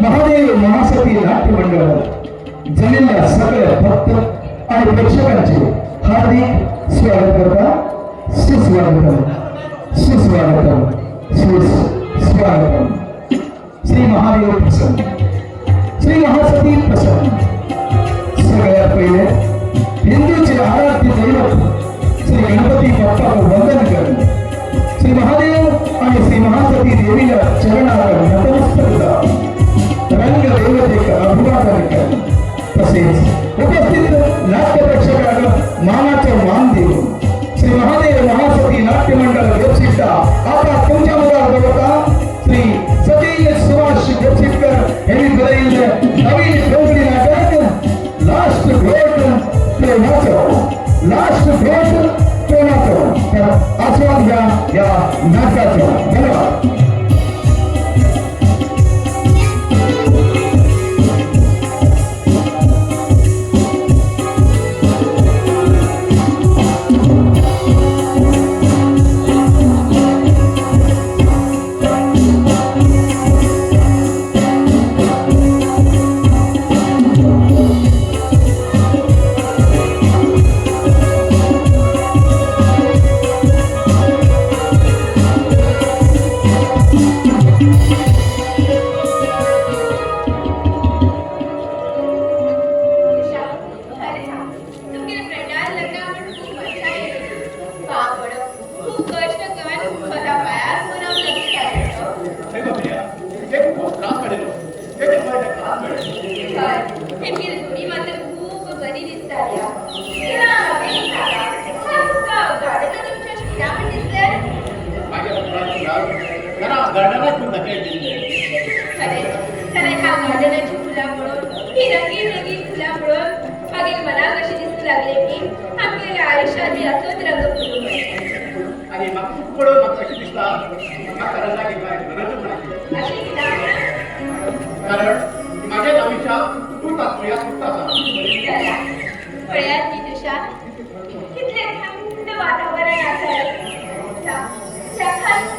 महादेव महासती नाट्य मंडळ जलेल्या सगळ्या भक्त आणि प्रेक्षकांचे हार्दिक स्वागत करता सुस्वागतम सुस्वागतम सुस्वागतम। श्री महादेव प्रसन्न श्री महासती प्रसन्न। सगळ्यात पहिले हिंदूचे आराध्य दैवत श्री गणपती बाप्पा को वंदन करें। श्री महादेव आणि श्री महासती देवीला चरणावर नतमस्तक करा। रंग देवतेचा अभिवादन करें। तसेच उपस्थित नाट्य प्रेक्षकांना मानाचा मान देऊन श्री महादेव महासती नाट्य मंडळ वेबसिटा आता तुमच्या मुलावर बघता श्री सतीश सुभाष वेबसिटकर यांनी बरेल नवीन कोकणी नाटक लास्ट भेट प्रेमाचं लास्ट भेट प्रेमाचं तर आस्वाद घ्या या नाटकाचा। धन्यवाद।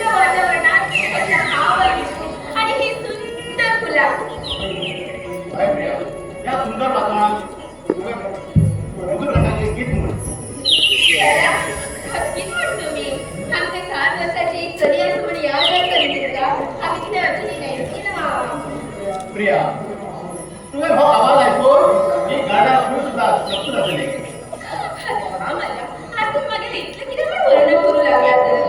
वातावरणात प्रिया तुझे भाऊ आवाज ऐकून मी गाड्या सुद्धा चतुर असले आज मागे इतकं किती पण वर्णन करू लागला तर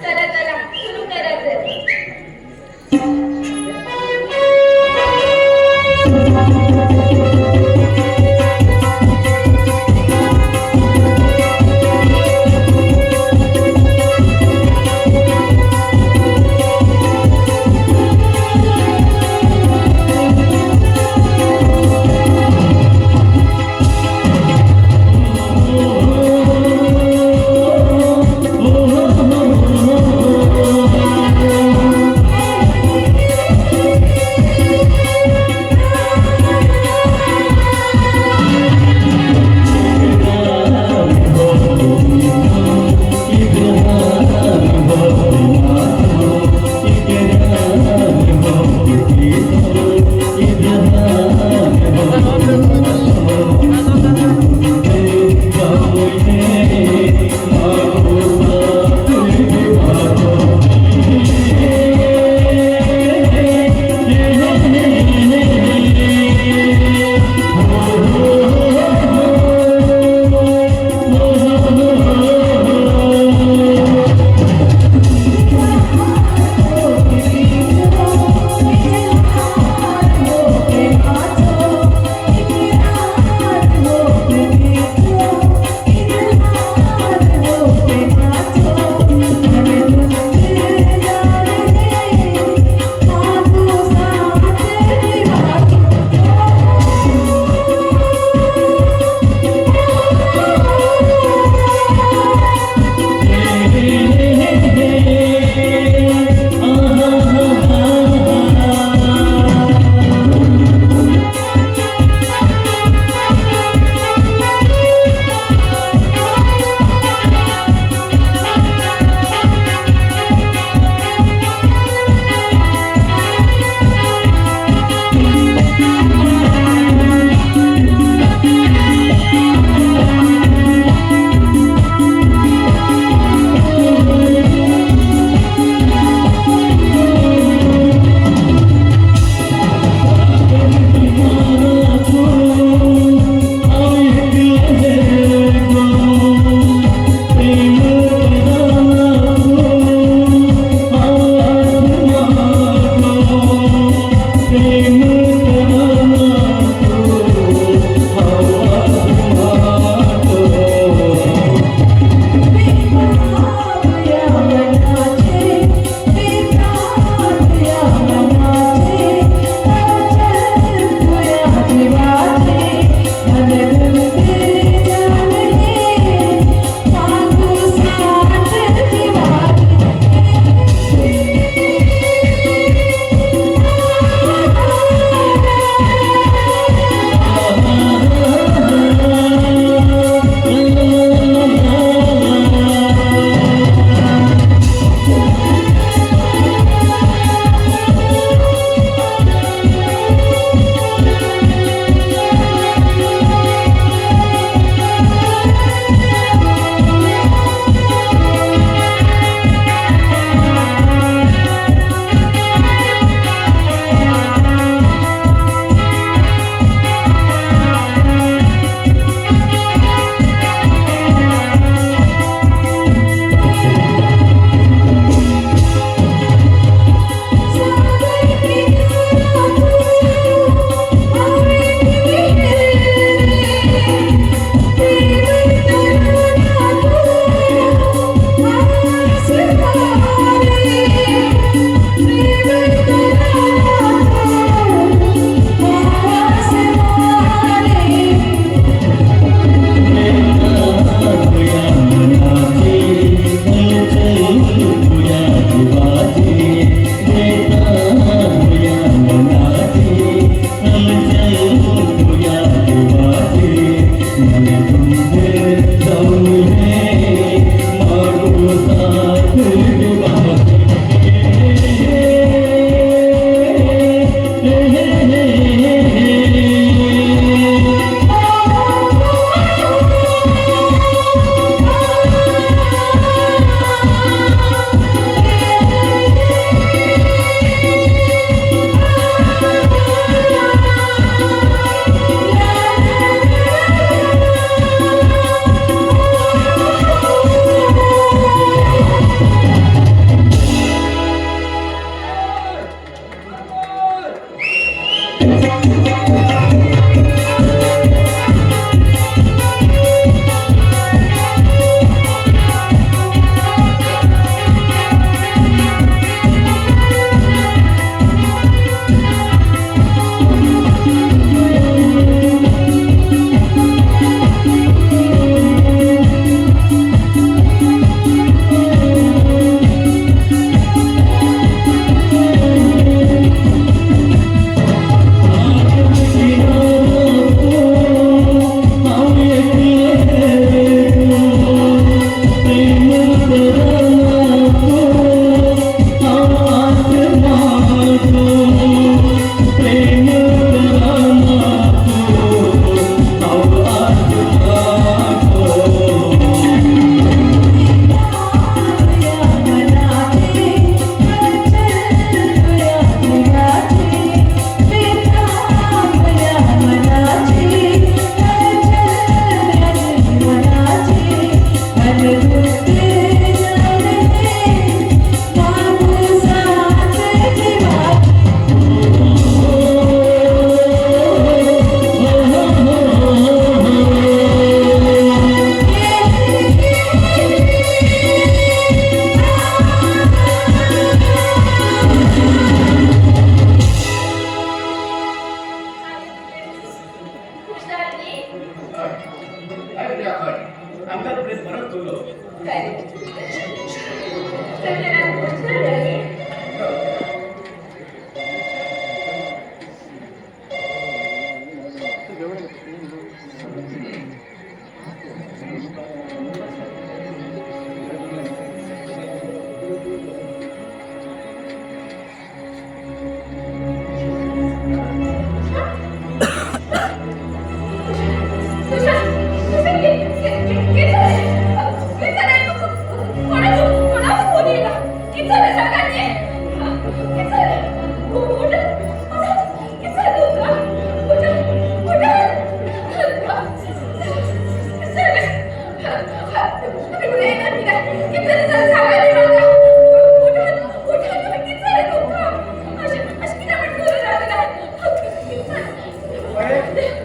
चला चला सुरू करा तर Oh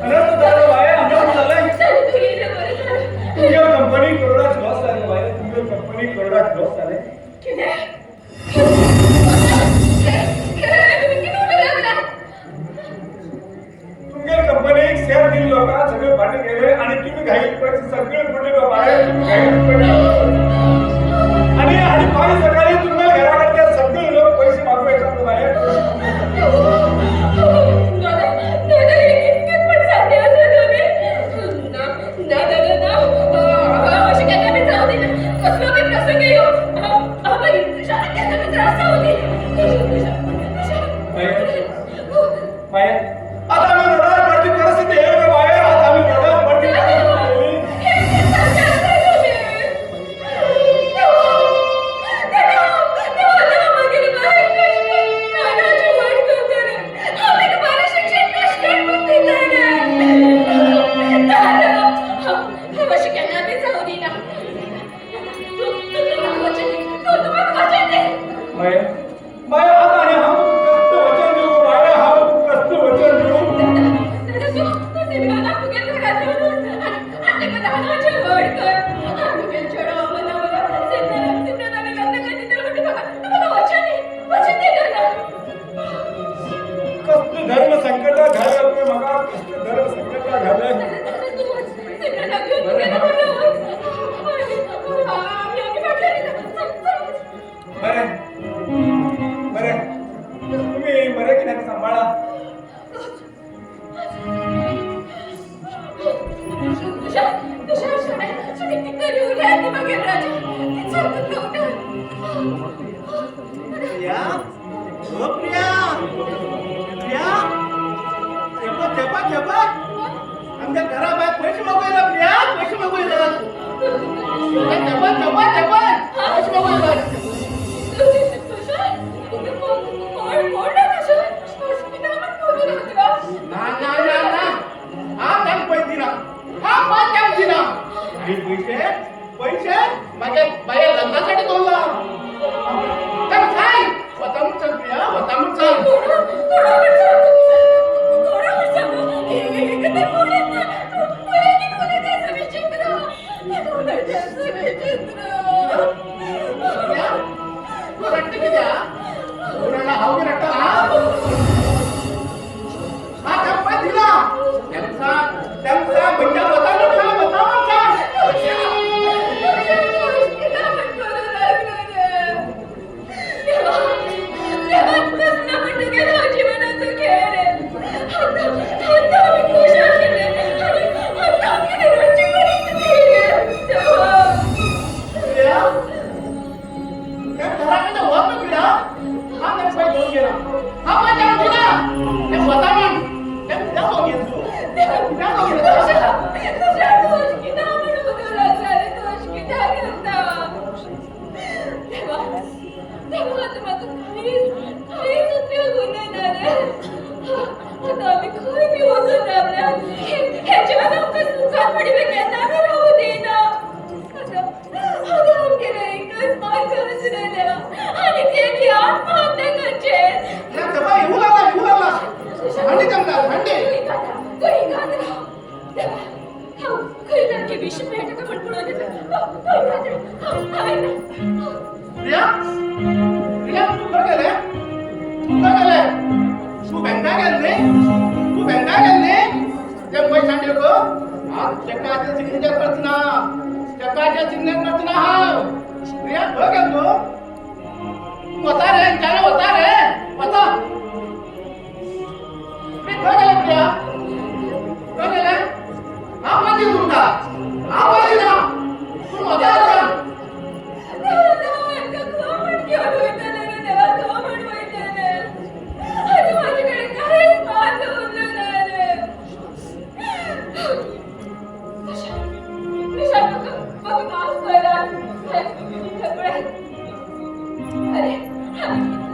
अनर्थ झालं बाय, अनर्थ झालंय. तुमच्या कंपनी करोडात लॉस झाले बाय, तुमच्या कंपनी करोडात लॉस झाले. तुमच्या कंपनीक शेअर दिले लोकां सगळे फाटी गेले आणि तुम्ही घाईत पैसे सगळे पडले बाहेर, तुम्ही घाईत पडले. आणि पाय सकाळी तुम्हाला घराकडे सगळे लोक पैसे मागू येतात बाहेर. बाहेर आता आम्ही रोडावर पडती परिस्थिती आहे का बाहेर? आता आम्ही रोडावर पडती बाहेर आता आणि हम कष्ट वचन देऊ बाहेर, हम कष्ट वचन देऊ. कष्ट धर्म संकट घालत मी मगा, कष्ट धर्म संकट घालत. बरे बरे तुम्ही बरे की नाही सांभाळा. प्रिया, ओ प्रिया, प्रिया, तेपा आमच्या घराबाहेर पैसे मागवायला प्रिया, पैसे मागवायला. पैसे मागवायला. पैसे माझ्या बाया लग्नासाठी बोलला. तर काय स्वतःहून सांग प्रिया, स्वतःहून सांग.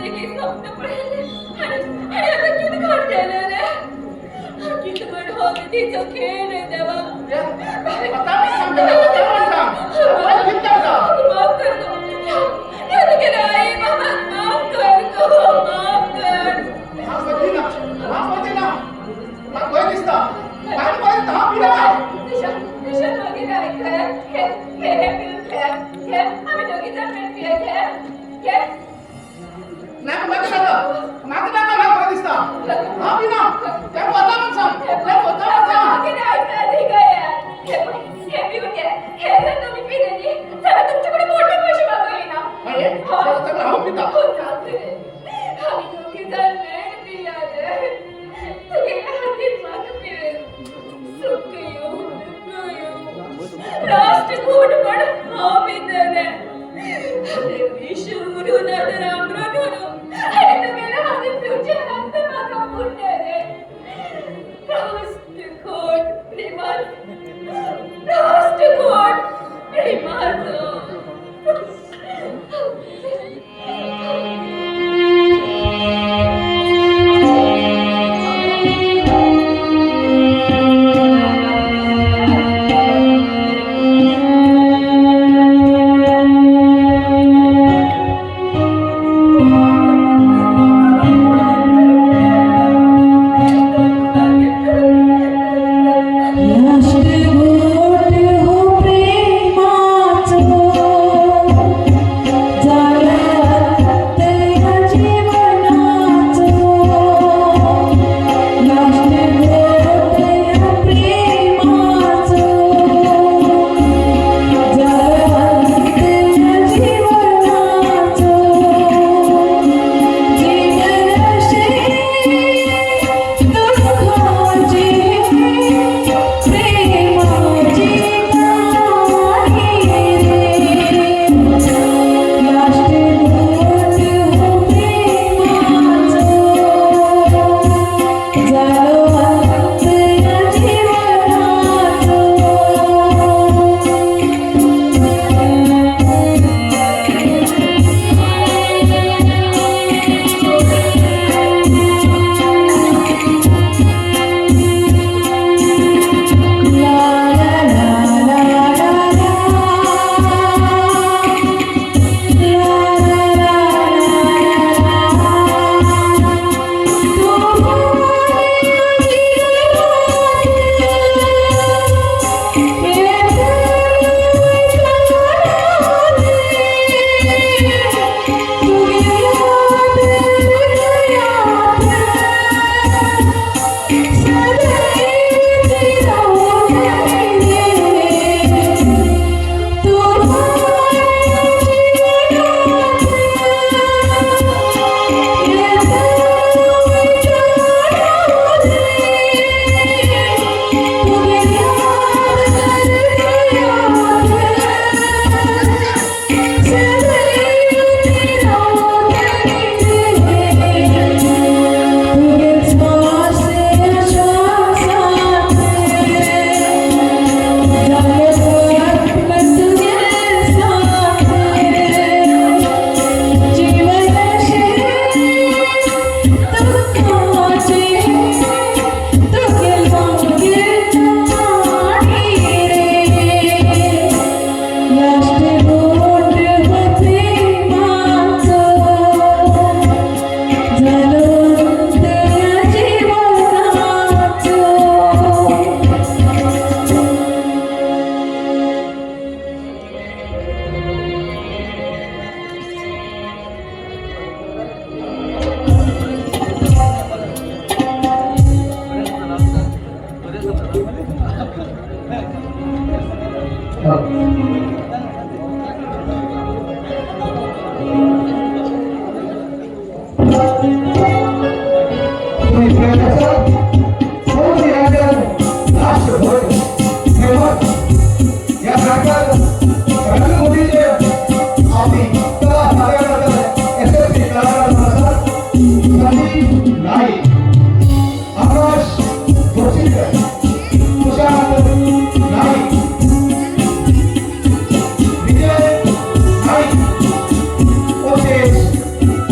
जिंदगी स्वप्न पडले आणि आता किती घाट झालं रे किती बड हो तिचा खेळ रे देवा आता मी सांगतो काय चिंता का माफ कर दो याद केलं आई बाबा माफ कर माफ होती ना मला भय दिसता काय भय दहा पिढ्या दिशा मागे काय हे पिऊन खेळ आम्ही दोघी जण मिळून खेळ नाही मागे ना भय दिसता हा पिढा काय होता मग सांग काय होता मग सांग मागे नाही ठीक आहे हे पिऊन घ्या हे जर तुम्ही पिलेली तर तुमच्याकडे मोठे पैसे मागवले ना अरे चल राहू पिता आम्ही दोघी जण मिळून पिया रे तू गेल्या हातीत माग पिले सुख येऊ लास्ट घोट पण हा पितले विष्णू राम रघुनो आणि तू गेल्या हातीत फ्युचर नंतर मागा पुरते रे लास्ट घोट प्रेमाचं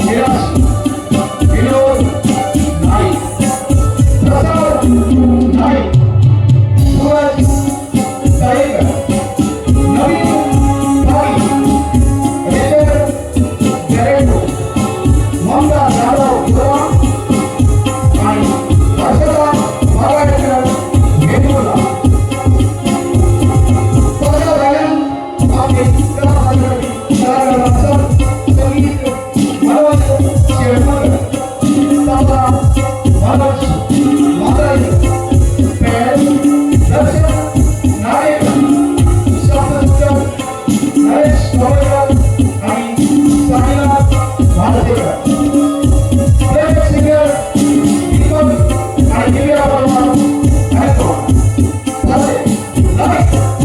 Yes. शेळमकर तबला मनोज मात्राई पेड दर्शन नायक शब्दसूत्र नरेश कवळकर आणि साईनाथ भारतेकर प्लेबॅक सिंगर दीपक आणि दिव्या परमार गायकवाड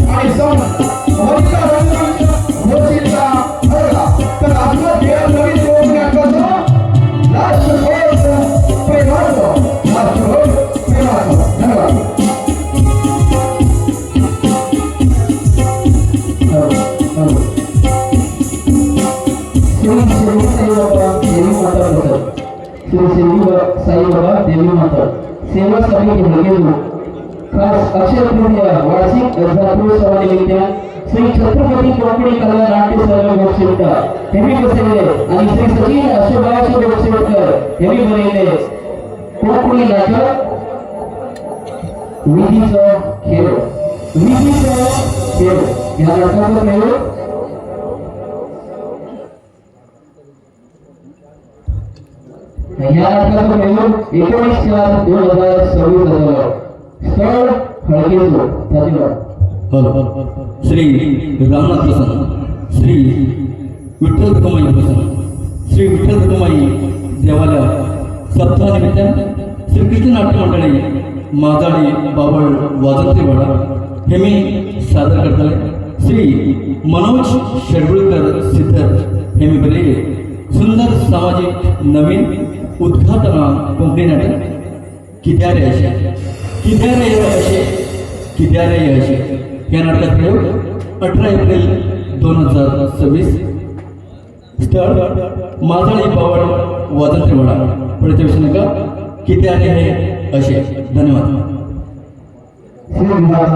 आणि सौंद मोनिका रंगांच्या रोजीचा हरला तर आपला देव नवीन प्रेमाचं धन्यवाद. साईबाबा देवी माता सेवा समिती हलगेजू खास अक्षय तृतीया वार्षिक अर्धापूर्वनिमित्त श्री छत्रपती कोकणी कला नाट्य संघ गोपशेटकर हेमी बसले आणि श्री सचिन अशोकराव गोपशेटकर हेमी बनले कोकणी नाटक विधीचं खेळ या नाटकाचं प्रयोग या नाटकाचा प्रयोग 19/4/2026 झाला. स्थळ हळकेजू धन्यवाद. श्री रामनाथ प्रसन्न श्री विठ्ठल रखुमाई प्रसन्न श्री विठ्ठल रखुमाई देवालय सप्ताहानिमित्त श्रीकृष्ण नाट्य मंडळी माजाडी बाबळ वाजंत्रीवाडा हे मी सादर करतले श्री मनोज शेडगुळकर सिद्धर हे मी बरे सुंदर सामाजिक नवीन उद्घाटना कोंकणी नाटक कित्या रे अशे या नाटकात प्रयोग 18 एप्रिल 2026 स्थळ माजाळी बावळ वाजंत्रीवाडा प्रतिवेशनका कित्या रे हे अशे. धन्यवाद. श्रीनाथ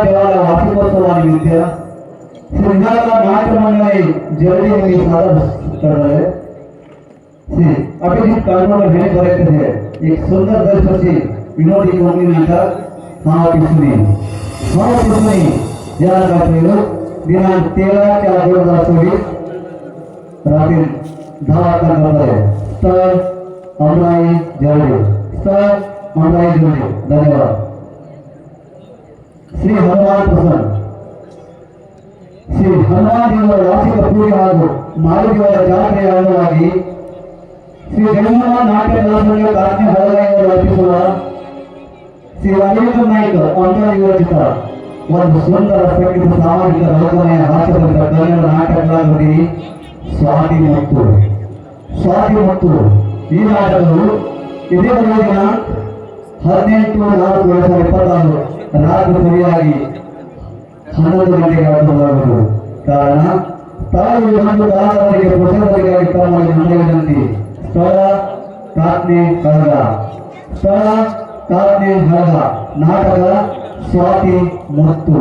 देवालय वार्षिकोत्सवानिमित्त श्रीनाथ नाट्य मंडळी जल्दी में सादर कर रहे हैं. अभिजीत कानून में करेक्ट है एक सुंदर दर्शक विनोदी कोंकणी नाटक हाव पिसुनी या प्रयोग दिनांक 13/4/2024 रात्री 10 वाजता करत आहे. स्थळ अमराई जळगाव. धन्यवाद. श्री हनुमान प्रसन्न ಶ್ರೀ ಹನುಮಾನ್ ದೇವರ ವಾರ್ಷಿಕ ಪೂಜೆ ಹಾಗೂ ಮಾರುದೇವರ ಜಾತ್ರೆಯ ಅಂಗವಾಗಿ ಶ್ರೀ ಗಣೇಶ ನಾಟ್ಯ ಕಲಾಸಂಘ ಕಾರ್ಯ ಹಳಗಾಯಿಗಳು ಅರ್ಪಿಸುವ ಶ್ರೀ ರಾಜೇಂದ್ರ ನಾಯ್ಕ ಅಂತರ ವಿರಚಿತ ಒಂದು ಸುಂದರ ಸಂಗೀತ ಸಾಮಾಜಿಕ ರಂಗಮಯ ಹಾಸ್ಯದಂತ ಕನ್ನಡ ನಾಟಕ ಕಲಾವಿದೆ ಸ್ವಾತಿ ಮತ್ತು ಈ ನಾಟಕವು ಇದೇ ದಿನ 18/4/2026 ರಾತ್ರಿ ಸರಿಯಾಗಿ 11 ಗಂಟೆಗೆ ಆರಂಭವಾಗುವುದು. ಕಾರಣ ತಾವು ಒಂದು ಕಲಾಕಾರರಿಗೆ ಪ್ರೋತ್ಸಾಹಕ್ಕಾಗಿ ತಮ್ಮಲ್ಲಿ ನಡೆಯುವಂತೆ ಸ್ಥಳ ಕಾತ್ನೆ ಹಳಗ ನಾಟಕ ಸ್ವಾತಿ ಮತ್ತು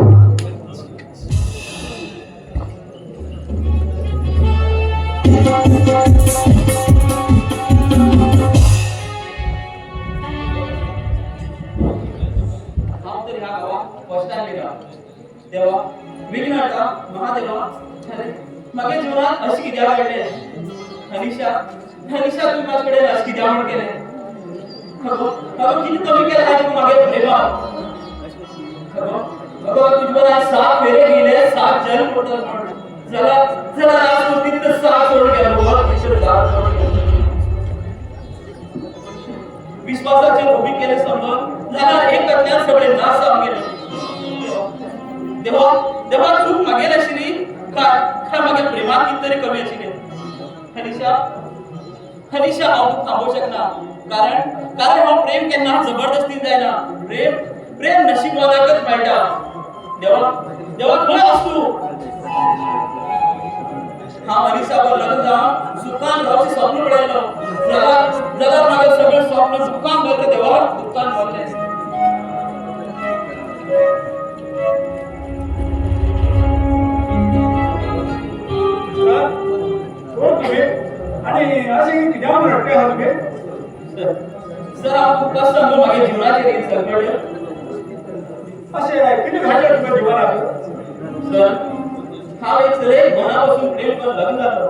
देवा विघ्नहर्ता महादेवा मागे जीवनात अशी किती आवडले हनीशा तुम्ही माझ्याकडे अशी किती आवड केले किती कमी केलं आहे तू मागे प्रेमा तुझ्यावर आज 7 फेरे गेले 7 जन्म पडतात जरा आज होती तर 7 सोड गेला विश्वासाचे उभी केले समोर जरा एक कथ्यात सगळे नाश जाऊन गेले. देवा तू मागेल अशी काय मागे प्रेमात कितीतरी कमी अशी हनीशा हांव थांबवू शकना कारण हांव प्रेम केन्ना जबरदस्तीन जायना. प्रेम नशीबवानाकच मेळटा. देवा खंय आस तू हांव हनीशा बरोबर लग्न जावन सुखान रावची स्वप्न पळयलो जाल्यार मागे सगळें स्वप्न दुखान भरलें देवा दुखान भरलें. आणि असे किती रट्टे आहात तुम्ही सर आपण कसं मागे जीवनाचे रीत सगळे असे किती घडले तुमच्या जीवनात सर हांव एक सगळे मनापासून प्रेम करून लग्न जालो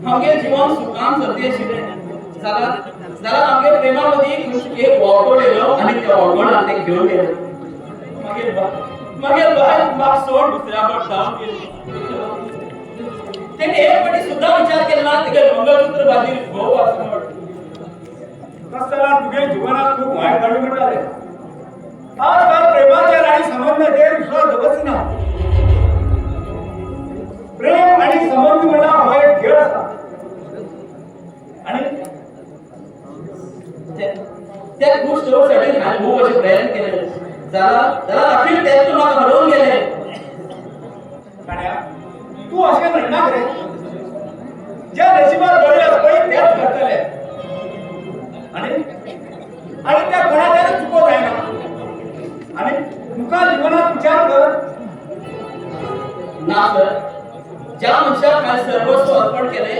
आमगे जीवन सुखान सत्य आशिल्लें जाल्यार आमगे प्रेमा मदीं खंयची एक वळखड येयलो आनी त्या वळखडान ते घेवन गेले मागीर बाय म्हाका सोड दुसऱ्या फावट धांवन गेली तेणे एक फावटी सुद्दां विचार केलो ना तेगे मंगळसूत्र बांदील भोव आसूं कसला तुगे जीवनात खूप वाईट घडून घडले आजकाल प्रेमाच्या आणि संबंधाचेर विश्वास दवरचना प्रेम आणि संबंध म्हणा हो एक खेळ असा आणि त्या गोष्टीसाठी हांवें खूब अशें प्रयत्न केले जाल्यार अखीर तेतून म्हाका हरोवन गेले काण्या तू अशें म्हणना रे ज्या नशिबात बरें आसा पळय तेच घडटले आणि त्या कोणाच्याच चुको जायना आणि तुका जीवनात विचार कर ना सर ज्या मनशाक हांवें सर्वस्व अर्पण केले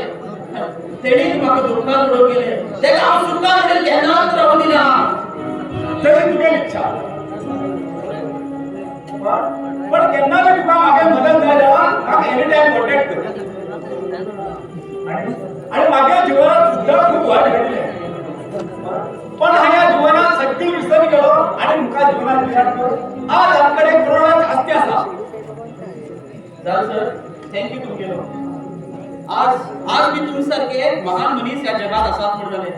तेणीच म्हाका दुख्खान उडोवन गेले तेका हांव सुखान उडोवन केन्नाच रावूं दिना तशी तुगे इच्छा पण केन्ना बी तुका म्हागे मदत जाय जाल्यार म्हाका एनी टायम कॉन्टॅक्ट कर आणि म्हागे जीवनात सुद्दां खूप वायट घडले पण ह्या जीवनात सगळी विसरून गेलो आणि मुखा जीवनात विचार कर आज आमकडे कोरोना जास्ती असा जाल सर थँक्यू तुमगेलो आज मी तुमसारखे महान मनीस या जगात आसात म्हण जाले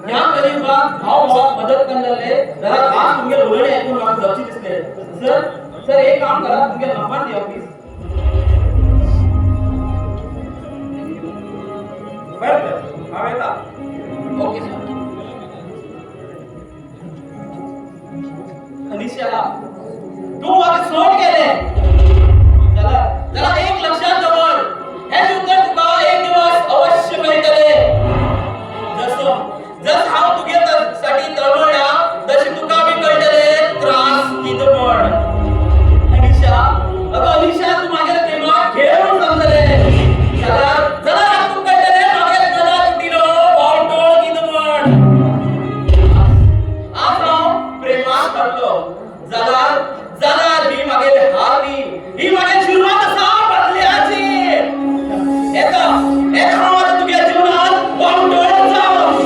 ह्या कलियुगात भाव भावाक मदत करनाले जाल्यार आज तुमगे उलयणे ऐकून म्हाका जपची दिसले सर एक काम करा तुमगे नंबर दिया प्लीज बरं तर हांव येता ओके सर अनिशा तू म्हाका सोड केले जाल्यार एक लक्षात दवर हेच उत्तर तुका एक दिवस अवश्य मेळटले जस हांव तुगे साठी तळमळ्या तशी तुका बी कळटले त्रास कितें म्हण अनिशा अनिशा तू म्हागे प्रेमाक खेळ म्हूण समजले जाल्यार तुका कळटले म्हागे गला तुटिलो वावटोळ कितें म्हण आज हांव प्रेमाक पडलो जाल्यार ही म्हागे हारी ही म्हागे जिवनात आसा बदल्याची येता हांव आतां तुगे जिवनात वावटोळ जावं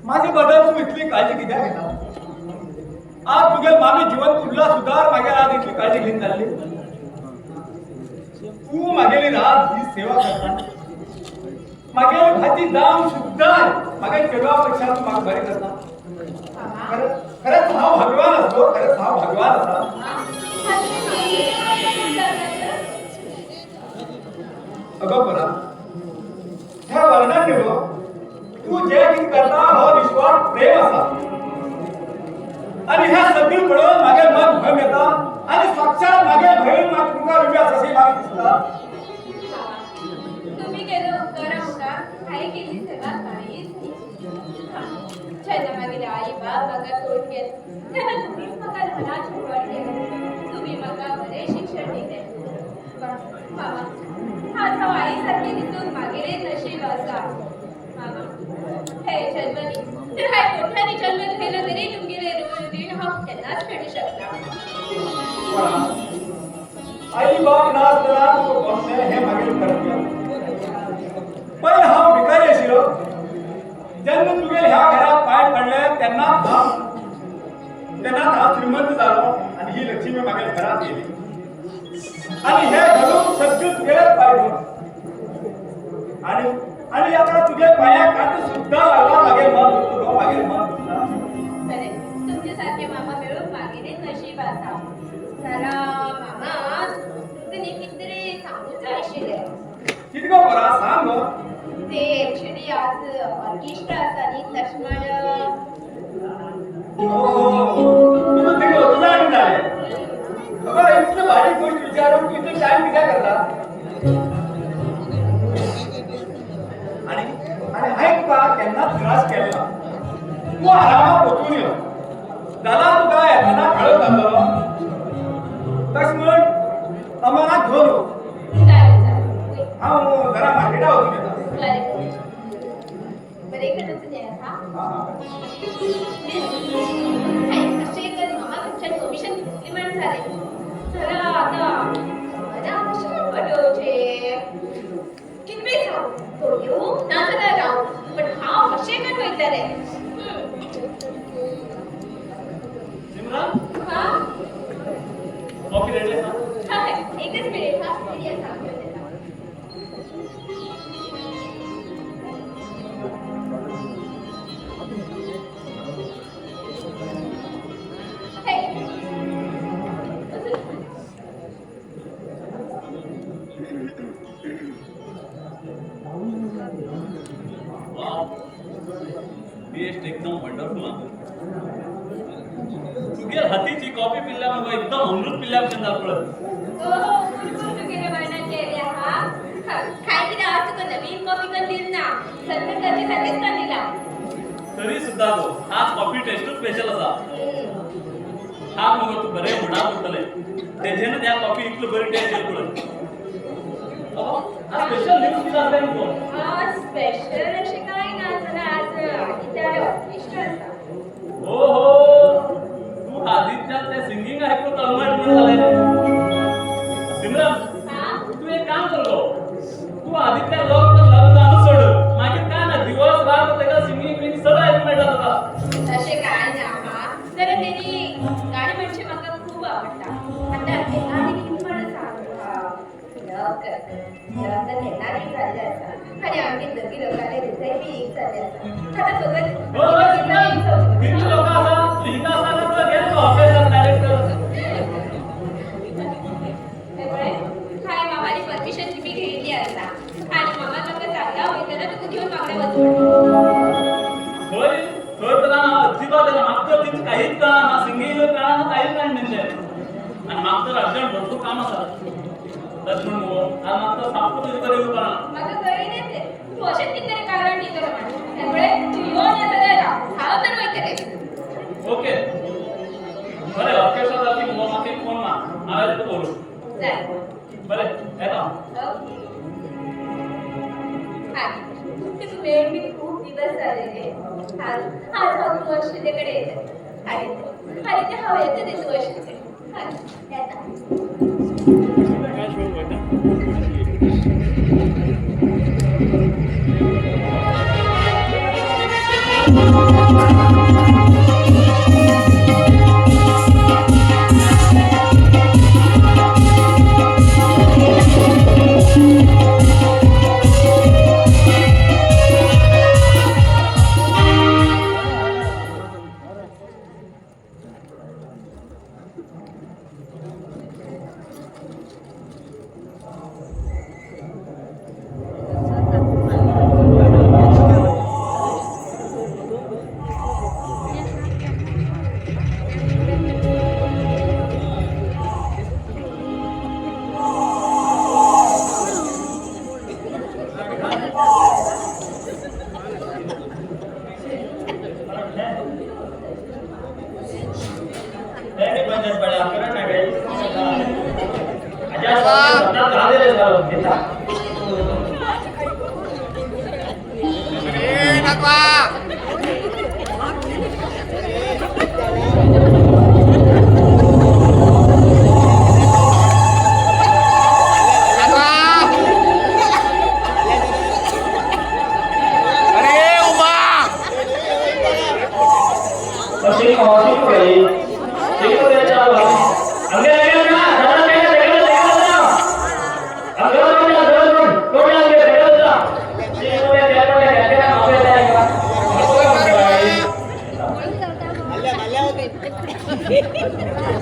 माझी बदल तू इतली काळजी कित्याक घेता आज तुगे मामी जीवन तुरला सुधार मागे आज इतली काळजी घेऊन चालली तू मागेली रात ही सेवा करता मागे भाजी जाम सुद्धा मागे केव्हापेक्षा तू माग बरे करता खरंच हा भगवान असतो खरंच हा भगवान असा अगं बरा ह्या वर्णात ठेव तू जे कित करता हो विश्वास प्रेम असा आणि ह्या सगळी पळून मागे मन भंग येता आणि साक्षात मागे भयन माग तुमका विश्वास असे मागे दिसता तुम्ही केलं उपकार होता काही केली सेवा काहीच छायला मागेले आई बाप बघा सोड गेल तुम्हीच म्हाका ल्हानाच शिकवण केली तुम्ही म्हाका बरे शिक्षण दिले मामा आज हांव आई सारखी दिसून मागेले नशीब आसा मामा हे जन्मनी तर हाय मोठ्याने जन्म घेतला तरी तुमगेले ऋण हा त्यांनाच फेडू शकता. आई बाप नासतना तो कोणते हे मागील करते पण हा भिकारी आशिलो जन्म तुगे ह्या घरात पाय पडले त्यांना हा श्रीमंत झालो आणि ही लक्ष्मी मागील घरात गेली आणि हे घरून सगळं गेलंच पाहिजे आणि आता तुझ्या पाया काट सुद्धा लागला मागेल मन दुखतो मागेल मन दुखतो. खरे तुमच्यासारखे मामा मिळून मागेने नशीब असा. जरा मामा तुम्ही कितीतरी सांगूच राहशील. कितको बरा सांग गो. ते ऍक्च्युली आज ऑर्केस्ट्रा असा नी तशमाड तुझं ते तुझा आणि झाले बाबा इतकं भारी गोष्ट विचारून तू इथं टाइम किती करता आणि ऐक का त्यांना त्रास केला तू आरामात पोचून ये दादा तू काय त्यांना कळत जातो तस मग आम्हाला घेऊन हा जरा मार्केटा होतो बरे करत नाही हा. असे कधी मामा तुमच्या कमिशन इम्प्लिमेंट झाले जरा आता मला कशाला पटवचे किती सांग तो येऊ नाचता राहू पण हा कसे का होईल रे. सिमरन हा कॉफी रेडी आहे ना? हा एकच मिनिट हा रेडी आहे. टेस्ट एकदम वंडरफुल आहे. तुझ्या हातीची कॉफी पिल्यामुळे एकदम अमृत पिल्यापेक्षा जापळत. तरी सुद्धा तो हाच कॉफी टेस्ट स्पेशल असा. हा मग तू बरे म्हणा बोलतले त्याच्यानं त्या कॉफी इतकं बरी टेस्ट येईल तुला. हा स्पेशल न्यूज किती असते तू? स्पेशल असे काय ना आज आदित्य ऑर्केस्ट्रा असा. हो हो तू आदित्य ते सिंगिंग ऐकून तळमळ झाले. सिमरन तू एक काम करतो तू आदित्य लग्न सोड मागे काय ना दिवस रात त्याला सिंगिंग बिंग सगळं ऐकून येतात होता. तसे काय ना हा तर त्यांनी गाणी म्हणजे मला खूप आवडतात. आता त्यांना देखील पण सांगतो येणारी झाले असतात आणि आम्ही दोघी लोकांनी हृदय बी एक झाले असतात. आता किती लोक असतात लिहिता असताना तुला गेलो ऑफिसर डायरेक्टर काय मामाने परमिशन मी घेतली असता आणि मामा जर चांगला होईल तर तू घेऊन मागण्या बसू. होय होय तर अजिबात मागचं तिचं काहीच कळा ना सिंगिंग कळा ना काहीच नाही म्हणजे आणि मागचं अर्जंट भरपूर काम असतात. तर म्हणून आज मागचं सापू तुझी तरी कळा माझं कळी नाही ते तू असेच कितीतरी कारण नाही करत त्यामुळे तू येऊन येतं हा तर माहिती. ओके बरे ऑर्केस्ट्रा जाती मागे फोन ना आवाज तो बोलू बरे येता. वेळ मी खूप दिवस झालेले आज भाऊ वर्षाकडे येते आणि ते हवं येते ते वर्षाकडे अरे राघवा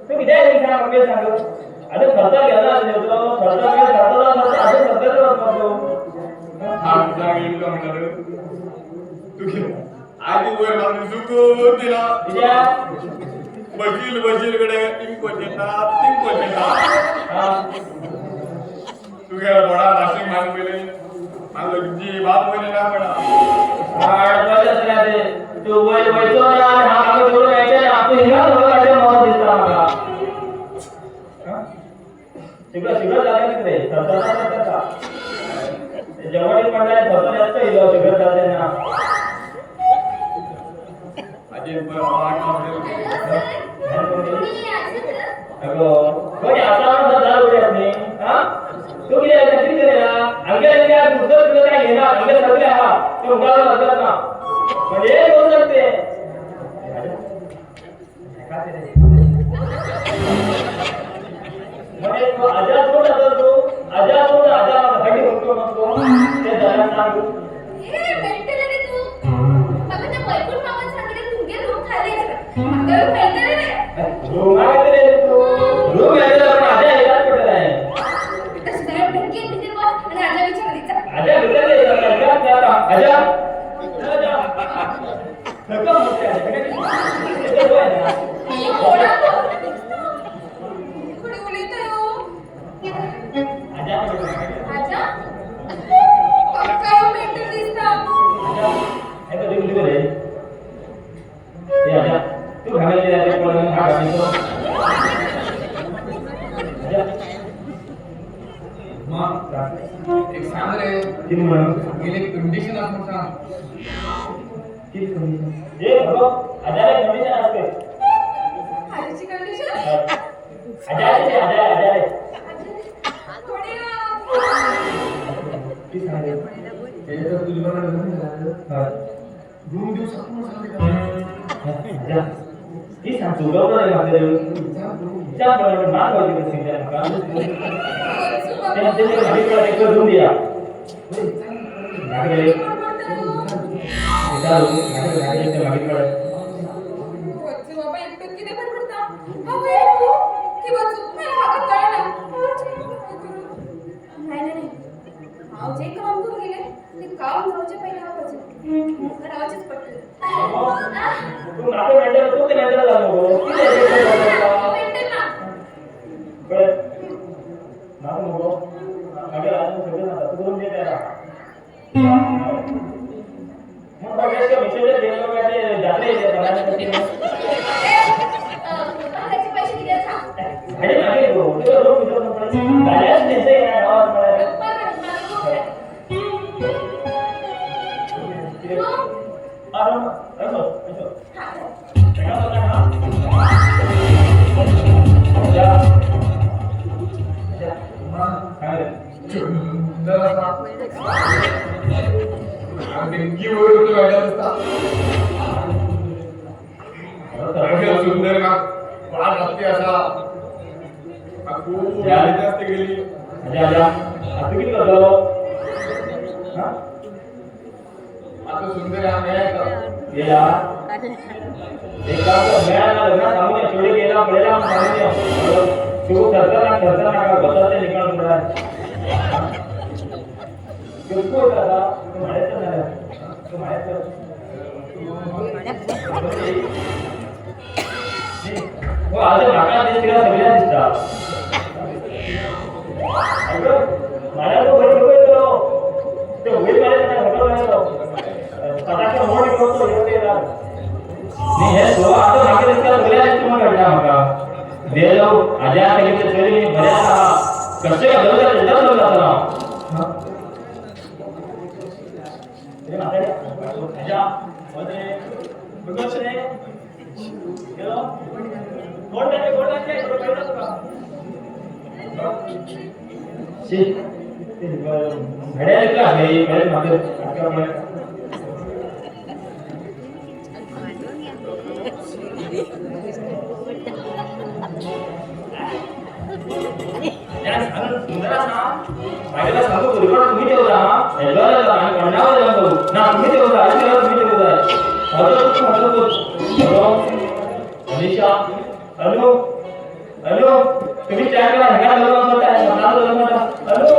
तुम्ही द्या सांगू अरे खर्च घ्यायला येतो खर्च अरे हात जाईल का म्हणणार तू घे आधी वर मारून चुकून दिला बशील कडे इंको देतात तू घे बडा नाशिक मान पहिले माझं जी बाप पहिले ना म्हणा तू वय वयचो ना हा आम्ही थोडं यायचं आपण हिला थोडं काय मला दिसता मला शिगर झालं की रे खर्चाचा जेवढी पडलाय खर्च जास्त येईल शिगर झाले ना अजय बरं अगो कोणी असा दहा रुपये असणे हा तू किती नक्की केलेला अंगे पुस्तक तुला काय घेणार अंगे सगळे हा ते उगाला लागतात ना म्हणजे बोलू शकते म्हणजे तू आजाद कोण होता तू आजाद कोण आजाद घडी होतो म्हणतो ते जरा सांगू हे भेटले रे तू अगं त्या बैकुंठ मामाने सांगितलं तुझे लोक खाली असतात अगं भेटले रे मागे रे तू रूम यायला पण आजा यायला पडला आहे तसं काय भेटके तिथे बस आणि आजा विचारायचा आजा विचारले आजा नका मोठे आहे कुठे बोलतोय हो आजा आजा काय भेटले दिसता हे कधी उली बोले ये आजा तू घालले जाते कोण हा घालतो आजा मग एक सांग रे किती म्हणून गेले कंडिशन असं सांग किती कंडिशन ये बाबा आजा रे कंडिशन असते आजीची कंडिशन आजा थोडी किती सांगे हे तर तुझ्या बरोबर दोन दिवस आपण सांगितलं आजा ती सांग तू लवकर आहे माझ्याकडे त्या बरोबर ना पाहिजे सिंगल का ते गाडीकडे एक रूम दिया गाडीकडे इथं गाडीकडे गाडीकडे बाबा एकटं किती पण करता बाबा येऊ की वाचू मला हातात कळलं नाही हाव जे काम करू गेले ते काम जाऊच्या पहिला पाहिजे करावचेच पडते तू नाटक मेंटल तू ते मेंटल झालो भेटते ना बरं नाव नको आगे राहून सगळं ना तू करून दे त्याला मग बघायचं का मिसेस गेलो का ते जाते बनायसाठी भाड्याचे पैसे किती सांग अरे मागे गो ते रोज विचारून पडायचं गाड्याच नेसे ना गावात मला असो सुंदर का वाट लागते असा खूप जास्त गेली आता किती करतो आता सुंदर गेला एका मेळाला लग्न सांगून छोडी गेला पडेला सांगून तू ठरताना का बसाते निकाल पडा किरकोळ दादा तू म्हणायचं झालं तू म्हणायचं हो आज माका दिसते सगळ्या दिसतात माझ्या तो घरी नको ते होईल माझ्या घटक नाही फटाके मोड करतो नाही हे तो आता मागे दिसतात सगळ्या तुम्हाला घडला माका दे जाऊ आजा सांगितलं तरी बऱ्या कसे का बरोबर त्याच्यावर लोक जातो ना आजा मध्ये बघत रे गेलो कोण टाके सी घड्याळ का आहे घड्याळ मागे सांगू तुम्ही ठेवता आणि पंडावर जाऊ ना तुम्ही ठेवता आणि तुम्ही ठेवताय अनिशा अनु तुम्ही त्या केला हेगा लग्न होता आहे नाव लग्न होता हॅलो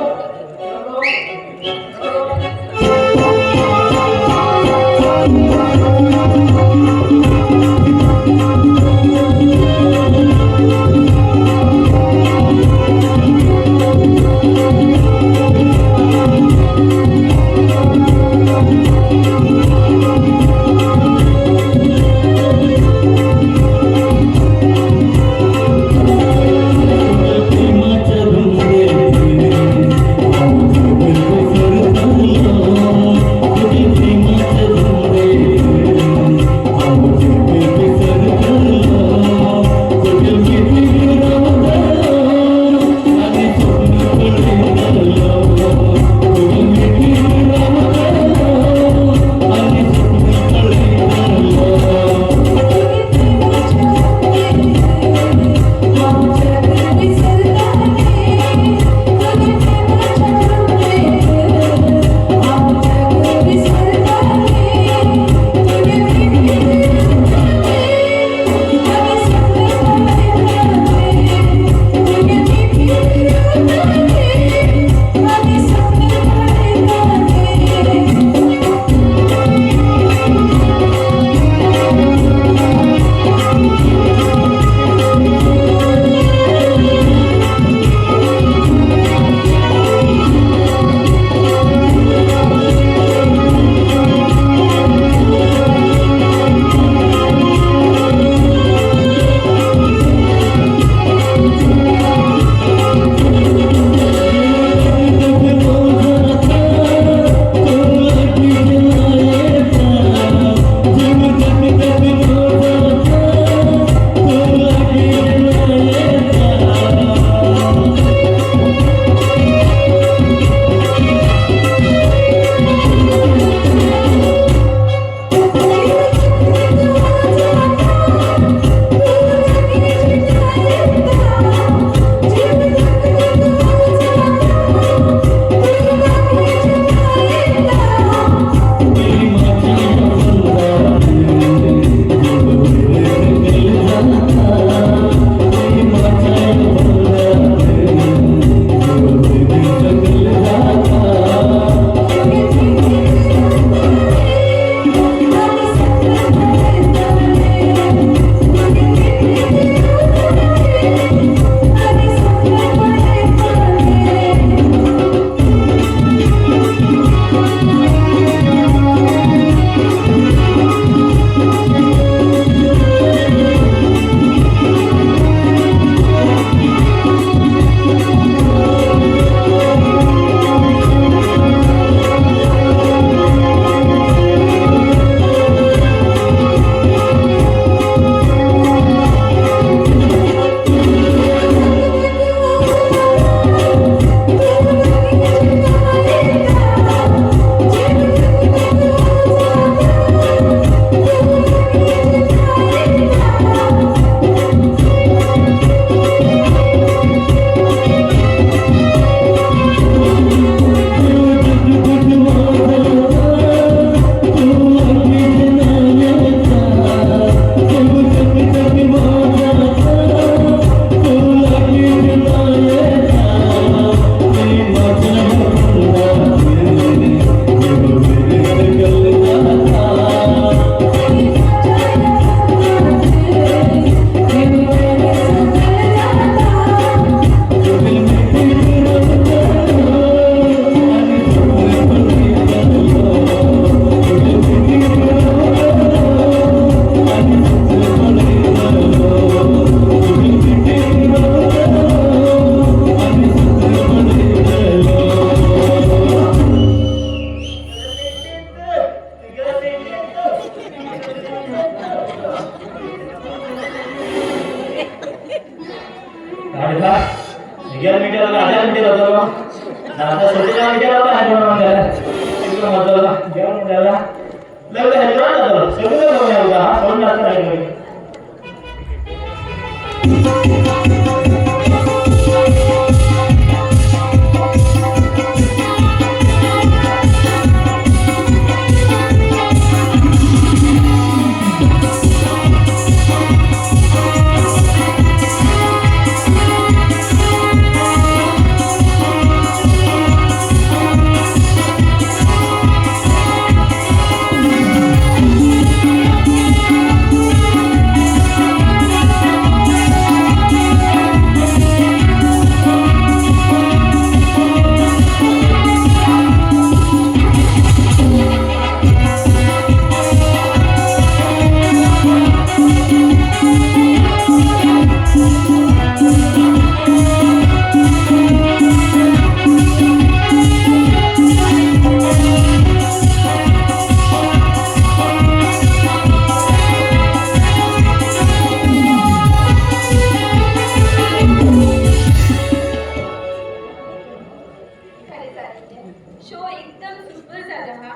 झाला हा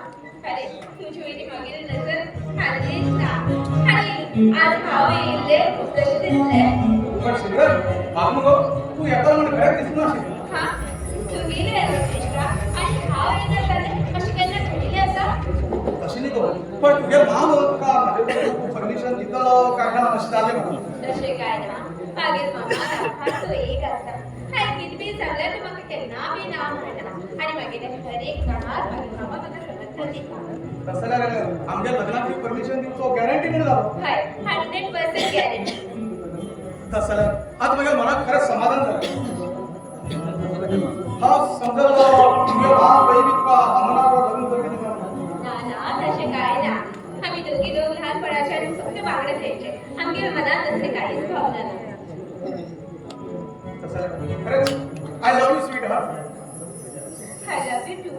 अरे तुझी वेळी मागील नजर हल्लीच ना आणि आज भाव येईल कसे दिसले पण श्रीधर बाबू गो तू येताना म्हणजे खरंच दिसू नसेल हा तू गेले आणि भाव येणार झाले अशी त्यांना घडली असा तशी नाही गो पण तुझे माम होत का माझ्याकडे परमिशन तिथं काय ना अशी झाले म्हणून तसे काय ना मागील मामा हा तो एक असता हाय किती चांगला तर मग केन्ना बी ना म्हणा आणि मागे हर एक कामात मागील मामा बघा समजत नाही तसं नाही रे. आमच्या लग्नाची परमिशन दिवतो गॅरंटी नाही झालं हाय 100% गॅरंटी तसं नाही. आज बघा मला खरंच समाधान झालं हा समजा तुझ्या भाव बहिणी का अमनावर लग्न तर कधी करणार? ना तसे काय ना आम्ही दोघी दोघ लहानपणाच्या फक्त बागडत यायचे आमच्या मनात तसे काहीच भावना नाही तसं नाही. खरंच I love you sweetheart I love you too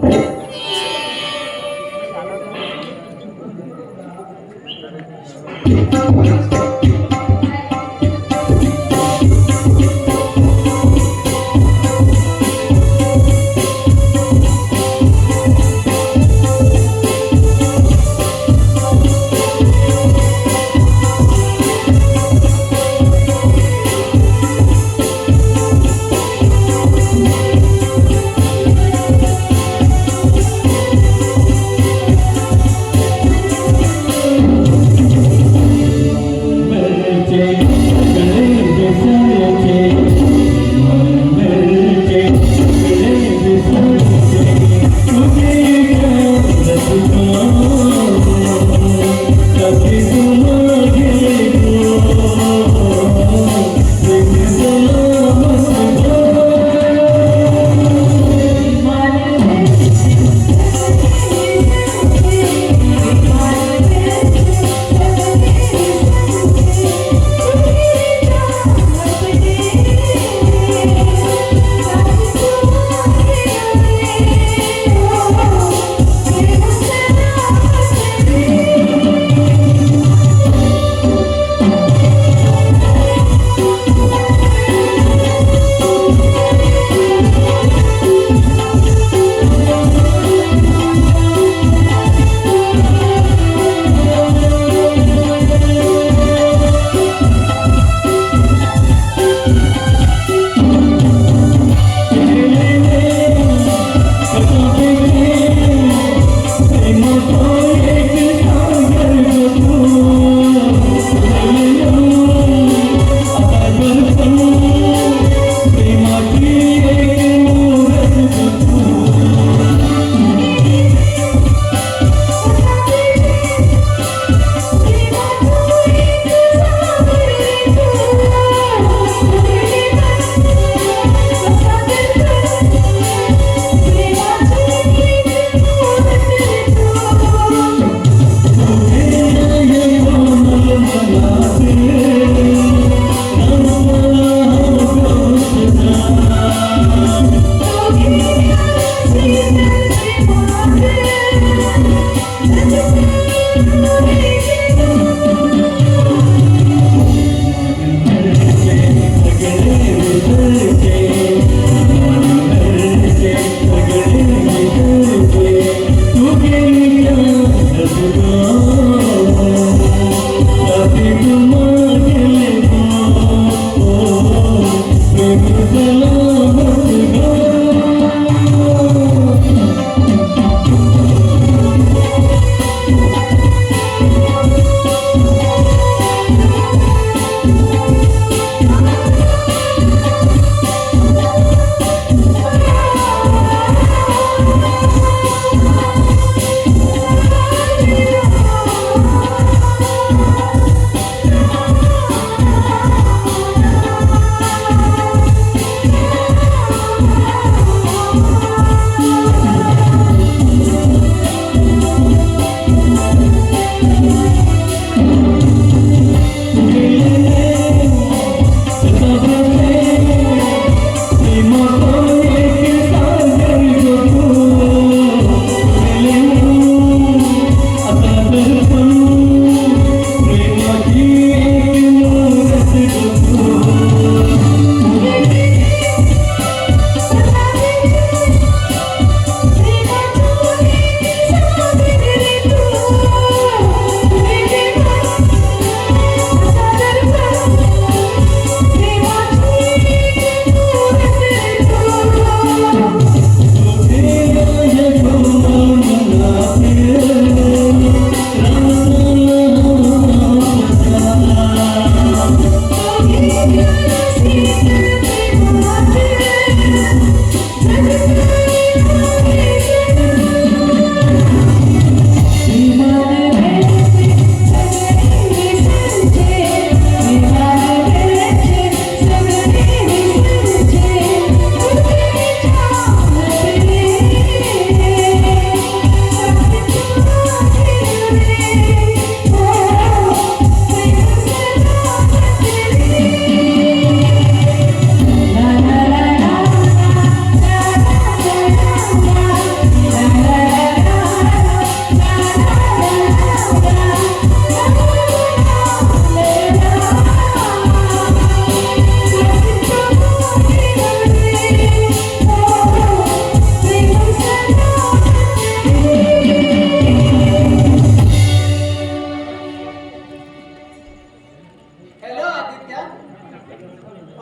hello Aditya,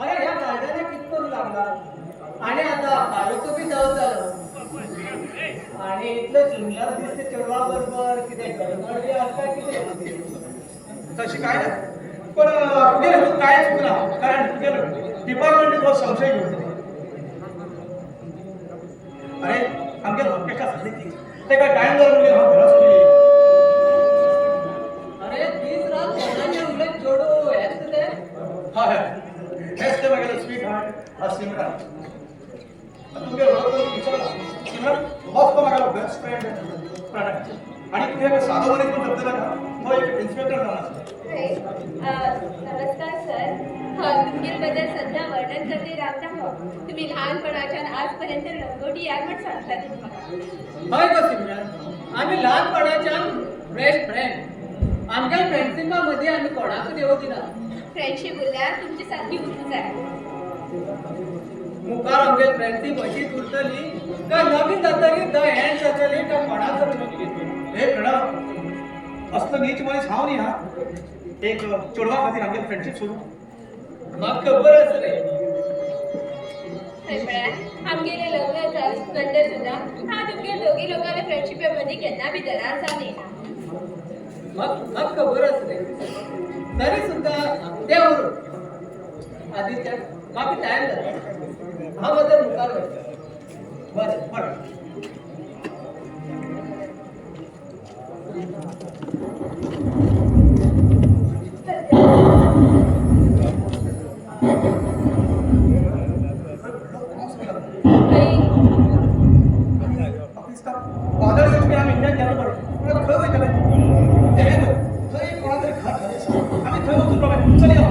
अरे ह्या गाड्याने कितपत लागला आणि आता आलो बी जाऊ झालं आणि इथलं जुन्नर दिसते तेव्हा बरोबर किती गडबड असता किती तशी काय नाही पण गेलं तू काय चुकला कारण गेलं डिपार्टमेंट बहुत संशय घेऊन अरे आमच्या कशा झाले की ते काय टाइम जर म्हणजे घरा सोडली अरे 30 रात कोणाने उलट जोडो ऐकते हा हेच ते वगैरे स्वीट हार्ट हा सिमरन तुझे ओळख विचारला सिमरन बॉस तो माझा बेस्ट फ्रेंड प्रणय आणि तुझे एक साधा वगैरे पण शब्द का तो एक इन्स्पेक्टर झाला नमस्कार सर तुमच्याबद्दल सध्या वर्णन करते राहता हो तुम्ही लहानपणाच्या आजपर्यंत रंगोटी यावट सांगता तुम्हाला होय का सिमरन, आम्ही लहानपणाच्या बेस्ट फ्रेंड आमच्या फ्रेंडशिपमध्ये आम्ही कोणाचं देव दिला फ्रेंडशिप बोलल्यार तुमच्यासारखी उठून जाय मुखार आमच्या फ्रेंडशिप अशीच उरतली का नवीन जातली द एंड जातली का कोणाचं हे प्रणव असलं नीच मला छाव नाही हा एक चोडवा खातीर आमच्या फ्रेंडशिप सुरू मग खबर रे आमगेले लग्न नंतर सुद्धा हा तुमच्या दोघी लोकांना फ्रेंडशिपमध्ये केन्ना बी दरार जाली मग खबरच रे तरी सुद्धा देवरून आदित्य मागे टाइम झाला हा बद्दल मुखार बरं बरं ऑफिसचा वादळ येऊन आम्ही इंडियात गेलो बरं मला खरं माहिती नाही ते खरं कोणातरी घात झाले आम्ही खरं होतो प्रमाणे चल या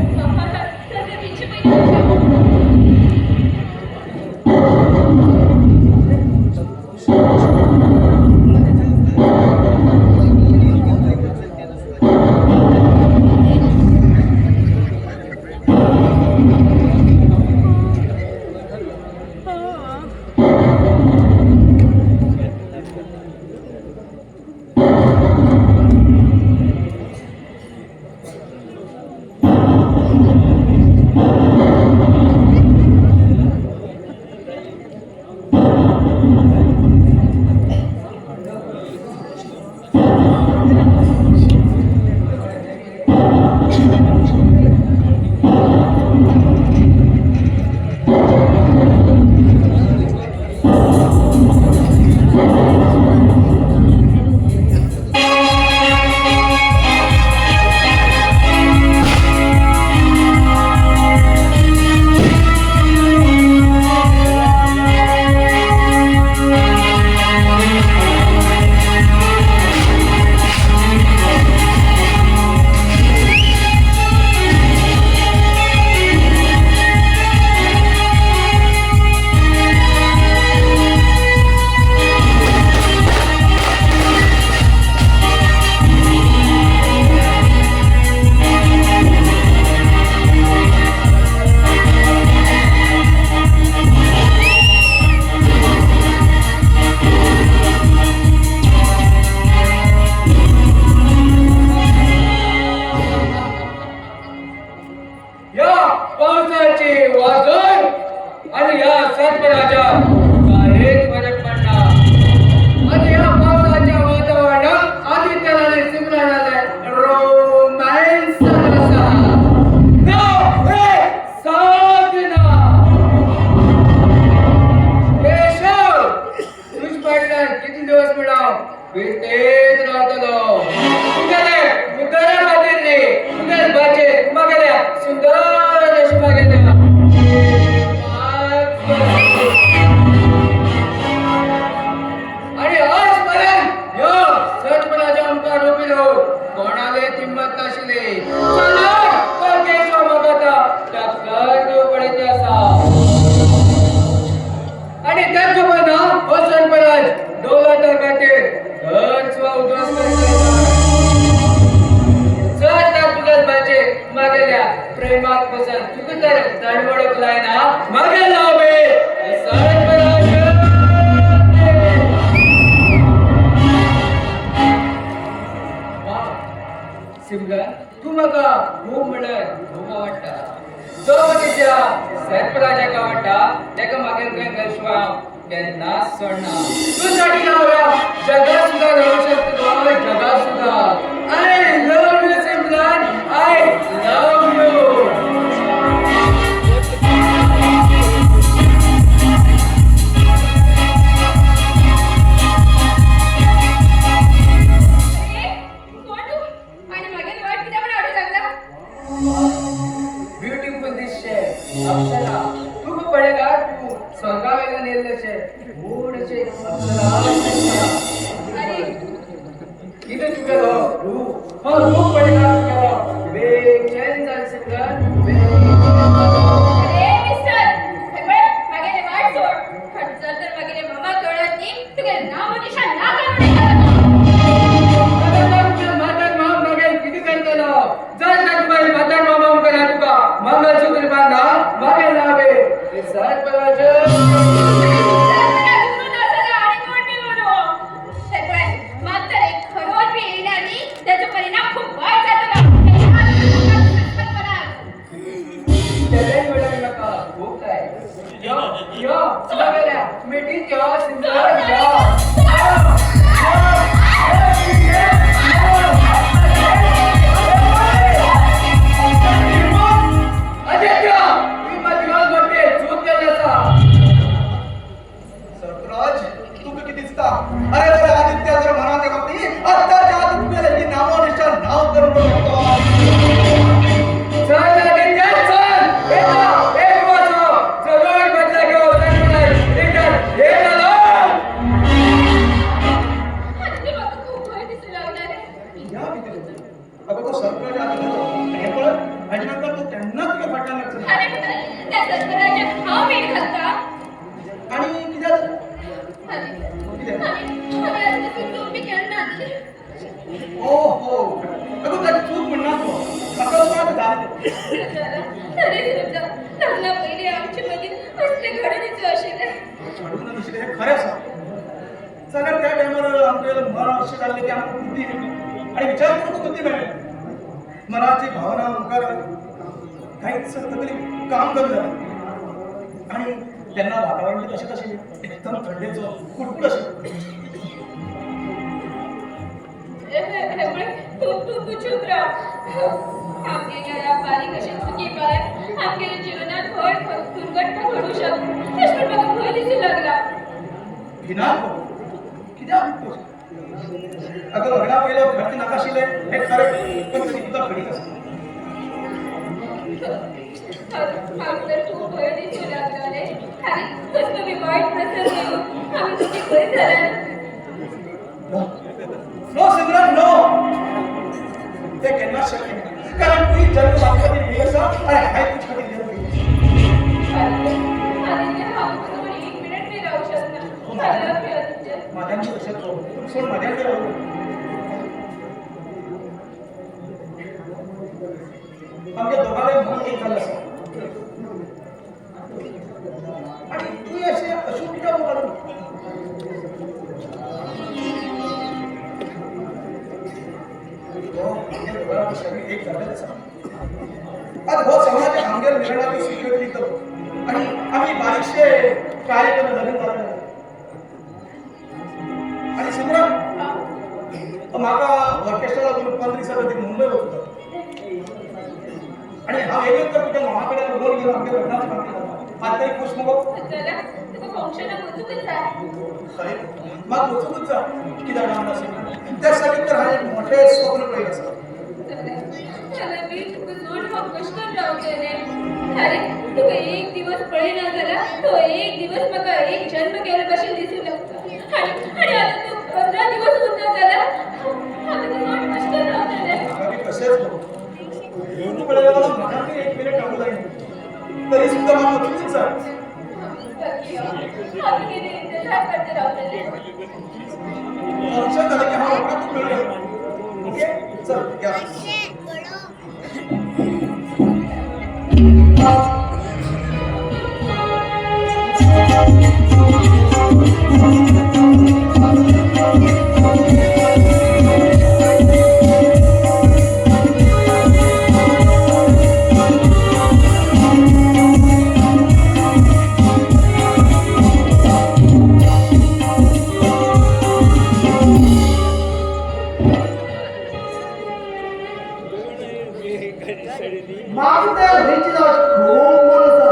ओ सरपराज डोला टाकाटे घरचवा उद्वास जर तुझ्याच पाहिजे मागेल्या प्रेमात बसन तुझं तर तडबडकलाय ना मागे लावे सरपराज सिमरन तू म्हाका खूप म्हणल्यार खूप आवडटा जो तिच्या सरपराजाक आवडटा तेका मागीर खंय कशवा केन्नाच सोडना तू साठी लावया जगा सुद्धा राहू शकता जगा सुद्धा I love you Simran I love you beautiful दिसशे अप्सरा तू खूप पडेगा तू स्वर्गावेला नेल्लेशे गोडशे अप्सरा किती चुकलो तू हो खूप पडेगा चुकलो बेचैन झाल सिमरन अरे मिस्टर हे बघ मागे वाट सोड खर्चल तर मागे मामा कळत नाही तुझे नाव निशाण ना किती करतलो जर तुम्हाला म्हातार मामा करा तुका मंगळसूत्र बांधा मागे लावे सरपराज सरपराज तू किती दिसता अरे जर आदित्य जर मनात बघती आत्ताच्या आत तुझ्या ही नाव निशाण नाव करून बघतो चल आदित्य चल एक वाजो जरूर बदला घेऊ सरपराज हे झालं या भीती अगं तो सरपराज आला हे पण आणि नंतर तो त्यांना तुझ्या फाटला आणि किती ओ हो अगं त्याची चूक म्हणणार तो असं काय झालं घडून नसले हे खरं सांग सगळ्यात त्या टायमाला आमच्या मन असे झाले की आमची बुद्धी आणि विचार करून बुद्धी मिळेल मनाची भावना मुखार काहीच तकलीफ काम कमी झालं आणि त्यांना वातावरण असे तसे एकदम थंडीचं कुडकुड असे तू चुप राहा आमच्या बारीक अशी चुकी पाय आमच्या जीवनात भर दुर्घटना घडू शकते मला भय दिसू लागला भिना किती अगं लग्ना पहिलं घरचे नकाशिले हे खरं पण कधी तुझा घडीत असते तर तू भय दिसू लागला रे आणि तुम्ही वाईट प्रसंग येऊन आम्ही तुझी घरी झाला नो सिमरन नो ते केन्ना शक्य नाही कारण तू जन्म बापाची दिवस आणि हाय तुझ्या दिली एक मिनिट नाही राहू शकणार माझ्यांची लक्षात सोड माझ्यांकडे राहू आमच्या दोघांना मन एक झालं असं आणि तू असे अशोक का बोलावं एक झालं असं आज बहुत समाजाच्या आमगेर मिळणारी स्वीकृती निघतो आणि आम्ही बारीकशे कार्यक्रम नवीन झाले आणि सिमरन म्हाका ऑर्केस्ट्राला ग्रुपान दिसाक मुंबई वचता आणि हा एक तर तुझ्या मामाकडे रोल गेलो आमच्या लग्नाची मागणी करता आज तरी खुश मगो चला तुका फंक्शनाक वचूकच जाय साहेब मग वचूकच जा कित्याक ना असेल त्यासाठी तर हा एक मोठे स्वप्न पळयत आसा चला मी तुका जोड हो कष्ट रावतले अरे तुका एक दिवस पळयना जाल्या तो एक दिवस म्हाका एक जन्म गेले भशेन दिसू लागता आणि आता तू 15 दिवस उरना जाल्या आता तू जोड कष्ट रावतले आम्ही कसेच बघू तू पळयला मला मनात एक मिनिट टाकू जाईल तरी सुद्धा मला वचूकच जा आम्ही झाड करते राहतले लक्षात आलं की हा वाटा तू मिळेल. ओके चल या माझं त्या घरीची जाऊ खूप मोठं असा.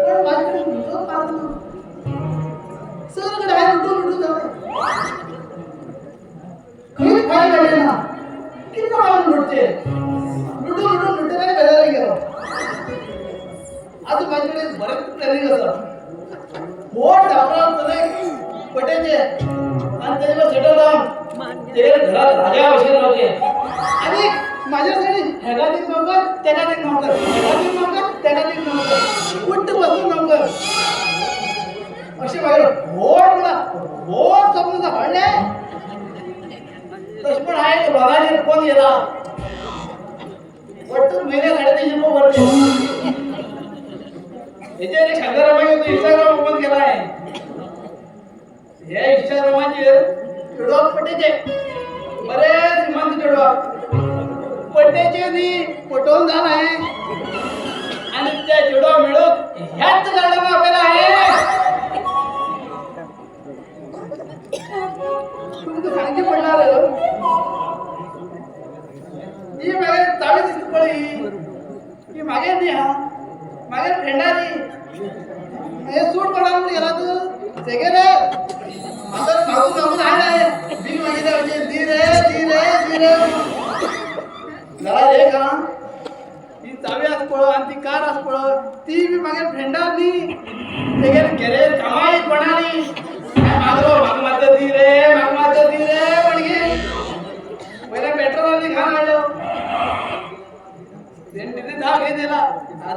पण माझ्याकडे लुटून मारतो. सगळीकडे आहे लुटून जाते. खरीच काय घडले ना? किती मारून लुटते? लुटून आणि बेजारी गेलो. अजून माझ्याकडे बरेच प्लॅनिंग असतात. मोठ डाबरावर चले पटेचे आणि त्याच्यावर सेटल राहून ते घरात राजा बसेल होते आणि माझ्यासाठी ह्याला एक नंबर त्याला एक नंबर ह्याला एक नंबर त्याला एक नंबर उठ बसून नंबर असे बाहेर बोट स्वप्न हळले तस पण आहे बघायला कोण गेला वाटून महिन्या 350 भरतो याच्या एक शंकराबाई होतो इंस्टाग्राम ओपन केलाय या इंस्टाग्रामाचे चुडवा पटेचे बरेच श्रीमंत चुडवा पटेचे नी पटवून झालाय आणि त्या चुडवा मिळून ह्याच गार्डन आपल्याला आहे तुम्ही सांगते पडणार ही मागे चावी दिसत पडी ही मागे नाही हा मागे फ्रेंडाची हे सूट पडा म्हणून गेला तू सेकेंड आता मागून आहे बिल मागितलं म्हणजे धीरे जरा रे का ती चावी आज पळो आणि ती कार आज पळो ती बी मागे फ्रेंडांनी सेकेंड गेले कमाई कोणाली माग माझं धीरे म्हणजे पहिले पेट्रोल आणि घाण आणलं त्यांनी तिथे धाव घे दिला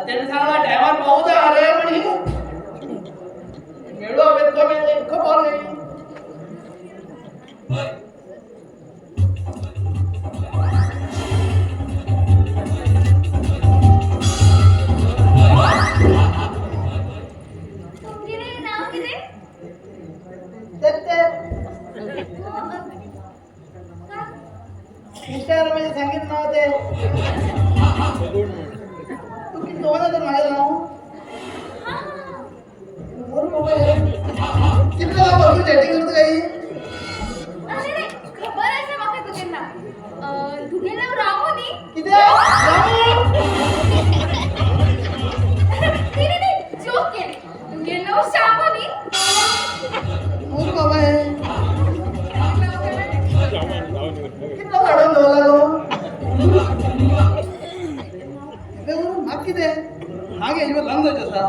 त्यांनी सांगला ड्रायव्हर पाहू द्या अरे म्हणजे मेळो खूप बॉल गई तुमचे नाव किती इंस्टाग्राम सांगितलं नाव ते तू किती दोन तर माझं नाव किती बघू चॅटिंग करतो काही अरे खबर आहे मग तुझे नाव तुझे नाव रामोनी किती नाही जोक केले तुझे नाव श्यामोनी मूर बाबा आहे किती वाढवून द्यावं लागलो माग किती मागे याच्यावर लांब जायचं असा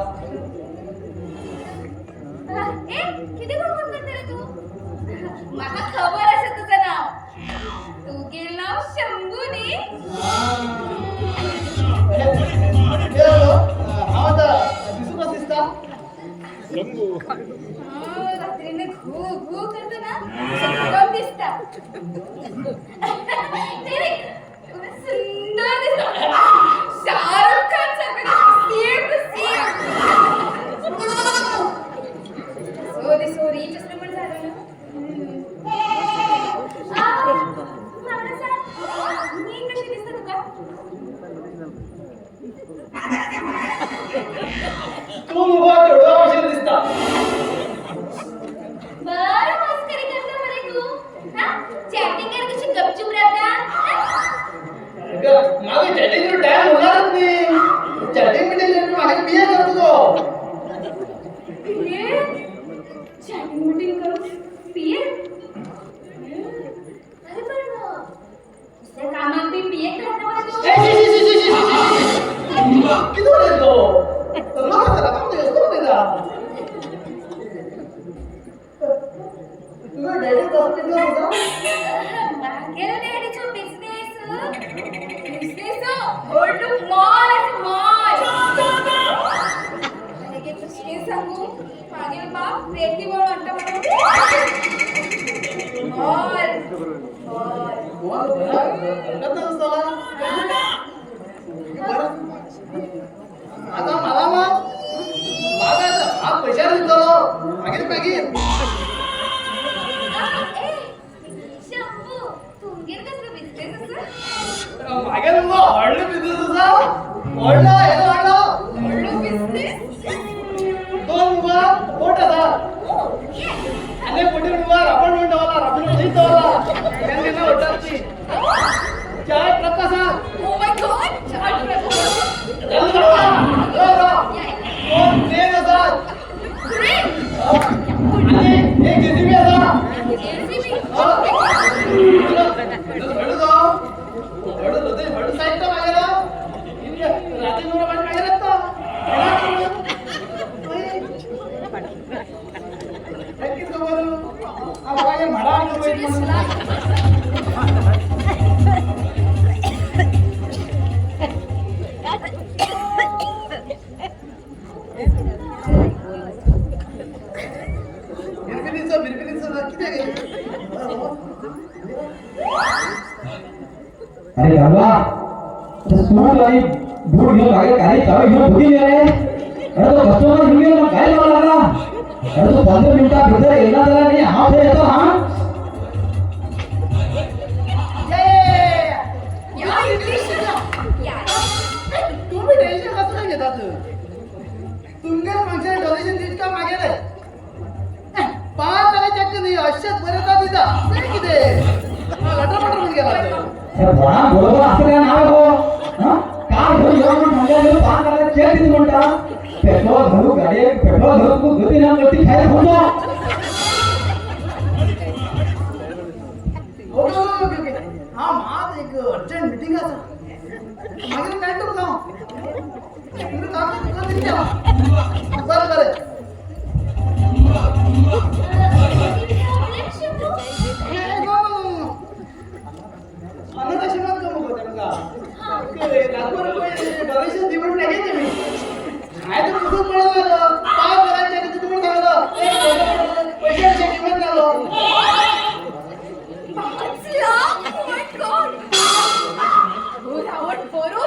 ए किती बडबड करते रे तू मला खबर असेल तुझं नाव तुझे नाव शंभूनी हा आता दिसू का दिसता रात्रीने घू घू करतो ना सुंदर दिसता सुंदर दिसता शाहरुख खान सारखं सॉरी चष्मा पण झालं ना मला सांग मी कशी दिसते तुका तू मुभा तेवढा असेल दिसता बरं मस्करी करतो बरे तू हा चॅटिंग कर कशी गपचूप राहता माझं चॅटिंग टाइम होणारच नाही चॅटिंग मीटिंग माझ्या बिया करतो चॅटिंग मीटिंग करू पीए अरे पण दुसऱ्या कामात बी पीए करता मला तू किती वेळ येतो तर लोक काम दिवस करून देता तुझं डेटिंग कसं किती होता बाहेर डॅडीचं बिझनेस गोल्ड मॉल अरे के तुझे सांगू मागे बाप प्रेती बोल म्हणतो आता मला मग मागायचा हा पैशाला देतो मागेल मागेल शंभू तुमगेर कसं बिझनेस असं मागेल मग ऑर्डर बिझनेस असा ऑर्डर हे ऑर्डर बिझनेस दोन मुगा पोट असा आणि पोटी मुगा आपण म्हणतो मला आपण नाही तो त्यांनी ना होटाची चार ट्रक असा ओ माय गॉड चार प्रकार जल्दी दोन ट्रेन असा आणि एक जेसीबी असा हळू साईड तर मागे रात्री मोरा पण मागे राहतो अरे गंगा सूट आणि बूट घेऊन मागे काही चावी घेऊन भुकी गेले अरे तो कस्टमर घेऊन गेला मग काय लावा लागला अरे तो 15 मिनिटात भीतर येणार झाला नाही हा ते येतो हा तुम्ही टेन्शन कसं नाही घेतात तुमच्या फंक्शन डोनेशन दीड का मागेल 5 जण चक्क नाही अशाच बरेच दिदा नाही किती लटरपटर होऊन गेला अरे बोला बरोबर असं काय नाव हो हा काय घेऊन येऊन म्हणजे घेऊन काम करायला चेक किती म्हणता पेट्रोल भरू गाडी पेट्रोल भरू तू गती ना करती खायला होतो ओके हा माझ एक अर्जंट मीटिंग असा मागे काय करू ना तुम्ही काम करत नाही बरं बरं अनाथाश्रमात काम होतं का लाखो रुपये डोनेशन देऊन नाही तुम्ही काय तर कुठून पडलं काय करायचं तुम्ही सांगलं पैशाची किंमत झालो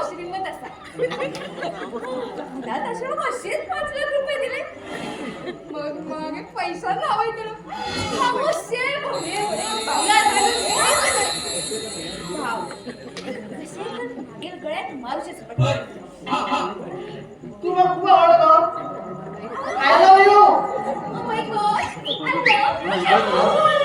श्रीमंत असा अनाथाश्रम असेच 5 लाख रुपये दिले मग मागे पैसा लावाय दिला मागील गळ्यात मारुची तू मग खूप आवडतो I love you Oh my God! I love you!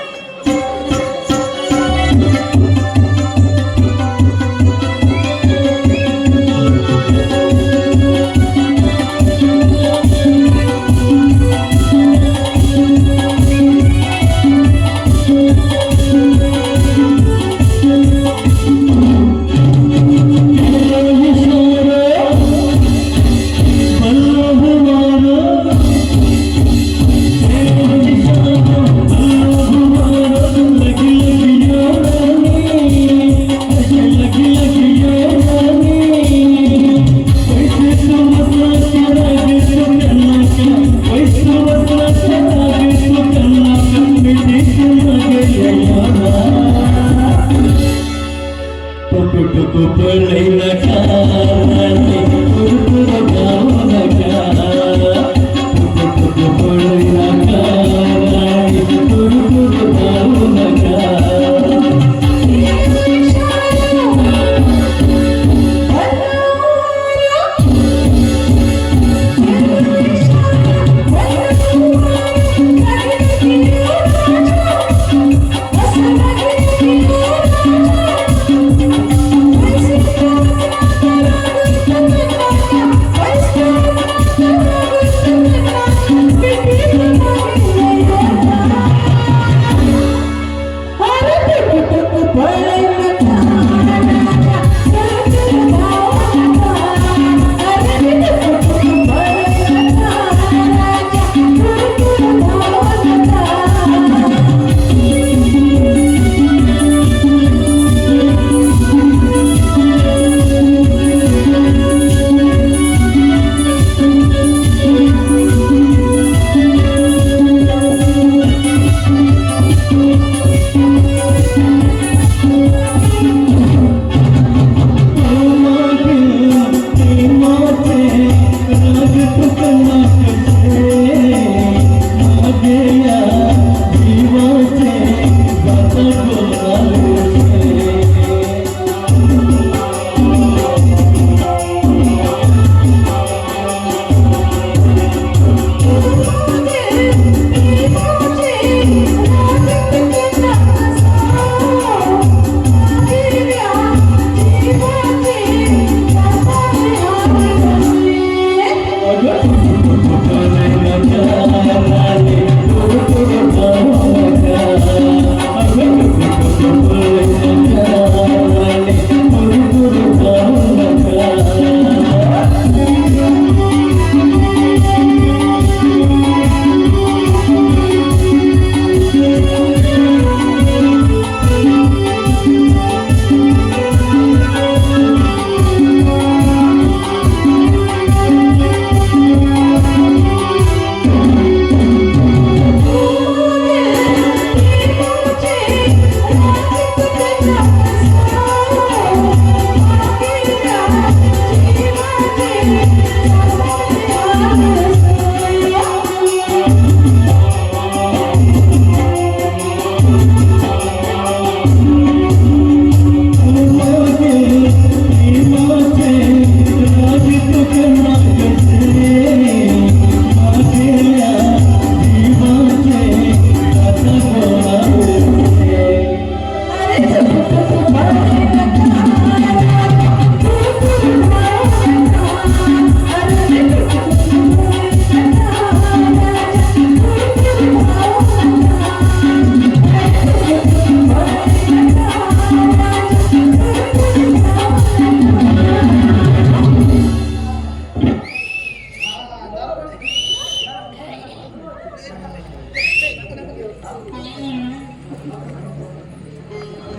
Thank you.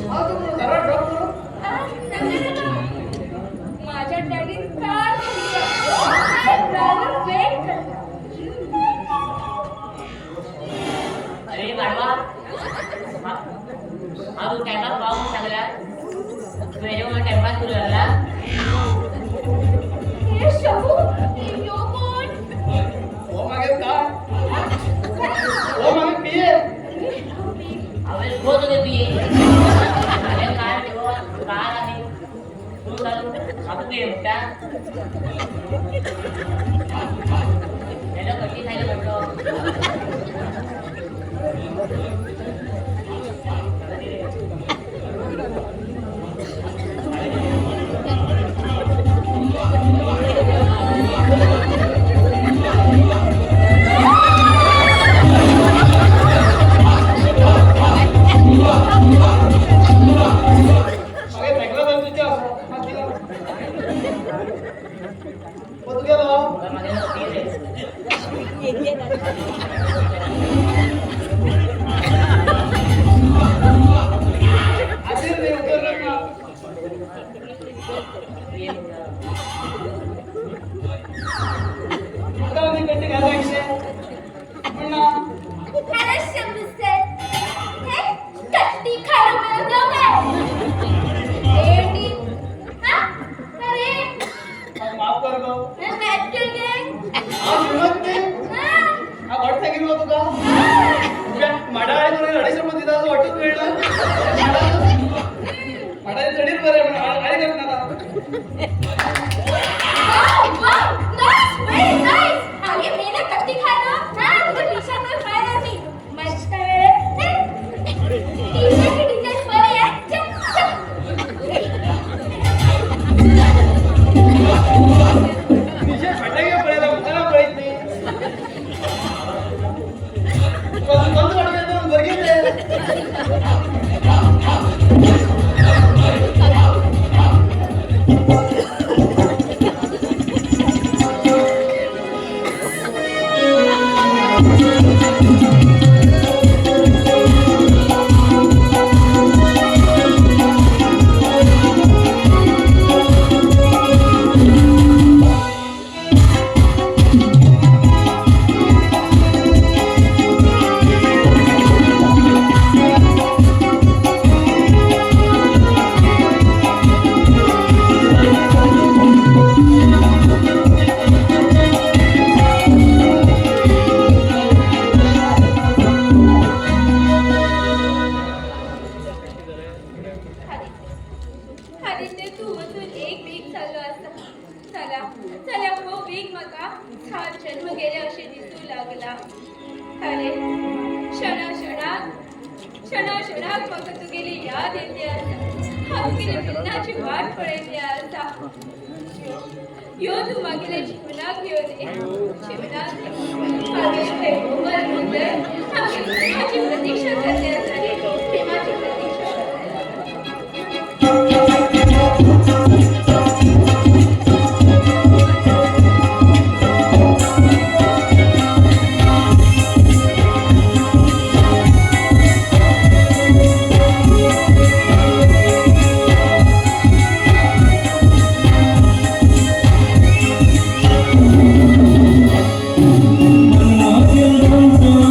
हा तुम्ही जरा ड्रॉप करू. माझ्या डॅडी कार ड्रायव्हर वेट करतात. अरे वाढवा हा तू टायमात पाहून चांगला वेळेवर टायमात तुला लागला हे शबू यो कोण? हो मागे काय हो मागे पिये अवे रोज होते पिये अरे काय ठेवा कार आणि तू चालू आता ते मोठा याला कशी खायला म्हटलं मागे फेकला जाईल तुझ्या असं हा तिला पत गेलो आशीर नाही उतरलं ना आता मी कधी घालायचे पण ना अरे शबू सर हे कट्टी खायला मिळतं काय? एटी हा अरे माफ कर गो मैं बैठ कर गए हा हिम्मत नाही हा वाटतं की मग तुका तुझ्या माडाळी म्हणून अडीचशे तिथं असं वाटत मिळलं माडाळी चढील बरे पण आणि करत नका वाह नाइस वेरी नाइस आगे मैंने कट्टी खाना हां तो टी-शर्ट में खाया नहीं मस्त है टी-शर्ट की डिजाइन बड़ी है निशे फटाके पडायला उतरा पडत नाही पण बंद वाटत बघितले आदित्य तू मधून एक वीक चाललो असता चला चला हो वीक म्हाका छान जन्म गेले असे दिसू लागला अरे क्षणाक्षणाक म्हाका तुगेली याद येते आसा हांव तुगेली मिलनाची वाट पळयली आसा यो तू मागेल्या जीवनाक घेवन ये जीवनाक मागे कोमल मुंदर आमची प्रेमाची प्रतीक्षा करते आसा रे प्रेमाची प्रतीक्षा मनमाते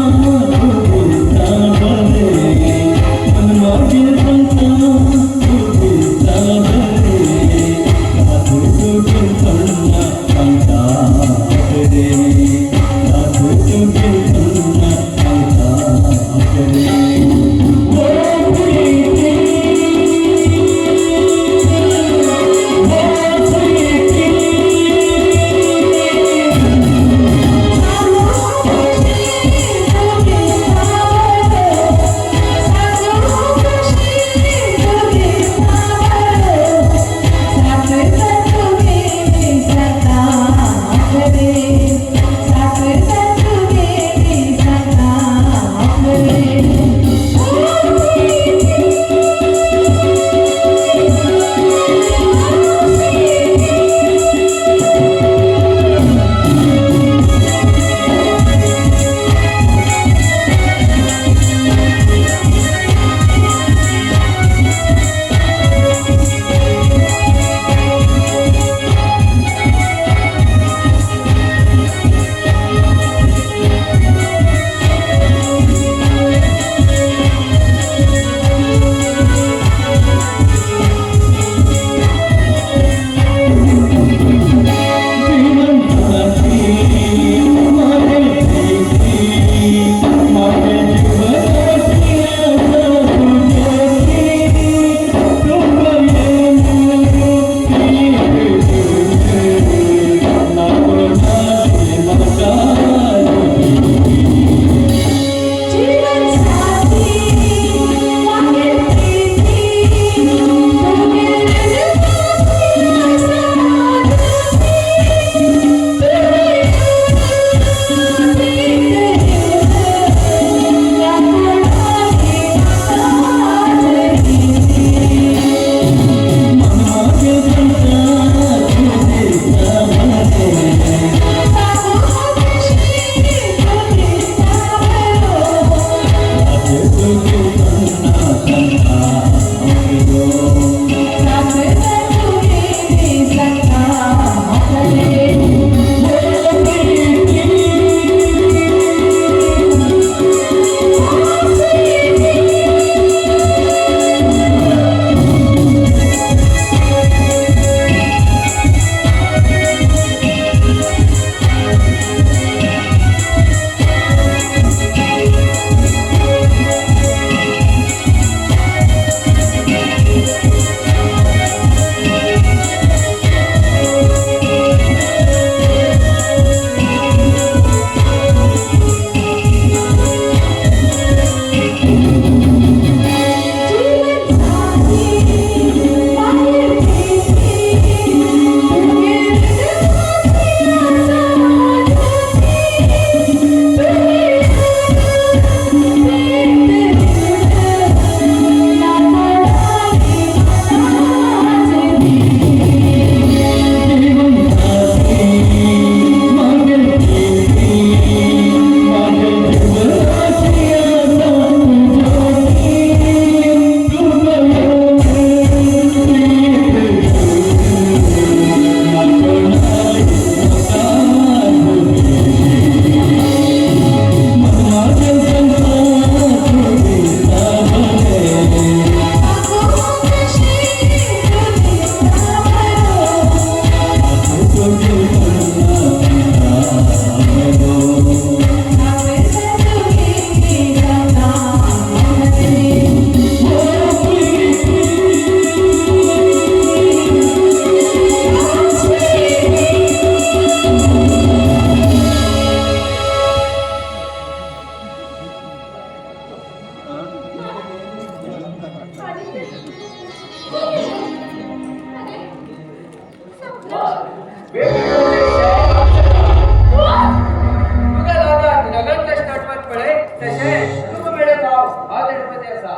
तसे तुका मेळे भाव हा गणपती असा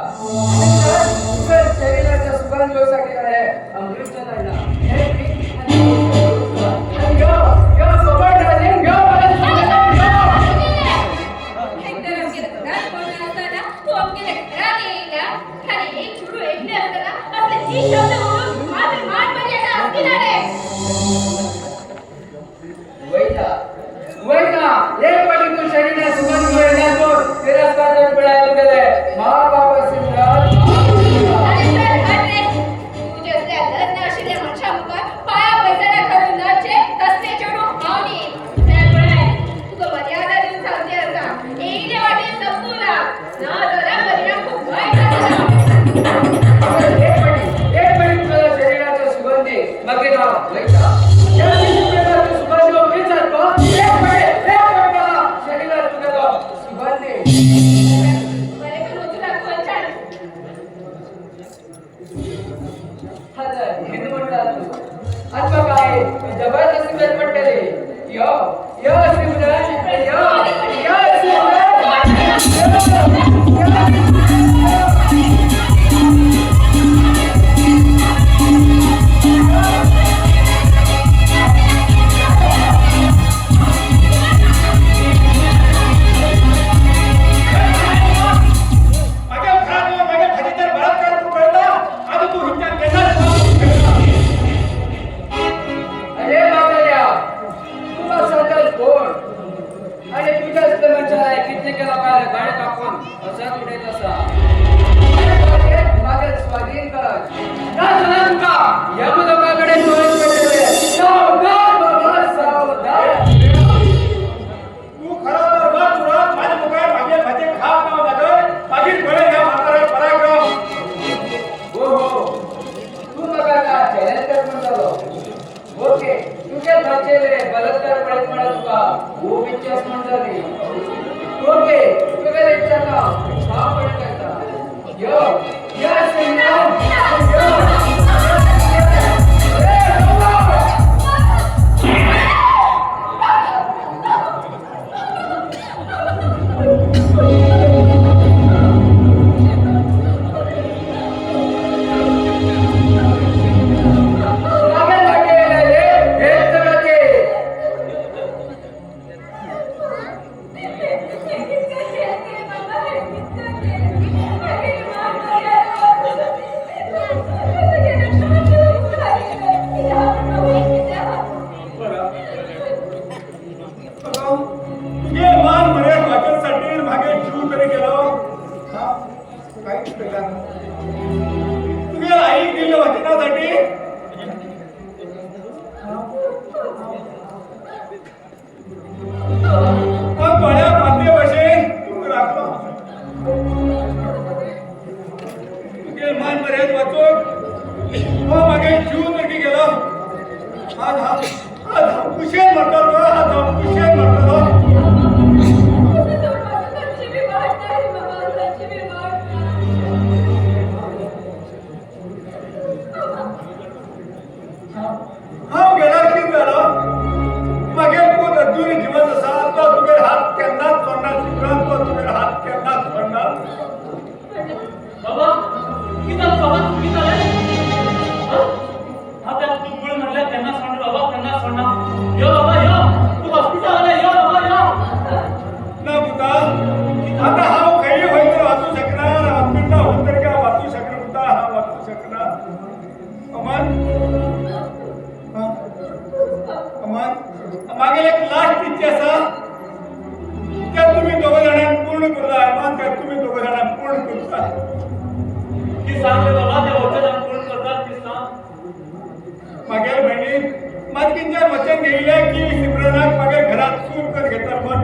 तुका शरीराच्या सुगंधसाठी आहे अमृतचं नाही ना हे पीक आणि यो सोबत राजे यो वैदा एक पडी तू शरीरात सुगंध मिळणार तो तिरस्कार मिळायला गेले मा बाबा सिंगार एक पडी तुला शरीराचा सुगंधी मग ना वैदा या शरीराचा सुगंध ओळखीचा तो एक पडी शरीरात तुला सुगंधी हिंदू म्हणतात आता काय जबरदस्ती वेळ पडले यो यो सिमरन यो यो मागील एक लास्ट इच्छा असा त्या तुम्ही दोघं जणांना पूर्ण करता अमान त्या तुम्ही दोघं जणांना पूर्ण करता की सांगले बाबा त्या वचन पूर्ण करतात की सांग मागील बहिणी मातकींच्या वचन घेतले की सिमरनाक मागे घरात सूर कर घेतात पण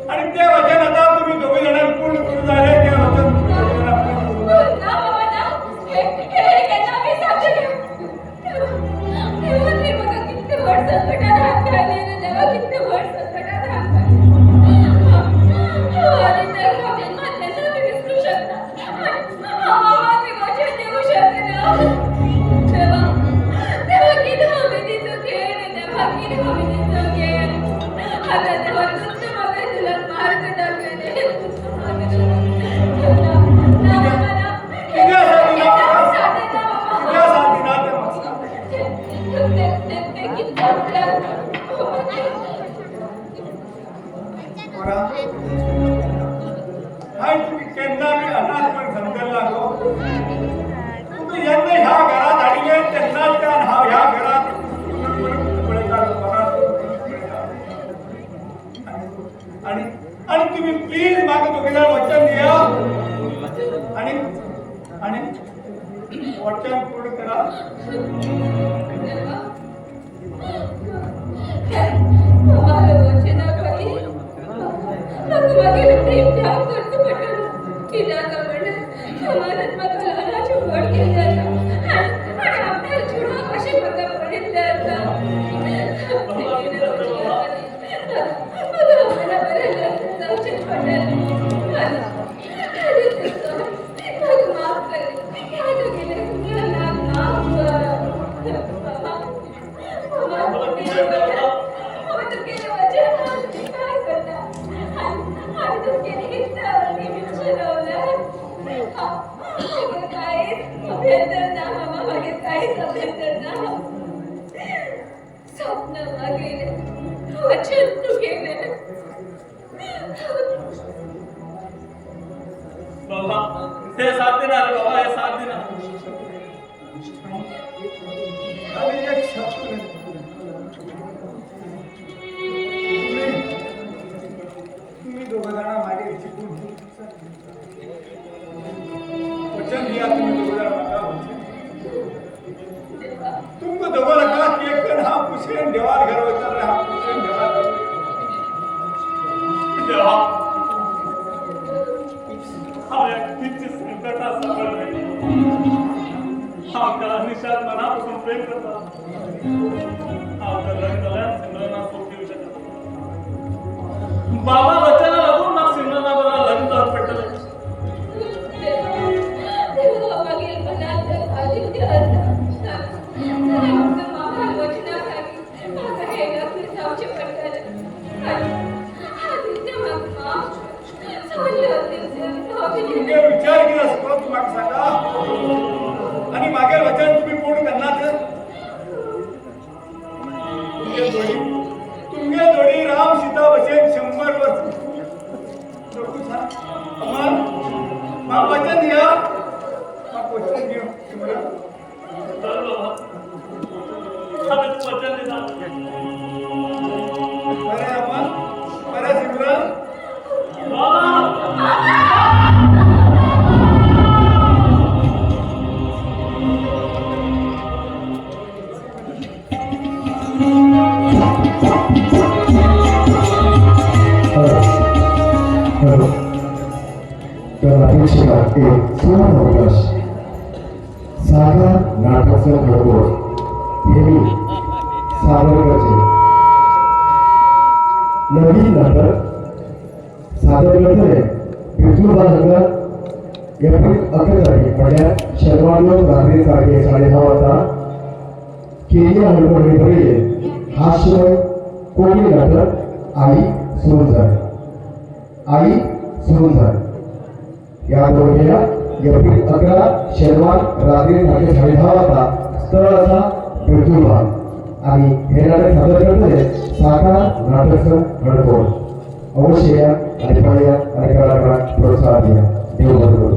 आणि ते वचन आता तुम्ही दोघे जणांना पूर्ण करू झाले ते वचन तुम्ही दोघे जणांना पूर्ण करू झाले ना बाबा ना हे केना मी सांगले तेव्हा मी बघा किती वर्ष संकटात हात घालले आणि तेव्हा किती वर्ष संकटात हात घालले आणि तर वचन मानल्यानं मी विसरू शकता बाबा मी वचन देऊ शकते ना तेव्हा किती हवी ती चुके तेव्हा किती हवी ती चुके हाय तुम्ही केन्ना बी अनाथ पण समजला गो तुम्ही यांना ह्या घरात आडले तेन्ना त्यान हांव ह्या घरात पळयता आणि आणि तुम्ही प्लीज म्हाका दोघे जाण वचन दिया आणि आणि वचन पूर्ण करा तुम्हाला वचनाखाली मागे प्रेम त्याग करतो पटलं तिला कपडे समाजात मला लहानाची वड केली जाता आणि आपल्या जुळवा कशी बघा पडितले आता मला बरे जाऊचे पटेल माफ करे ह्या गेले तुम्हाला माफ बाबा हे साथ देणार बाबा हे साथ देणार आणि एक शब्द तुम्ही दोघं जण मागे चिकून वचन दिया तुम्ही दोघं जण मागा तुमको दोघं लगा की एक जण हा पुसेन देवाल घर वचन हा पुसेन देवाल देवा हा व्यक्तीची संकटा सापडले हा त्याला निशात मनापासून प्रेम करता हा त्याला सिमरना सोप देऊ शकत बाबा वचना लागून ना सिमरना बरा लग्न पटले मागील मनात आदित्य मामा वचनाखाली माझा हे आपले जाऊचे पटले आदित्य मामा तुमचे विचार केला सगळं तुम्हाला सांगा आणि मागील वचन तुम्ही पूर्ण करणार तुमगे जोडी राम सीता बसेन 100 वर्ष मग वचन द्या मग वचन घेऊ तुम्हाला वचन देता बरे अमन बरे सिमरन तर अपेक्षेला एक सुवर्णअवकाश सागर नाटकचं घडवळ हे मी सादर करते नवीन नाटक सादर करतले बिरजू बालनगर एप्रिल 11 तारीख म्हणजे शनिवार रात्री 6:30 वाजता केली हडपडे बरे हास्य कोणी नाटक आई सुरू झाली या दोघेला एप्रिल 11 शनिवार रात्री 6:30 वाजता स्थळ असा बिरजूबा आणि हे नाटक सादर करतले साकार नाटक घडवळ अवश्य या आणि पाहिया आणि कलाकारांना प्रोत्साहन द्या देव बरोबर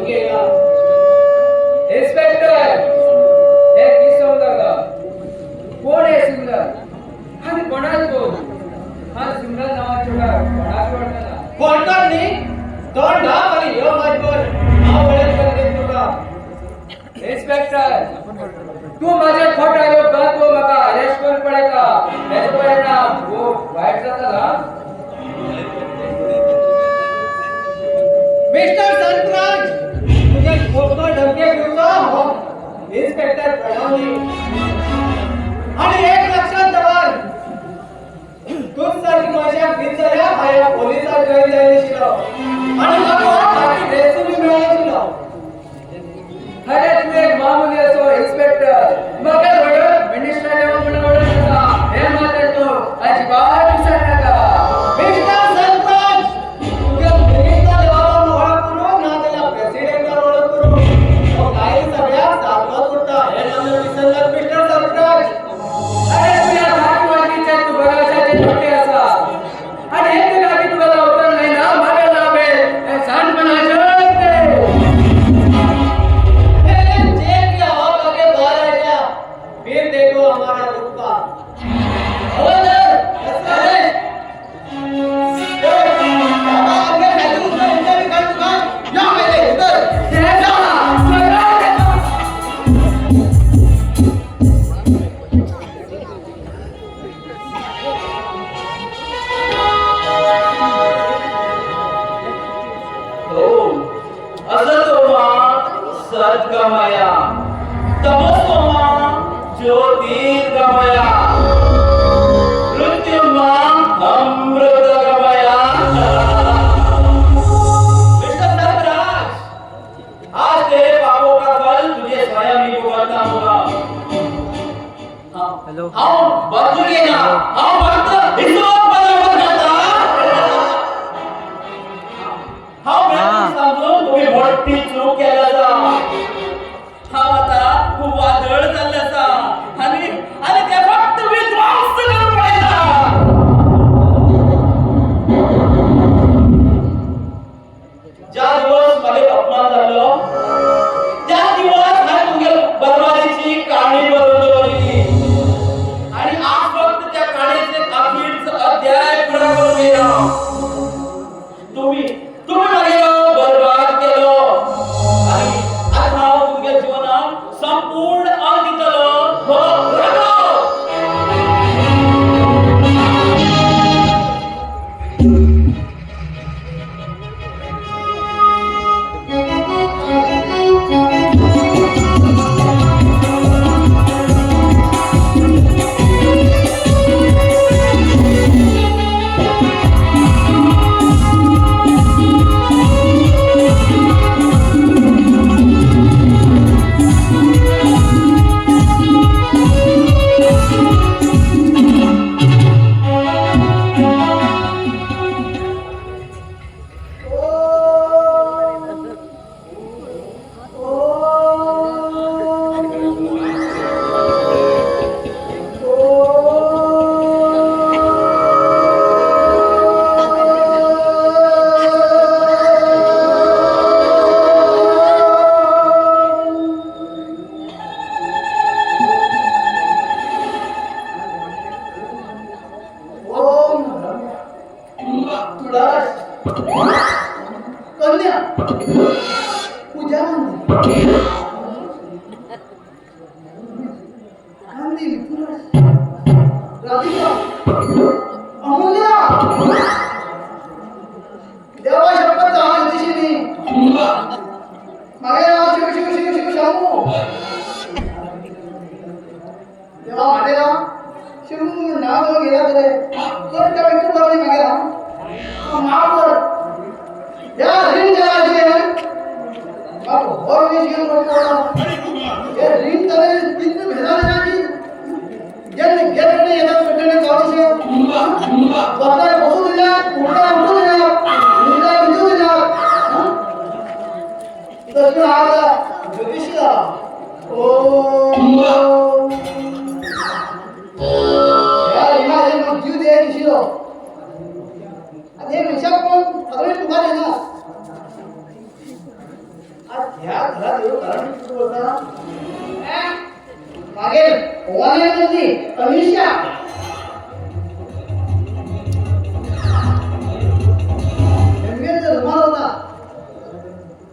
गेला इन्स्पेक्टर हे किसो लगा कोण आहे सिमरन आणि कोणाच कोण हा सिमरन नावाचा कोणाच वाटला कोणता नाही तोंड नाव आणि यो माझ्यावर नाव ओळख करते तुला इन्स्पेक्टर तू माझ्या खोट आरोप का तू मका अरेस्ट करून पडेगा त्याचा परिणाम वो वाईट जाता ना मिस्टर संतराज तुझे खोटं धमकी घेऊन हो इन्स्पेक्टर प्रणवली आणि एक लक्षात ठेवा तुझ्यासाठी माझ्या भिंतऱ्या आया पोलिसात जॉईन झालेली आणि मला बाकी रेसिपी मिळाली अरे तू एक मामूली असो इन्स्पेक्टर मग काय बरं मिनिस्टर लेवल म्हणून ओळखता हे मात्र तो अजिबात विसरू नका मिस्टर सरपंच तुझ्या मिनिस्टर लेवलवर ओळख करू ना त्याला प्रेसिडेंटवर ओळख करू तो काही सगळ्या सारखाच होता हे नाव विसरला मिस्टर सरपंच अरे तू या दाखवायचे तू बघायचे छोटे असा आणि हे गाडी तुला होतं नाही ना माझ्या नावे हे सांडपणाचे फिर देखो हमारा रुतबा सद्गमया तमोमा ज्योतिर्गमया मृत्युमा अमृतगमया मिस्टर सरफराज आज तेरे पापों का फल तुझे स्वयं ही भुगतना होगा हेलो आओ बदलूंगे ना आओ भक्त इस वक्त बदल जाता हाँ मैं समझूं तुम्ही मोठी चूक केला हा आता खूप वादळ झालं असा आणि ते फक्त विध्वंस करून पाहिला ज्या दिवस मध्ये अपमान झालं त्या दिवस हा तुझ्या बर्बादीची कहाणी बदलली आणि आज फक्त त्या कहाणीचे अखेरचा अध्याय पूर्ण करून गेला तुम्ही माझ्या बर्बाद केलं आणि आता तुझ्या जीवनात संपूर्ण अदितलं हो कन्या पूजा गांधी राधिका अमूल्या देवा शपथ आवाज दिशेने मागे नाव शिव शिव शिव शिव शामू देवा मागे नाव शिव नाव गेला तरी तर त्या व्यक्ती बरोबर मागे नाव माफ कर या रिंग जलाशय बाप और भी जीवन करता ये रिंग तले कितने भेजा जाती जन गेटने येता पेटने कावडी से बता बसू दिला उठा उठू दिला निदा बिंदू दिला तो जो आला ज्योतिषा ओम यार इमाजे मग जीव दे शिरो अरे मिशा कोण अरे तुम्हाला ना आज ह्या घरात येऊ कारण कुठं होता मागे ओवाने नव्हती अमिषा नेमकेच रुमाल होता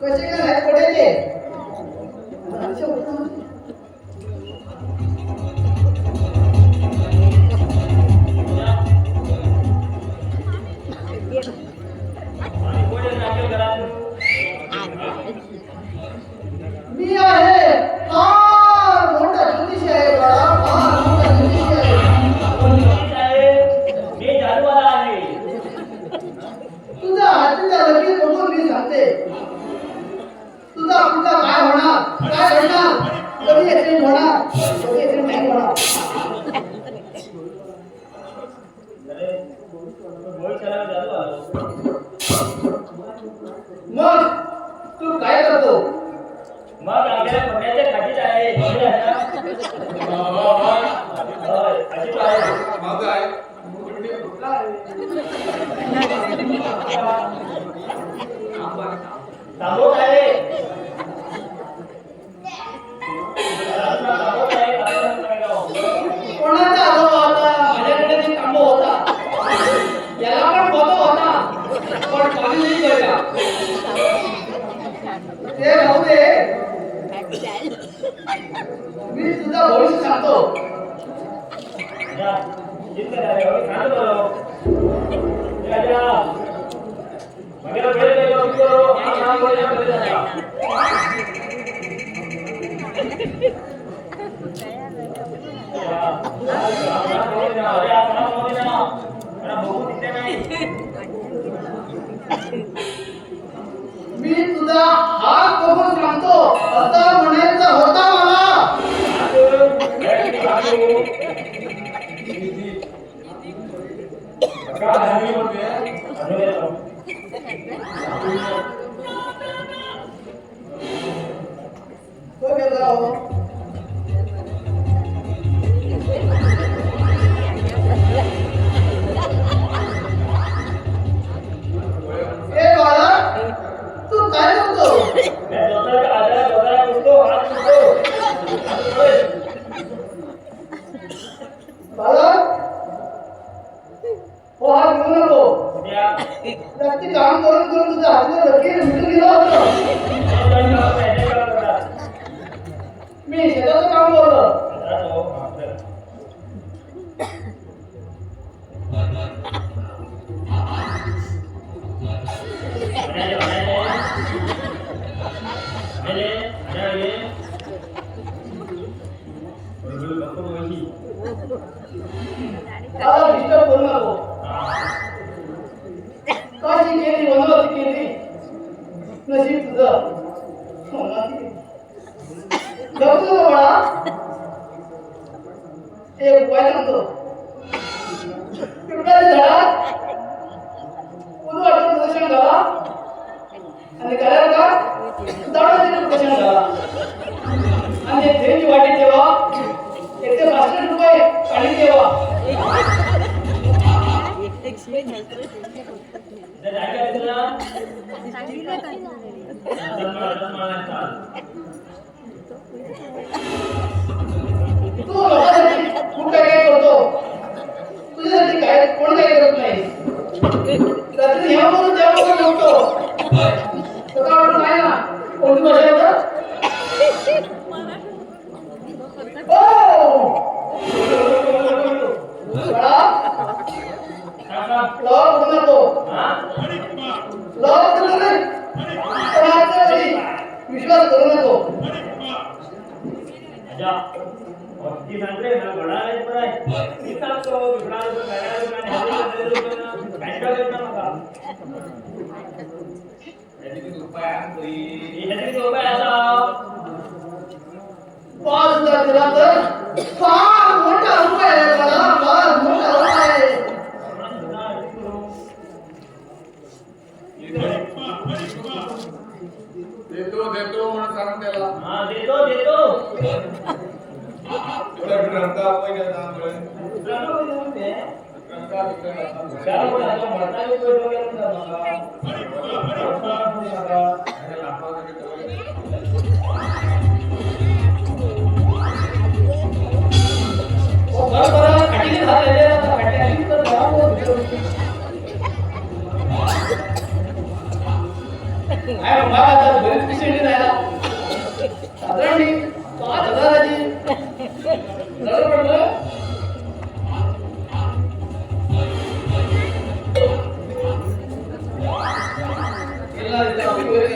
कसे काय पडायचे अमिषा होता मी आहे फार मोठा ज्योतिषी आहे बाळा फार मोठा ज्योतिषी आहे तुझा हातीचा लकीर बघून मी सांगते तुझा पुढचा काय होणार काय घडणार कधी ऍक्सिडेंट होणार कधी ऍक्सिडेंट नाही होणार मग तू काय करतो मग आपल्याला पडण्याच्या खालीच आहे माझं आहे थांबवत आहे कोणाचा आजोबा होता माझ्याकडे ते तांबू होता याला पण फोटो होता पण पाणी नाही पडला ते राहू दे मी तुझं भविष्य सांगतो मी तुझा हात बघून सांगतो असं म्हणायचं होता मला तो गेला हो ए बाळा तू काय करतो बाळा हो हात घेऊ नको जास्ती काम करून करून तुझ्या हातीला लकीर मिटून गेला होता मी शेताचं काम बोललो मला डिस्टर्ब करू नको कशी केली वनवासी केली नशीब तुझं जपतो ना बाळा एक उपाय सांगतो पिंपळाच्या झाडात उद्वाटन प्रदर्शन झाला आणि घरात का दाडाचे प्रदर्शन झाला आणि एक देवी वाटी ठेवा ₹162 आणि ठेवा तू लोकांसाठी खूप काय करतो तुझ्यासाठी काय कोण काय करत नाही रात्री ह्यावरून त्यावरून उठतो सकाळ काय ना कोणती भाषा होतं विश्वास करू नको $5,000 दिला तर फार मोठा उपाय आहे मला फार मोठा उपाय आहे देतो म्हणून सांग त्याला देतो ग्रंथा पहिले ग्रंथा फाटीने घातलेले आता फाट्याने तर काय बाबा आता बरीच पिशवी जायला साधारण 5,000ची जवळ पडलं केला इथे आपण वगैरे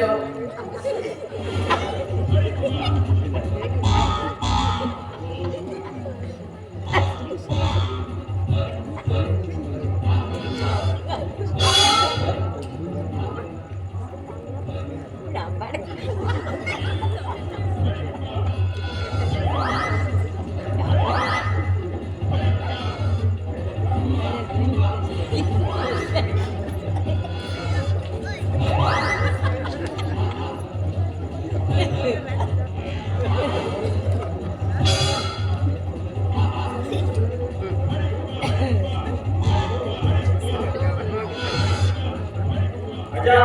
आजा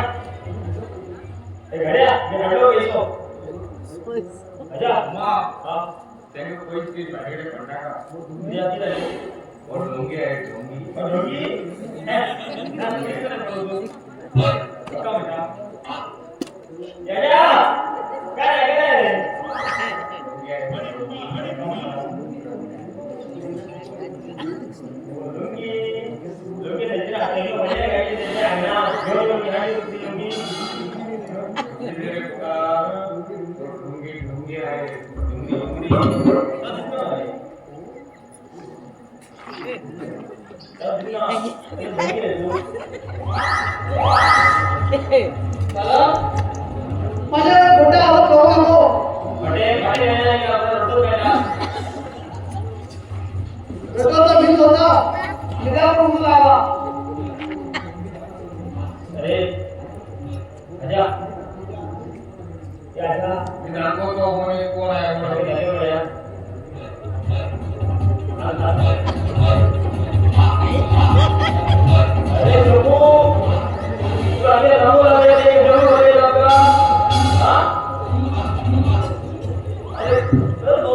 ए घड्या मी हडलो गेलो आजा मां हां तेने कोई चीज बाहेर पडना का मी आती रही और ढोंगी है ढोंगी और ढोंगी है ना किस तरह बोलो का बेटा आजा काय रे ढोंगी ढोंगी त्याच्या हाताने वळल्या गाडी त्याच्या अंगणा घेऊन गाडी होती ढोंगी मेरे का ढोंगी ढोंगी आहे ढोंगी माझ्या खोटा आवाज करू नको रडतो मी होता निघा म्हणून लावा अरे आजा क्या था इनको तो होने कौन है अरे लोगों तू आगे रामो लगा दे जरूर होने लगा हां अरे तो दो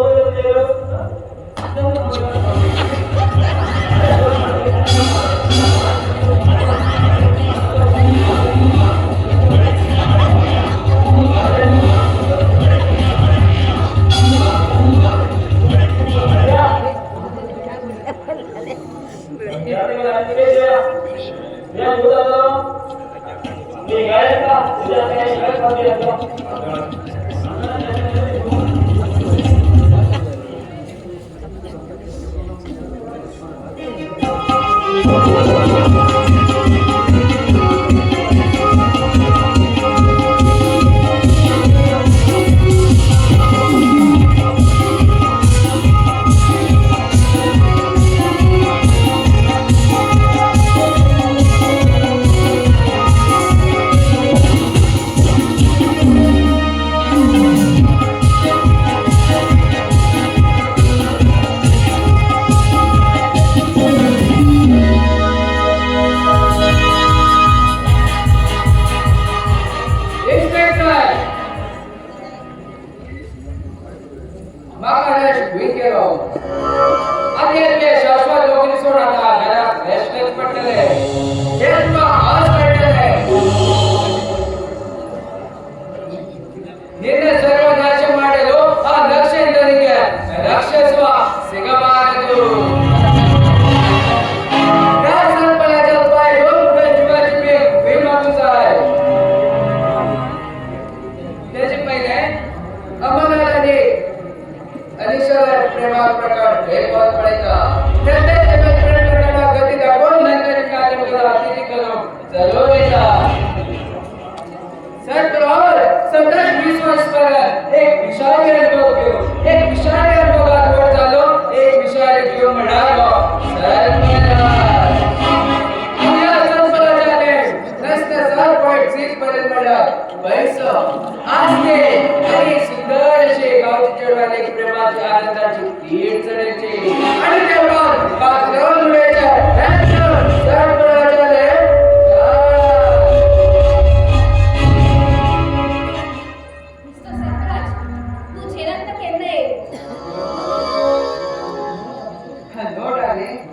Hello, darling.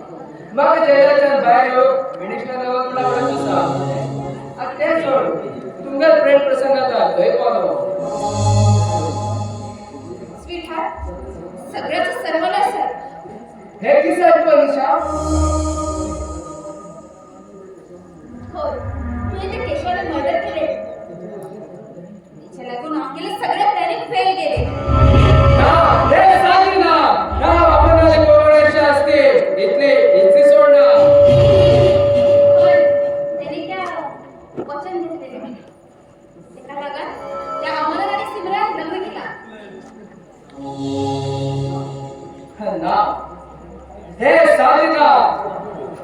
लय पाहतो स्वीटहार्ट सगळ्याच सर्वनाश आहे. हे किस्सा ऐकतो अनिशा होय मी त्या केशवाला मर्डर केले. तिच्या लागून आमचे सगळे प्लॅनिंग फेल गेले. हे सांग ना ना आपणाला कोणाचे असते इथले सोड ना होय त्यांनी त्या वचन घेतलेले. एका भागात त्या अमोल आणि सिमरन लग्न केला. ना हे सांग ना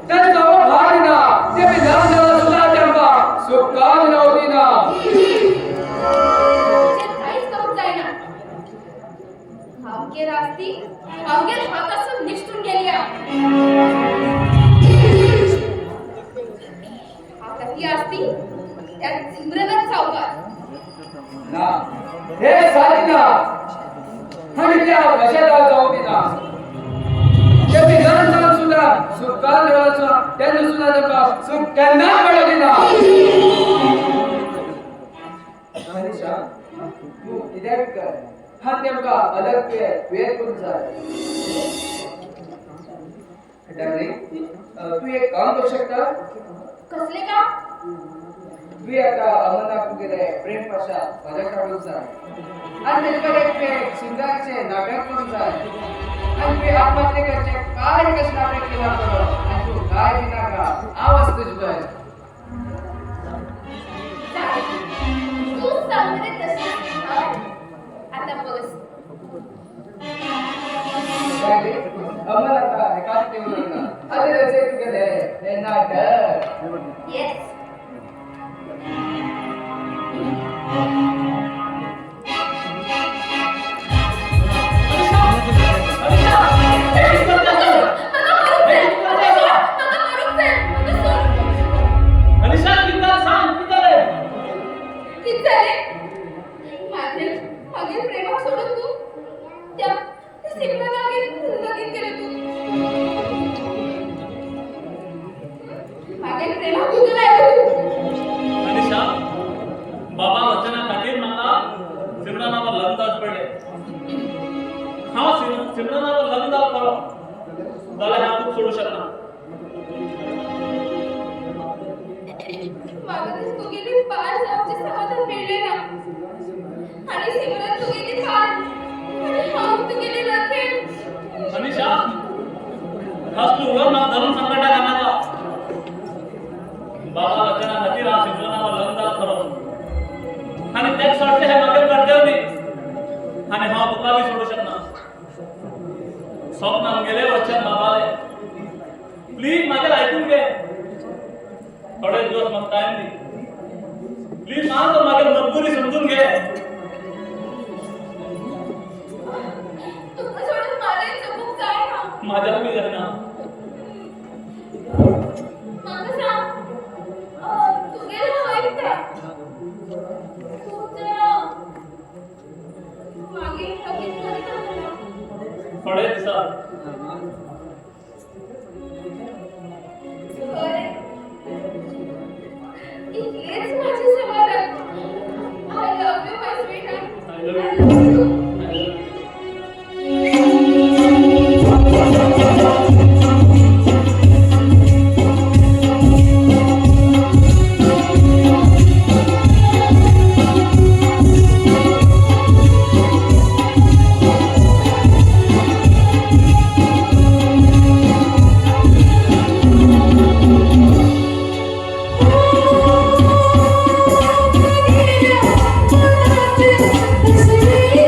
त्यांचा भाग ना ते विधान सुद्धा त्यांना सुखान नव्हती ना काहीच करून जाईना. अवघे रास्ती अवघे हातासून निष्ठून गेली. आता ती असती त्या सिमरनच सावकार. ना हे सांग ना आणि त्या वशाला जाऊ दे ना ते विधान सुद्धा सुखान राहायचं त्यांना सुद्धा त्यांना सुख त्यांना मिळवली ना अनिशा तू इथे कर हा नेमका अलग वेळ करून जाय डार्लिंग तू एक काम करू शकता कसले का? तू आता अमरनाथ वगैरे प्रेम पाशा माझ्या काढून जा आणि त्याच्याकडे एक सिंगारचे नाटक करून जा आणि ते आत्महत्येचे काय कसं नाटक केला आणि तू काय दिला का आवाज तुझ्या तू सांगते तशी आता बस. अमरनाथ एकाच ठेवलं ना अरे त्याचे गेले हे नाटक येस अनिशा किती सांग किती झाले? किती झाले? मागील प्रेमात सोडून तू त्या सिमरनला लगीन केलं तू. मागील प्रेमात तुझं नाही तू. अनिशा बाबा वचना खातीर म्हाका सिमरनावर लग्नात पडले. हांव सिमरनावर लग्नात पडलो जाल्यार हांव तुका सोडूं शकना. मागील तुगेली पार जावचे समाधान मिळले ना आणि सिमरन तुगेली पार आणि हांव तुगेली राखेल. अनिशा खास तू वर म्हाका धरून संकटाक हाडनाका. बाबा वचना खातीर हांव सिमरनावर लग्नात पडलो आनी तेच सोडले हे म्हागे कर्तव्य न्ही आनी हांव तुका बी सोडूं शकना. स्वप्नान गेले वचन बाबाले प्लीज म्हागे आयकून घे. थोडे दिवस म्हाका टाइम दी प्लीज. मात्र म्हागे मजबुरी समजून घे. तुका सोडून मला जगूक जायना. माझ्या बी जायना. म्हाका सांग तुगेलो ऐकता तू जरा मागील लगीन करता. थोडे दिसा इतलेच माझे समाधान. I love you my sweetheart. I love you. Thank you.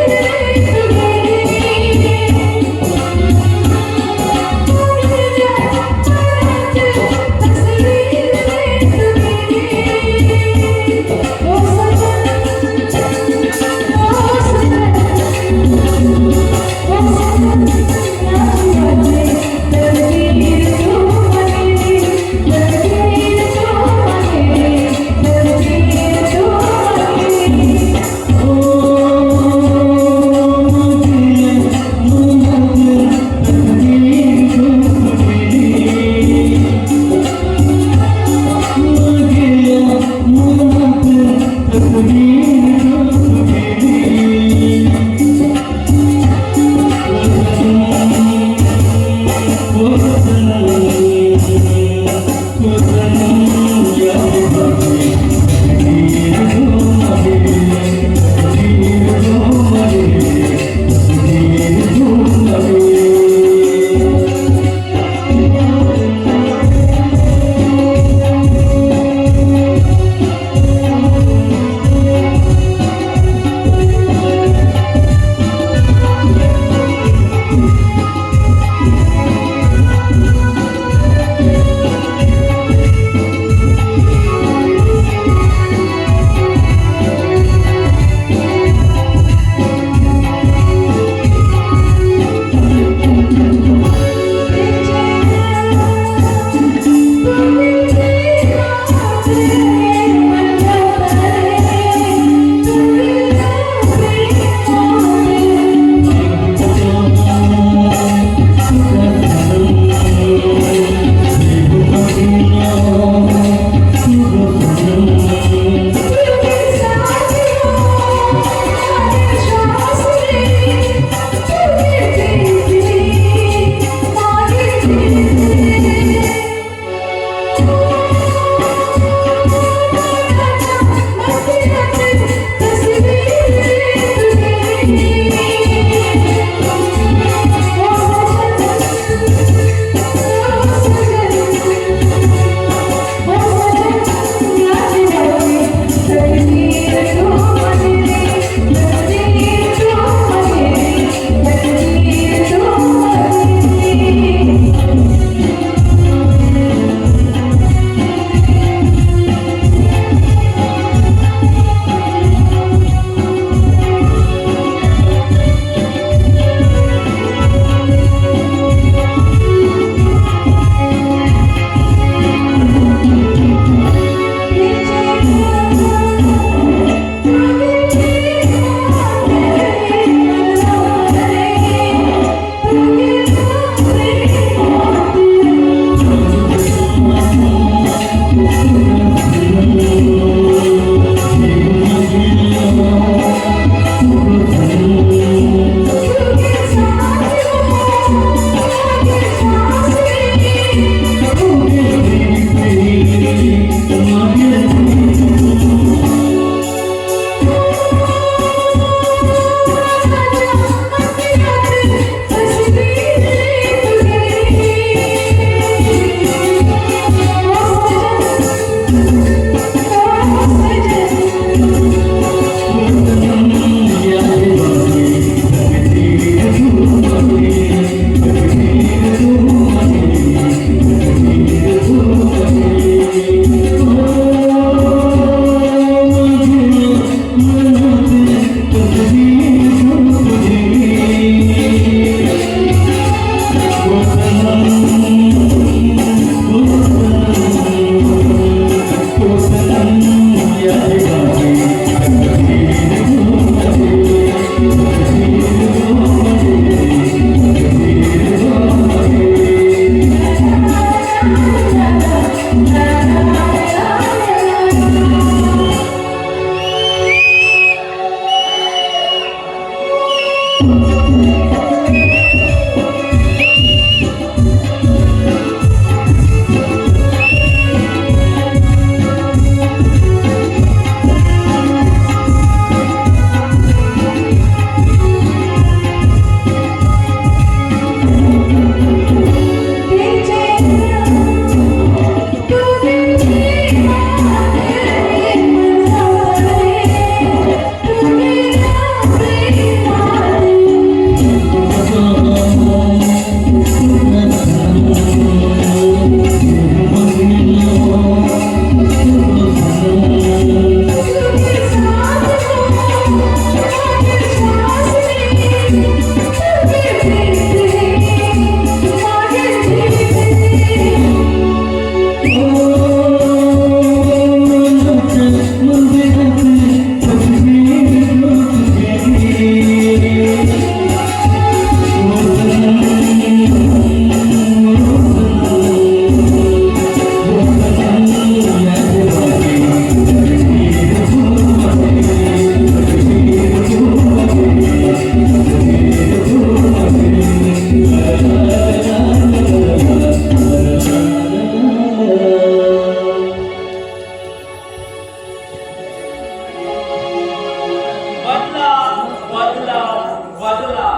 असला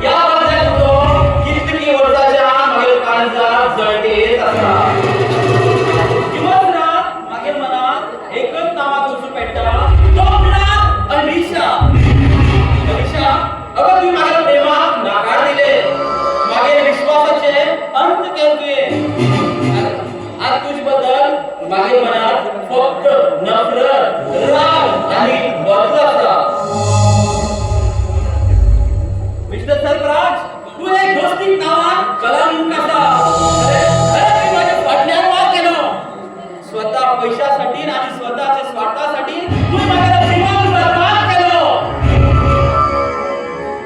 या बदल्यात तो कितकी वर्षाच्या मागील काळजात जळतेच असला दिवसरात मागील मनात एकच नावात उसू पेटता कोकणात अनिशा अनिशा अगं तुम्ही माझ्या प्रेमात नाकार दिले मागे विश्वासाचे अंत केले आज तुझ्याबद्दल मागे मनात फक्त नफरत राग आणि बदल असता मिस्टर सरफराज तू एक दोस्ती नावात कलंक असा अरे तू माझ्या फाटल्यावर वाद केलं स्वतः पैशासाठी आणि स्वतःच्या स्वार्थासाठी तू माझ्या जीवन बर्बाद केलं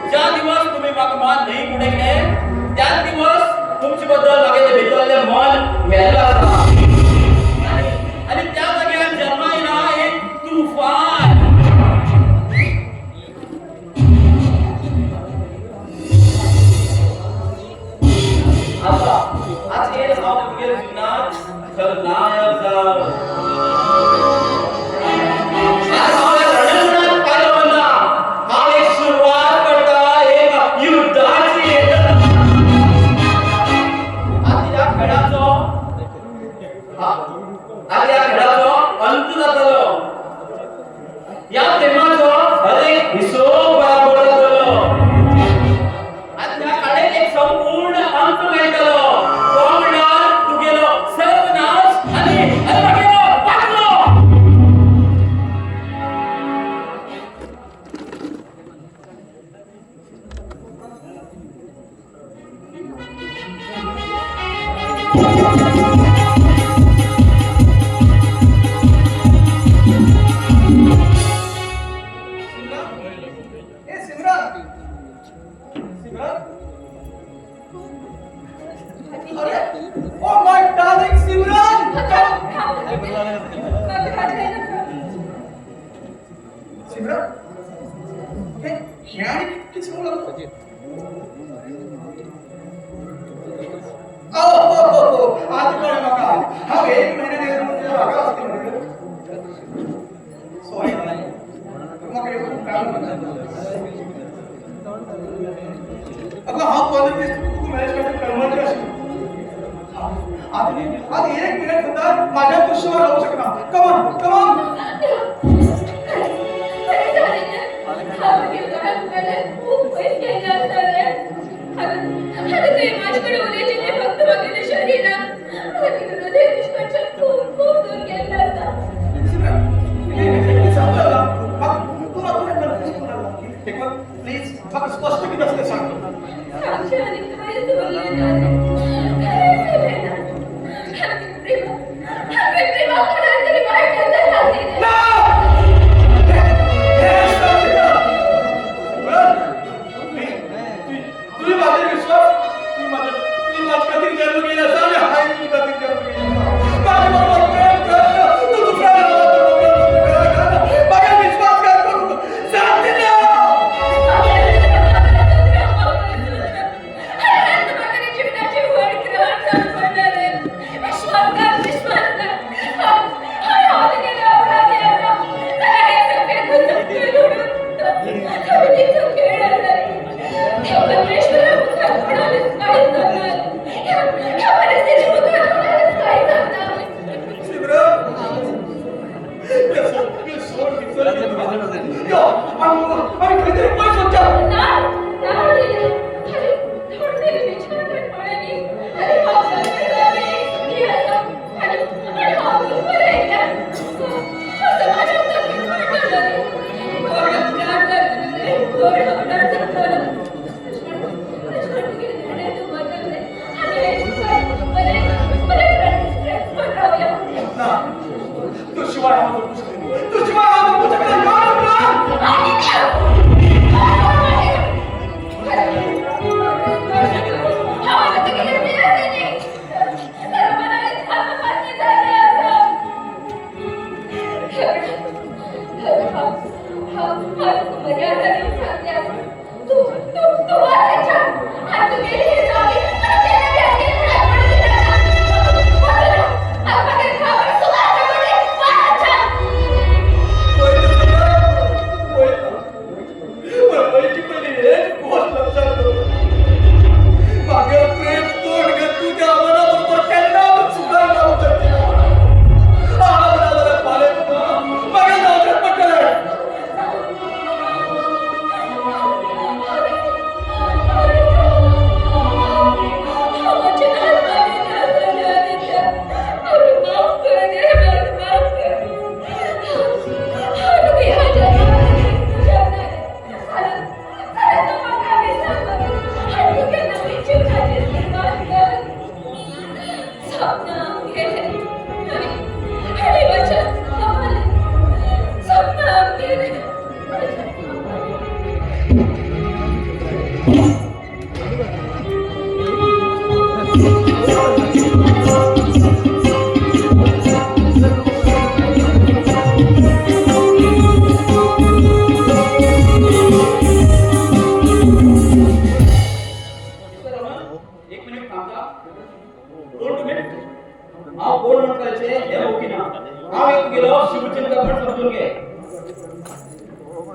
ज्या दिवस तुम्ही मान नाही पुढे गेले त्याच दिवस तुमच्याबद्दल मागे ते भितरले मन मेलं असता आणि त्या जाग्यावर जन्मायला एक तुफान आता आज हे नाव तुमच्या जीवनात खलनायक झालं आज आपल्या रणरंगात काय बनला हा एक सुरुवात करता एक युद्धाची आज या खेळाचो आज या खेळाचो अंत जातलो या प्रेमाचो हर एक हिशोब बरोबर जातलो आज या काळात एक संपूर्ण अंत मेळटलो कोंगणार तुगेलो सर्वनाश आणि मागेलो पाकलो ए सिमरन सिमरन अरे oh my darling Simran Simran हे आणि किती मुलं ओ आज कळलं नका हा एक महिन्याने म्हणजे रागा असते सॉरी मग हे काम अगं हा कॉलेज तू मॅनेज करते कन्वर्ट करशील आज एक मिनिट सुद्धा माझ्या दृष्टीवर राहू शकणार कमॉन कमॉन माझ्याकडे उद्याचे ते फक्त बघितलं शरीर हृदय निष्कर्षण खूप खूप दूर गेलं असतं प्लीज मग स्पष्ट किती असते सांगतो तुम्ही माझे विश्वास तुम्ही माझ्या कधी जन्म गेला चालेल हाय तुम्ही कधी जन्म गेला माझ्याबरोबर प्रेम कर तू दुसऱ्याला माझा विश्वास कर साथ दे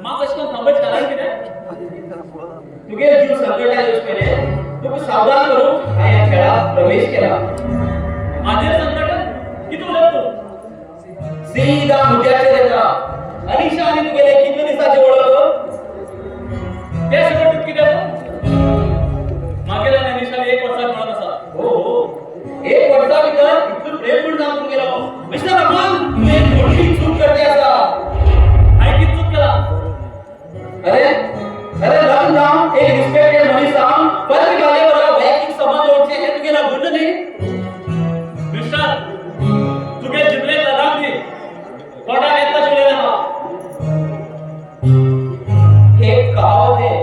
मां कशा थांबत कारण किती तुगे जीव संकटात येऊस पहिले तू सावधान करून या खेळात प्रवेश केला माझे संकट किती उलटतो सीधा मुद्द्याचे रेता अनिशा आणि तू गेले किती दिवसाचे ओळख ते सगळं टुकी देतो मागेला अनिशाला 1 वर्षात मिळत असा हो 1 वर्षाभितर इतकं प्रेम पण जाऊन गेलो मिस्टर अमन तू एक मोठी चूक करते असा काय की चूक केला अरे लग्न जाऊन एक रिस्पेक्टेड मनीसा पर गालेवर वैयक्तिक संबंध ओळखे हे तू गेला बोललं नाही मिस्टर तुगे जिबले लगा दी थोड़ा कहता चले रहा एक कहावत है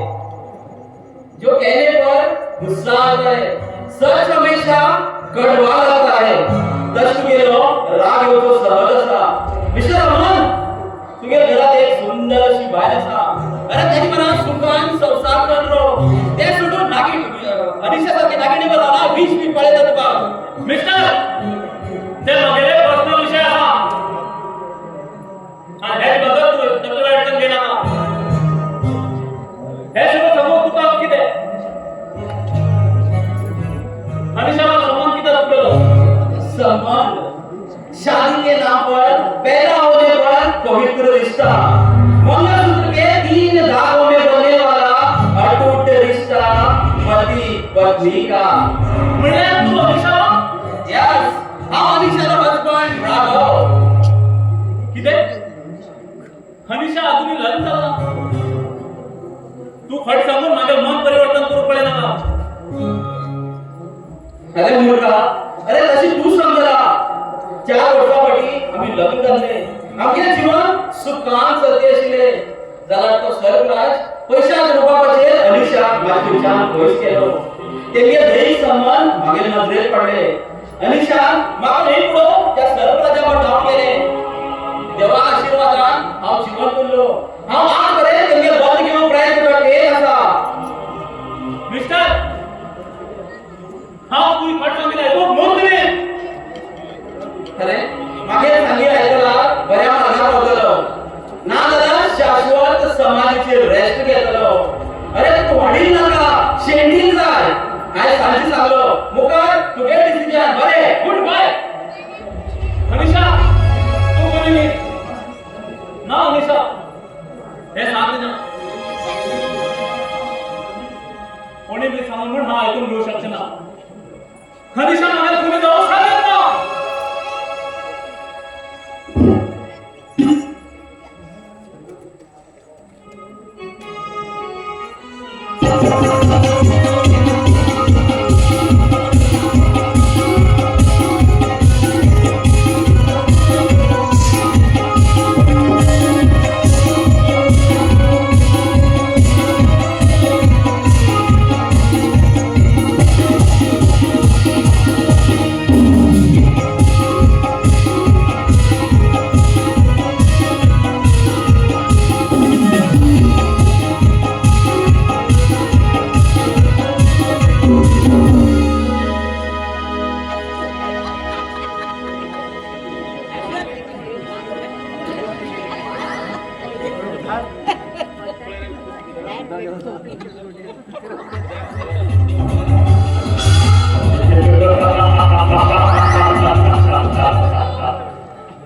जो कहने पर गुस्सा आता है सच हमेशा कड़वा लगता है तस गेलो राग येतो सहज असा मिस्टर अमन तुगे घरात एक सुंदर अशी बाय असा अरे त्याची मला सुखान संसार करतो ते सोडून नागी अनिशासारखे नागिणीवर आला 20 पळे जातो का मिस्टर ते मगेले पर्सनल विषय हा आणि हे बघत तू तक्रार अडचण गेला का हे सगळं समोर तू काम किती अनिशाला सम्मान किती रखलो सम्मान शादी के नाम पर पैदा होने पर पवित्र रिश्ता मंगलसूत्र के 3 धागों में बंधने वाला अटूट रिश्ता पति पत्नी का मिले तू अनिशा यस हाँ अनिशाला हस्बंड राघव किती अनिशा अजूनही लग्न झाला तू खट सांगून माझं मन परिवर्तन करू पडेल ना अरे मुलगा अरे तशी तू समजला 4 वर्षापाठी आम्ही लग्न झाले आमचे जीवन सुखान चलते असले झाला तो सर्वराज पैशाच्या रुपाचे अनिशा माझी छान वयस केलो त्यांनी दही सन्मान मागील नजरेत पडले अनिशा मागून एक पुढं त्या सर्वराजावर जाऊन गेले देवा आशीर्वादान हांव जीवन बोललो हांव आज बरे त्यांनी बंद घेऊन प्रयत्न करते असा मिस्टर हांव तू खट सांगितलं तो मोकळे अरे मागे सांगितलं ऐकला बऱ्या मार्गावर होतलो ना दादा शाश्वत समाधीचे रेस्ट घेतलो अरे तू वाढील नका शेंडील जाय काय सांजी सांगलो मुकार तुगे डिसिजन बरे गुड बाय अनिशा तू कोणी ना अनिशा हे सांगते ना कोणी बी सांगून म्हणून हा ऐकून घेऊ शकते ना अनिशा मला तुम्ही जाऊ सांगत ना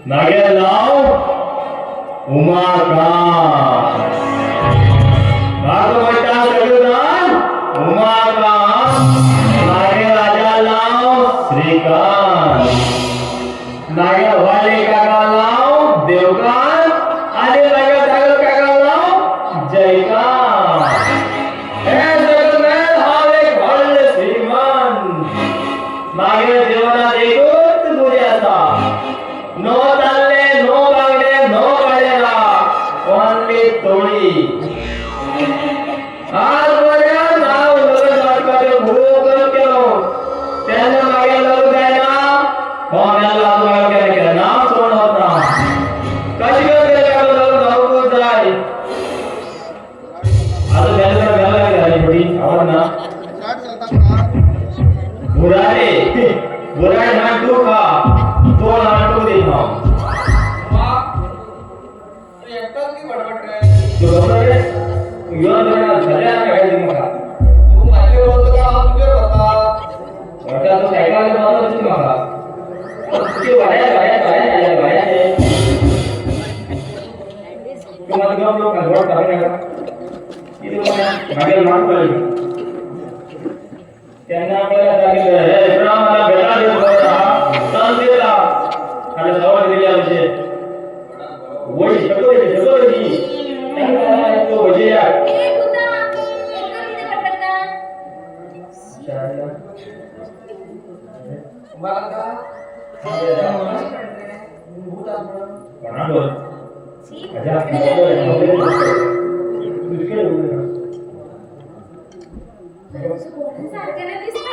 नागे नाव उमाकांत भागवता सगळं उमाकांत नागे राजा नाव श्रीकांत नागे वाले काका नाव देवकांत आणि नागे जागर काका नाव जयकांत हे सगळं हा एक भरले श्रीमंत नागे जीवनात एकच मुली असा नो चालले नो बागडे नो गाड्याला ओनली तोळी आजपर्यंत नाव लग्न मार्गाचे भूक केलो त्याने मागे लग्न द्यायला कोणाला मागे केलं नाव सोड होता कशी करते लग्न धावतो जाय आता त्याला घ्यायला बडी आवड ना बुराडे नाटू का तो नाटू दे ना एकटाच की बडबड रे तू बरोबर आहे तू येऊन बघा सध्या काय मका तू माझ्यावर बोलतो का हा तुझ्यावर होता वाटतं तो सायकल मारत होती मका तुझी वाड्या तू माझं गाव लोक घोड टाकले का इथे मागे मार पडली त्यांना आपल्याला सांगितलं हे इब्राहिमला बेटा देत होता सण दिला आणि सवाल दिल्या म्हणजे वही सगळं त्यांना तो वजे या ए कुत्ता एकदम किती पटपटना मला का कोणावर छी माझ्या सारखं नाही दिसतं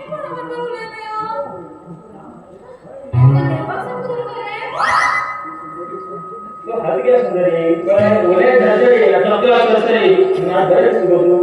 कोणावर बोलू नाही हो पण देवाक सांगू रे तो हात घ्या सुंदरी पण ओले झाले आता आपल्याला कसं रे ना बरेच बोलू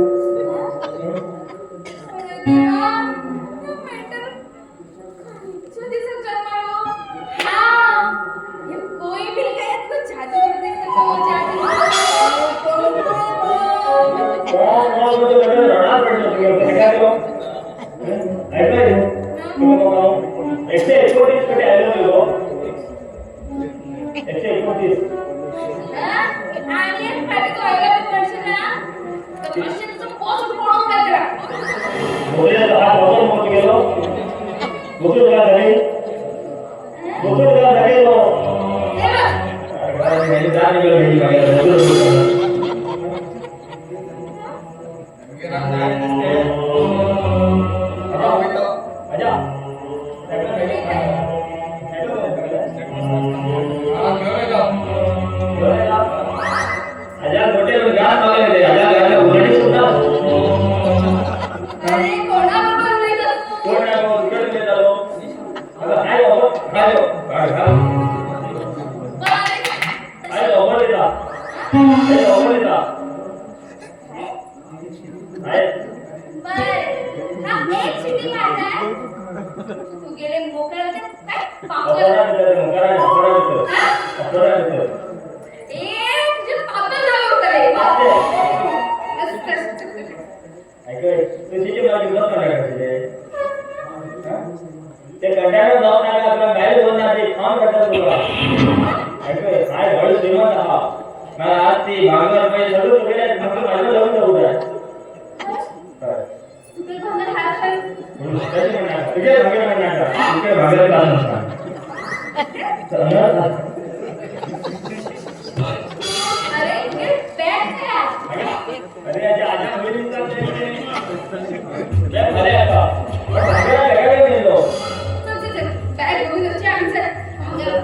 तू गेले मोकळे होते काय पाप तुझे पाप झाले होते ते कंटाळून जाऊन आले आपला बाहेर जाऊन आले काम करतात तुला ऐकतोय काय बळ श्रीमंत आहात मला आज ती भांगर पैसे सगळं गेले फक्त माझ्या जाऊन जाऊ द्या तुझे भांगर हात खाली कशी म्हणणार तुझे भांगर म्हणणार का तुझे भांगर का नसणार अरे ये बॅग काय अरे याच्या आजा मुलींचा बॅग भरे आता पण भांगर वेगळा गेलो बॅग घेऊन जायची आम्ही सर भांगर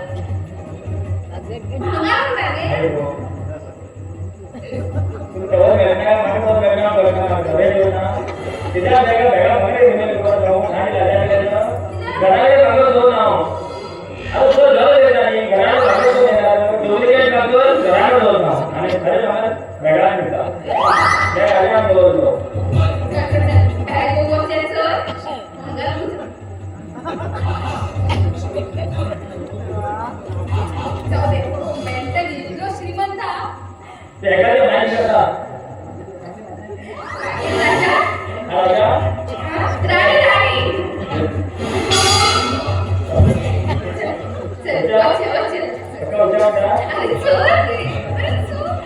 बॅग तू तेव्हा वेगळ्या माणसावर वेगळ्या करणार घरे येऊ ना तिच्या वेगळ्या वेगळ्या मध्ये घेऊन येतो जाऊन आणि घराला भांगर जाऊन आहो आता तो घर येत आणि घराला भांगर जाऊन येणार डुप्लिकेट भांगर घराला जाऊन आहो आणि खरे भांगर वेगळा मिळतात त्या गाड्या बोलतो बॅग घेऊन जायचं भांगर जाऊ दे मेंटली जो श्रीमंत ते एखादी नाही करतात राजा राणी राणी चल चल चल अरे चल अरे चल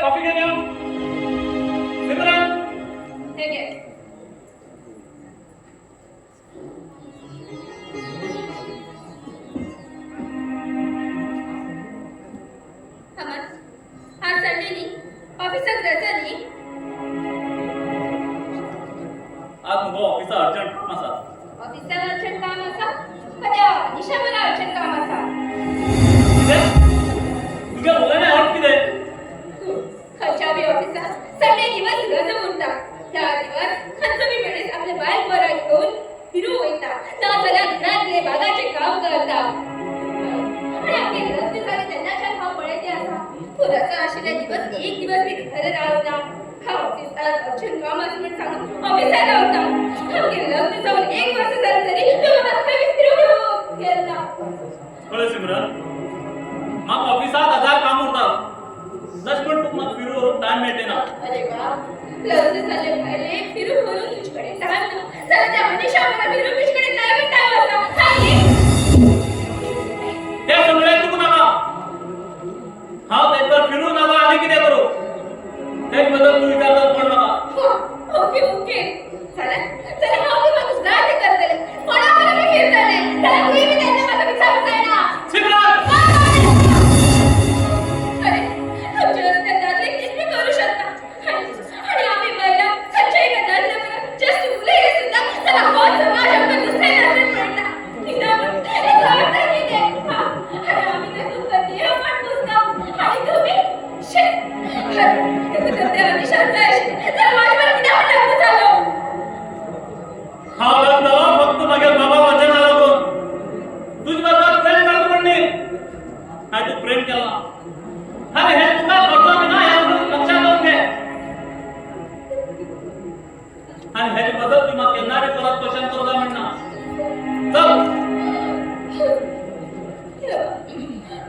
कॉफी घेऊन येऊ. सिमरन हे घे. अमर, आज संडे नी ऑफिसात रजा नी. आज मुगो ऑफिसा अर्जंट काम आसा. ऑफिसात अर्जंट काम आसा. कद्या निशा मला अर्जंट काम आसा. कितें तुगे उलयणे अर्थ कितें? खंयच्या बी ऑफिसात संडे दिवस रजा उरता. त्या दिवस खंयचो बी मनीस आपले बायक बरा घेऊन फिरू वयता. नाजाल्यार घरातले बागाचे काम करता. आणि आपले लग्न झाले तेन्नाच्या हांव पळयते आसा. तूं रजा आशिल्ले दिवस एक दिवस बी घरा रावना. हांव ऑफिसात अर्जंट काम आसा म्हूण सांगून ऑफिसात रावता. आमगे लग्न जावन 1 वर्स जालें तरी तूं म्हाका खंय फिरूंक गेलना. कळ्ळें सिमरन, म्हाका ऑफिसात 1000 काम उरता. जश म्हण तुका म्हाका फिरू व्हरूंक टायम मेळटेना. अरे वा, लग्न झाले पहिले फिरून म्हणून तुझ्याकडे टाइम ना. जरा त्या मनीषा मला फिरून तुझ्याकडे टाइम होता. ते सगळें तुका नाका. हांव तेंकर फिरू नाका आनी कितें करूं तेच बद्दल तूं विचारता पण नाका. ओके ओके, चला चला हांव बी म्हाका जाय ते करतले. कोणा बरोबर मी फिरतले. चला तुमी बी तेन्ना म्हाका विचारूंक जायना. सिमरन अरे आमच्या रस्त्यात दादले किती करू शकता. आणि आम्ही महिला खंयच्याही गजाल लग्न जस्ट उलयले सुद्धा चला हो समाज आमकां दुसरे नदरेन पळयता. कित्याक तर कितें अरे आम्ही तर तुमकां देव पण पुजता. आणि तुम्ही शिट त्या निशान जाय आशिल्ले. चला माझ्या बरोबर कित्याक लग्न जालो. हांव लग्न जालो फक्त म्हागे बाबा वचना लागून. तुजे बरोबर प्रेम करता म्हण न्ही. हांवें तूं प्रेम केला आनी हें तुका करचो बी ना हें लक्षात दवरून घे. आनी हेजे बद्दल तूं म्हाका केन्ना बी परत क्वेश्चन करूं जाय म्हणना. चल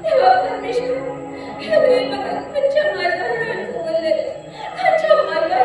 देवा परमेश्वर, तुवें म्हाका खंयच्या मार्गार दवरलेले. खंयच्या मार्गार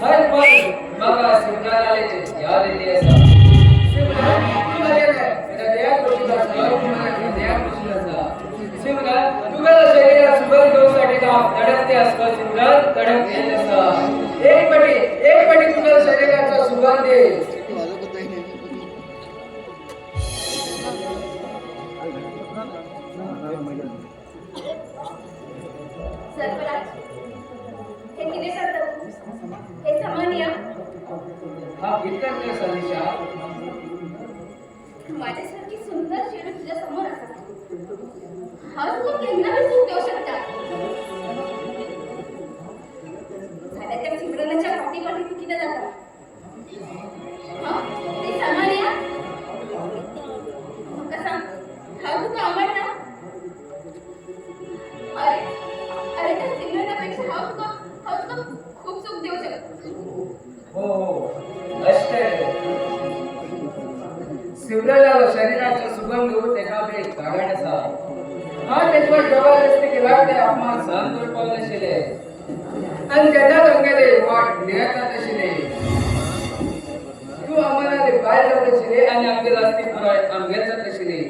हर पल मगा सिमरनाचे याद येते असा. सिमरन तू गेले त्या देया गोष्टीला सहज मला देया गोष्टीला. सिमरन तुझ्या शरीरात सुगंध घेऊसाठी काम धडकते असतं. सिमरन धडकते असतं. एक पटी तुझ्या शरीराचा सुगंध येईल. सर्वराज, हे किती करता तू? हे सामान्य हा कितका दिवस अलिशा माझ्यासारखी सुंदर चेहरा तुझ्या समोर असा. हा तुला केव्हा बी सुख देऊ शकता. झाल्या त्या सिमरनाच्या पाठीमागे तू किती जाता. हा ते सामान्य मग सांग, हा तुका आवडला. अरे अरे त्या सिमरनापेक्षा हा तुका खूप सुख देऊ शकतो. हो असते. सिमरनाला शरीराचा सुगंध घेऊन एखादे कारण असा. हा तेजवर जबरदस्ती केला ते अपमान सहन करू पावले आशिल्ले. आणि तेन्ना तांगेले वाट नियतात आशिल्ले. तू आम्हाला भायर जात आशिल्ले आणि आमगे जास्ती पुराय आमगेर जात आशिल्ली.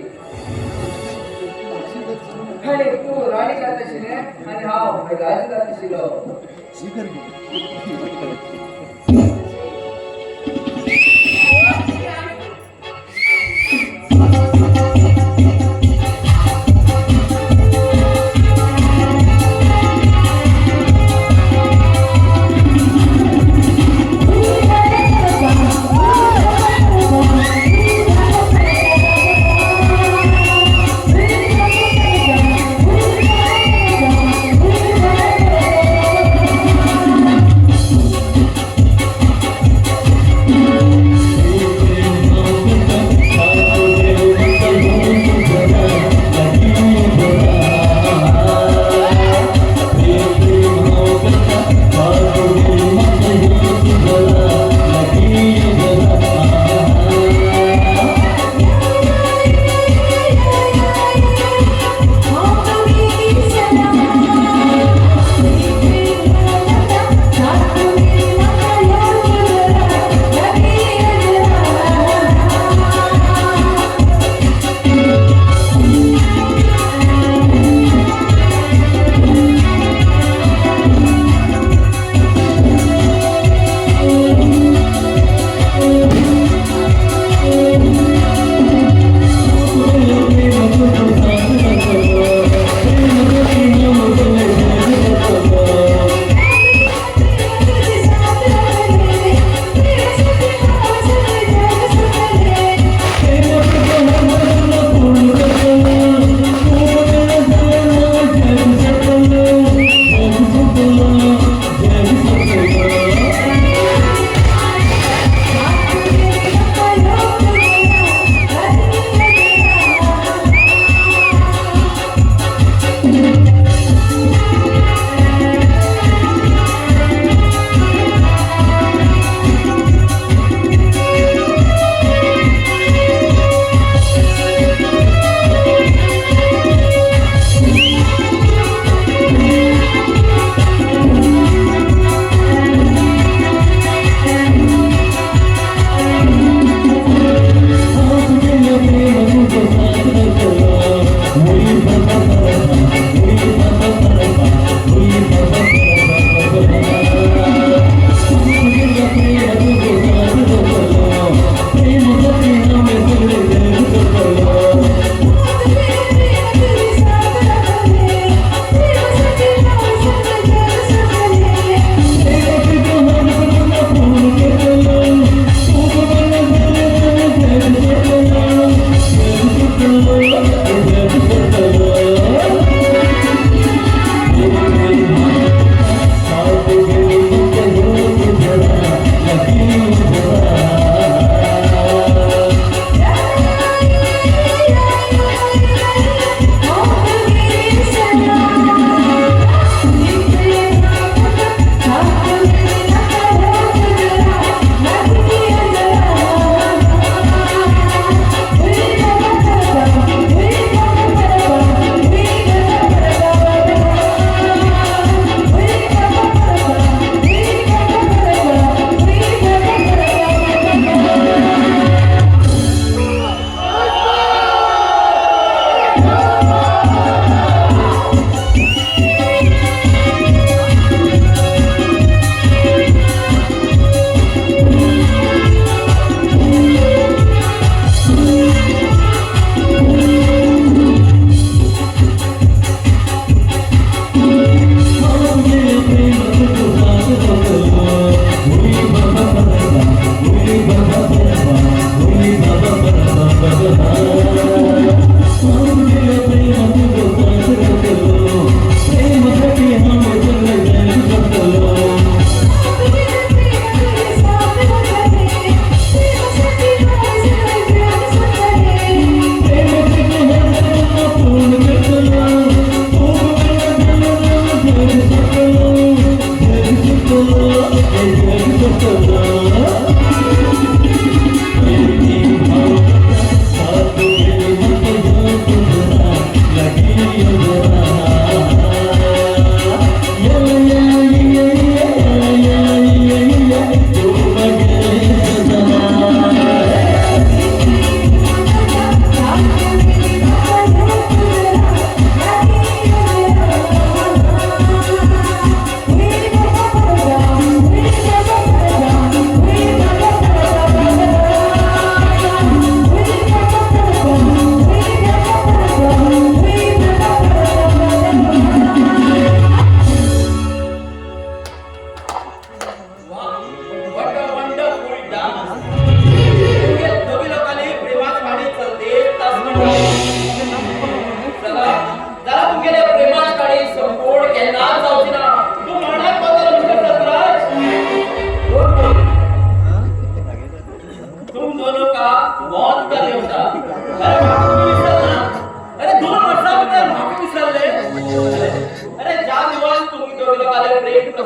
आणि तू राणी जात आशिल्ले आणि हांव राजू जात आशिल्लो.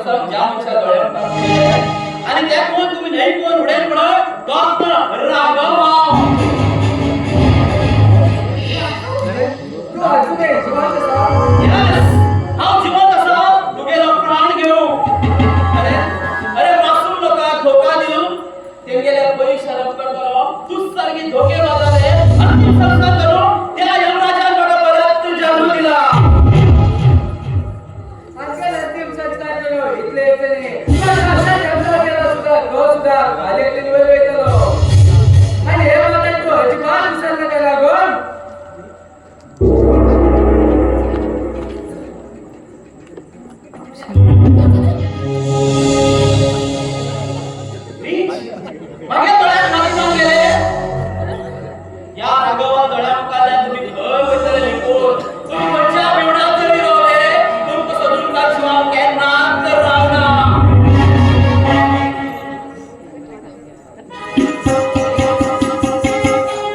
पुस्तक ज्या मनशा दोळ्यावर काढून दिले आणि त्या कोण तुम्ही नाही कोण उडेल म्हणत डॉक्टर राघवराव. तू अजून एक जिवंत असा? यस, हांव जिवंत आसा तुगेलो प्राण घेवंक. अरे अरे मासूम लोकांक धोका दिवन तेंगेले पयस शरम करतलो. तूं सारकी धोके वाजाले अंतिम संस्कार करून त्या यमराजान म्हाका परत जन्म दिला. अंकल अंतिम संस्कार केलो इतले इतले असा जन्म केला सुद्धा तो सुद्धा खाली निवड येतलो आणि हे म्हणतात तू अजिबात विसरला का लागून मागे दोळ्यात मारून गेले. या राघवा दोळ्या मुखाल्या तुम्ही खंय वयतले लिपून तुम्ही खंयच्या बिवडात जरी रावले तुमकां सोदून काडचो हांव केन्नाच तर रावना.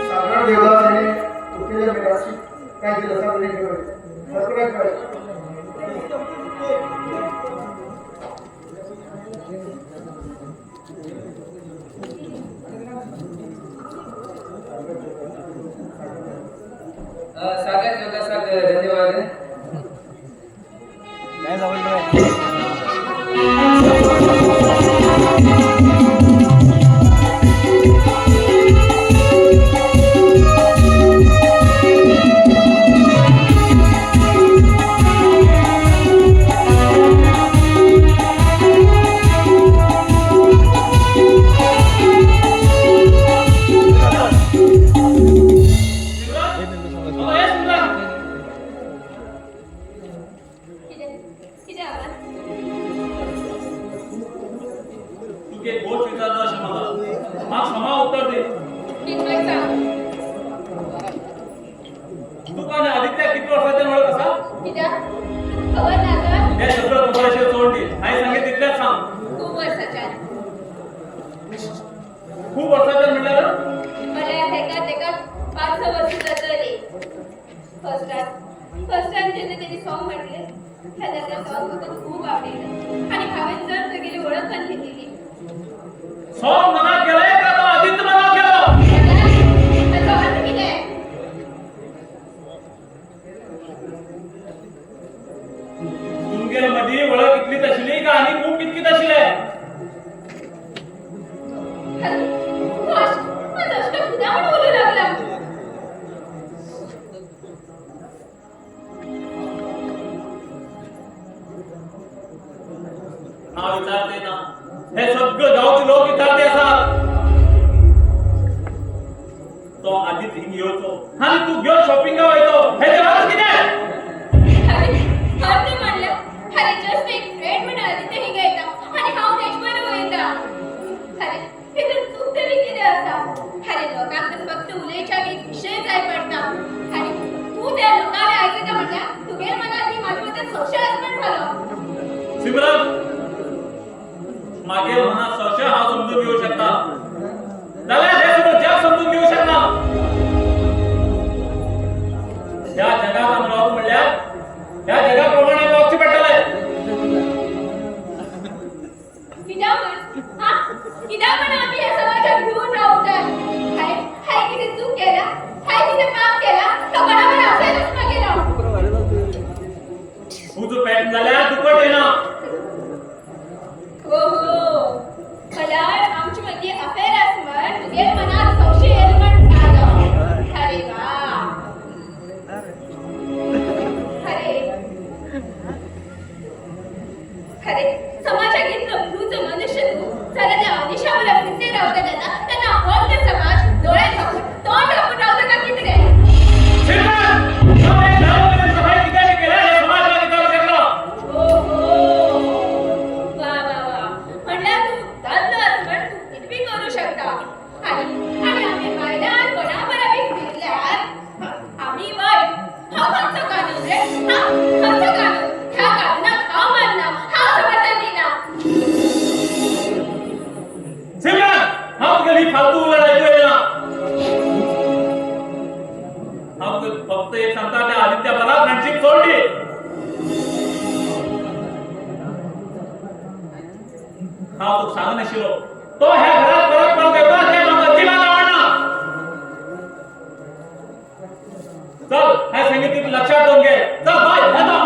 साधारण देवदासाने तुझ्या मेळाची काय दिलं साधने घेऊन सगळं काय सागर जोगासाग धन्यवाद. किती आवाज तुके गोष्ट विचारलं असे मला हा क्षमा उत्तर दे. किती सांग तुका आदित्य किती वर्षाचा मुळे कसा कित्या खबर ना गं हे सगळं तुम्हाला सोड दे. नाही सांगितलं तितलंच सांग. खूप वर्षाच्या खूप वर्षाचा म्हणल्यावर मला हेका तेका 5-6 वर्ष जातली. फर्स्ट टाइम जेन्ना तेणी सॉंग म्हटले त्या सॉंग म्हाका खूप आवडलें आणि हांवें जर तेगेली ओळख करून घेतली. सॉंग मना केलंय का तो आदित्य मना केलं. ताचो अर्थ कितें तुमगे मदी ओळख इतलीच आशिल्ली का आनी खूप कितकीच आशिल्ले. माझं अष्ट खुदा म्हणून बोलू लागला. हांव विचारते ना हे सगळं गावचे लोक विचारते असतात. तो आदित्य हिंग येवचो आणि तू घेऊन शॉपिंगा वयतो हे अर्थ कितें. अर्थ म्हणलं अरे जस्ट एक फ्रेंड म्हणून आदित्य हिंगा येता आणि हांव तेज बरोबर वयता. अरे हितून चूक तरी कितें आसा. अरे लोकांक तर फक्त उलयच्या एक विशय जाय पडटा आणि तू त्या लोकांना आयकता म्हणल्यार तुगे मनात ती म्हाजे बद्दल संशय आसपाक झालो. सिमरन मागे मनात संशय हा समजून घेऊ शकता जाल्यार हे सगळं जग समजून घेऊ शकता. या जगात आमी रावप म्हणल्यार या जगाप्रमाणे वागचे पडटले. कित्याक म्हण आमी ह्या समाजात घेऊन रावूं जाय. हाय कितें चूक केला हाय कितें पाप केला तो कोणावर अफेअरच मागेला. तुझं पॅट जाल्यार दुखट येना. ओहो म्हळ्यार आमचे मदीं अफेअर आसमन तुगे मनात संशय निर्माण जालो. अरे वा अरे समाजात इतलो भ्रूच मनुष्य तू जाल्यार त्या अनिशावर फिरते रावता त्यांना आपोआप ते समाज डोळे झाकून तोंड झाकून रावता का कितें रे. म्हणल्यार तू दादलो आसमन तू कितबी करू शकता. आणि आम्ही बायलां कोणा बी फिरल्यार आम्ही वाईट. हा खंयचो कानून रे. हा खंयचो कानून. ह्या कानूनाक हांव मानना हांव समर्थन दिना. सिमरन हांव तुगेली फालतू उलय ऐकू येना. हा तो सांग नशिलो तो ह्या घरात परत परत येतो हे लोक अजिबात आवडणार चल हे संगीत लक्षात ठेवून घे चल बाय येतो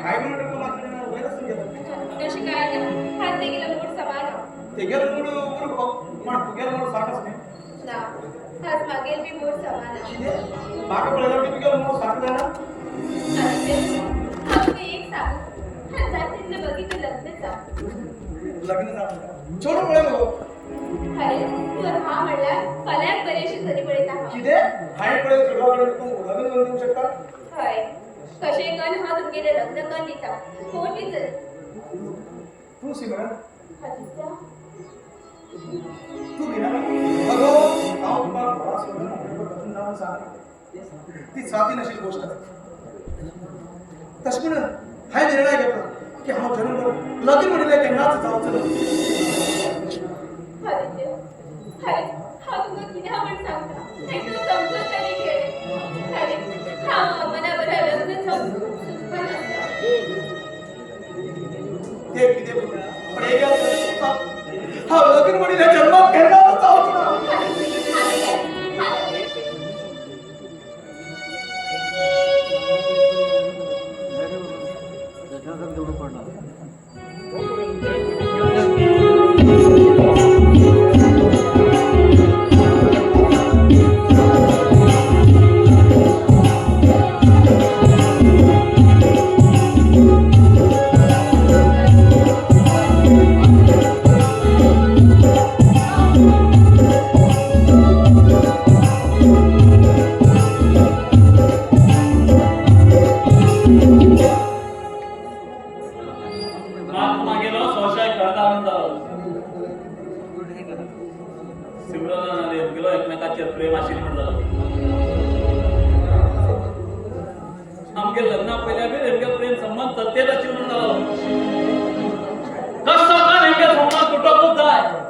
हाय म्हणून तो मात्र वैरच गेला कशी काय हात ते गेला मोठ सवाल ते गेलं मूड पण तू गेलं मूड साठच नाही ना हात मागेल मी मोठ सवाल मागे पडला की तू गेलं मूड साठच आहे ना एक सांगू हा जातीतलं बघितलं लग्नचा लग्न झालं छोडून पळे मग अरे तू हा म्हणला फल्याक बरेशी सरी पडत आहा किती हाय पळे तुझ्याकडे तू लग्न करून देऊ शकता हय कशे कन हा तुमचे लग्न कन दिता कोण दिसत तू सिमरन हतिता तू बिना अगो आओ तुम्हाला बरा सोडून बसून जाऊन सांग ती साधी नशील गोष्ट तस पण हाय निर्णय घेतला की हा जरूर लगीन म्हणले की नाच जाऊ चल हतिता हय हा तुमका किती हा म्हण सांगता एकदम समजून तरी घे अरे हा मना बरं लग्न जाऊ ते किती पण एक हा लगीन म्हणले जन्मात घेणार जाऊ प्रेम आशीर्वाद झाला आमगे लग्ना पहिल्या बी नेमके प्रेम संबंध सत्तेत आशीर्वाद झाला कसा का नेमके संबंध तुटत जाय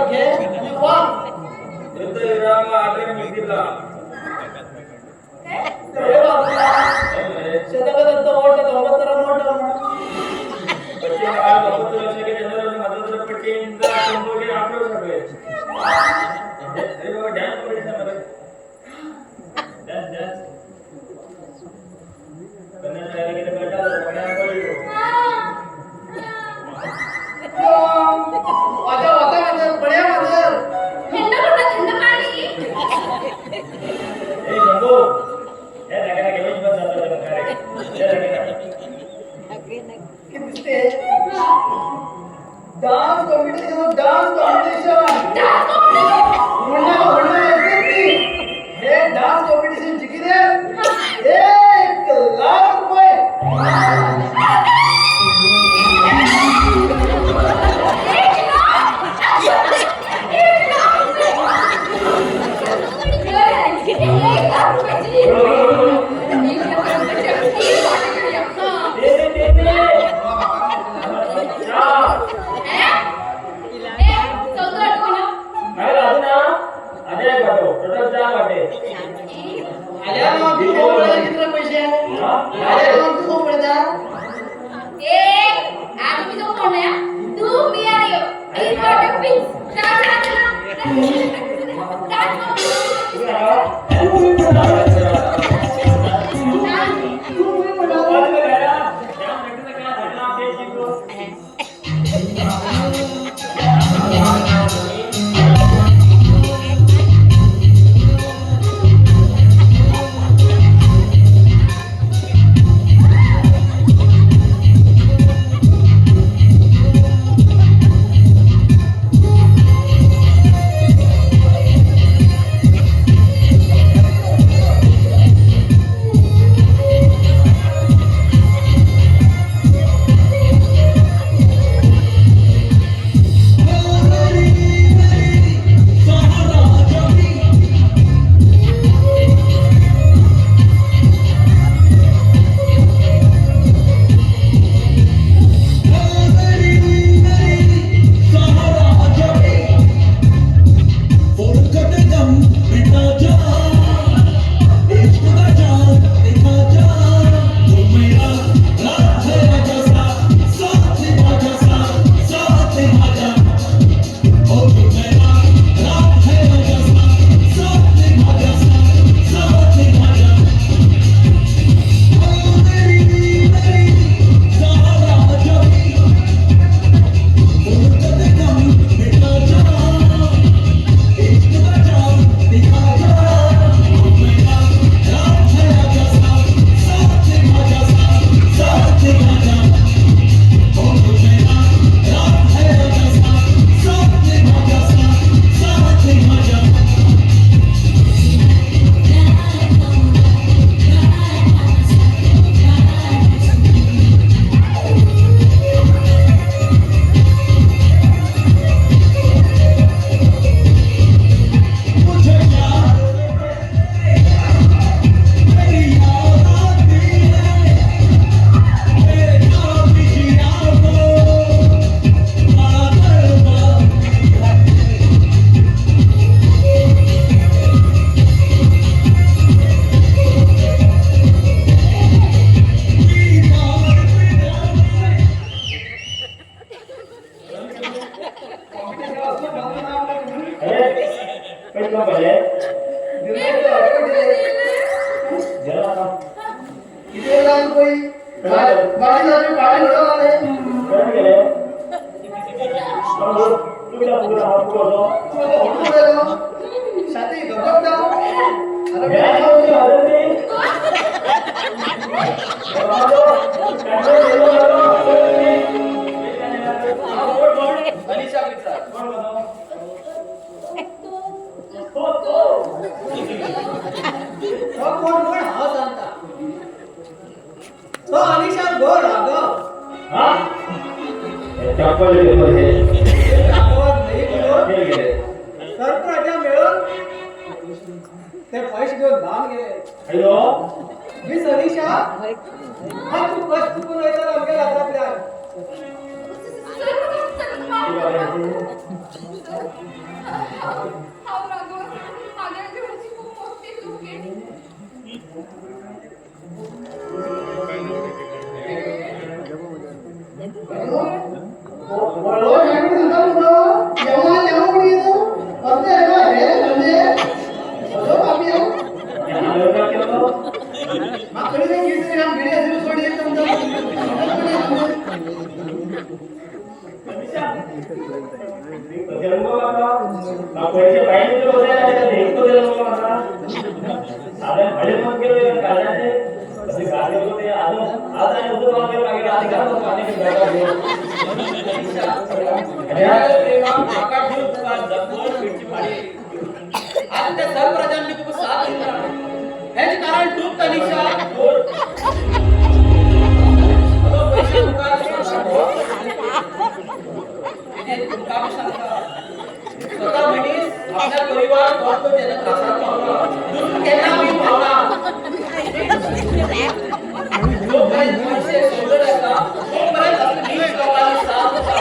हातात घे आणि वाच. युद्धविराम आदेश मिळतील हे बाबा, शेतकऱ्यांचं मोठं धोबं तर मोठं म्हणा. पश्चिम भाग बहुत वर्ष के जनरल मदद पट्टीन संभोगे आकरो सगळे अरे बाबा डान्स कॉम्पिटिशन मध्ये डान्स करना चाहिए कि बेटा डान्स करियो वाजा वाजा मध्ये बढिया मध्ये थंड कुठं थंड पाणी ए शंभू हे लगा के बीच में जाता है करे ये लगा किती दिसते डान्स कॉम्पिटिशन म्हणणं येते की हे डान्स कॉम्पिटिशन जिंकले 1,00,000 रुपये. मैं लादू ना अजय बाटो टोटल 4 बाटे आल्या ना तू कोपऱ्याला किती पैसे आल्या ना तू कोपऱ्याला हाव राघव, माझ्या जीवनाची खूप मोठी चूक आहे. आज त्या सर्व प्रजांनी खूप साथ दिला. ह्याचे कारण तूच तनिषा. पैसे मुखात स्वतः मनीस आपल्या परिवार करतो त्याला त्रासात पावला. दुसरं त्यांना मी पावला. जोपर्यंत पैसे सोडत असता तोपर्यंत आपली नीट लोकांनी साथ होता.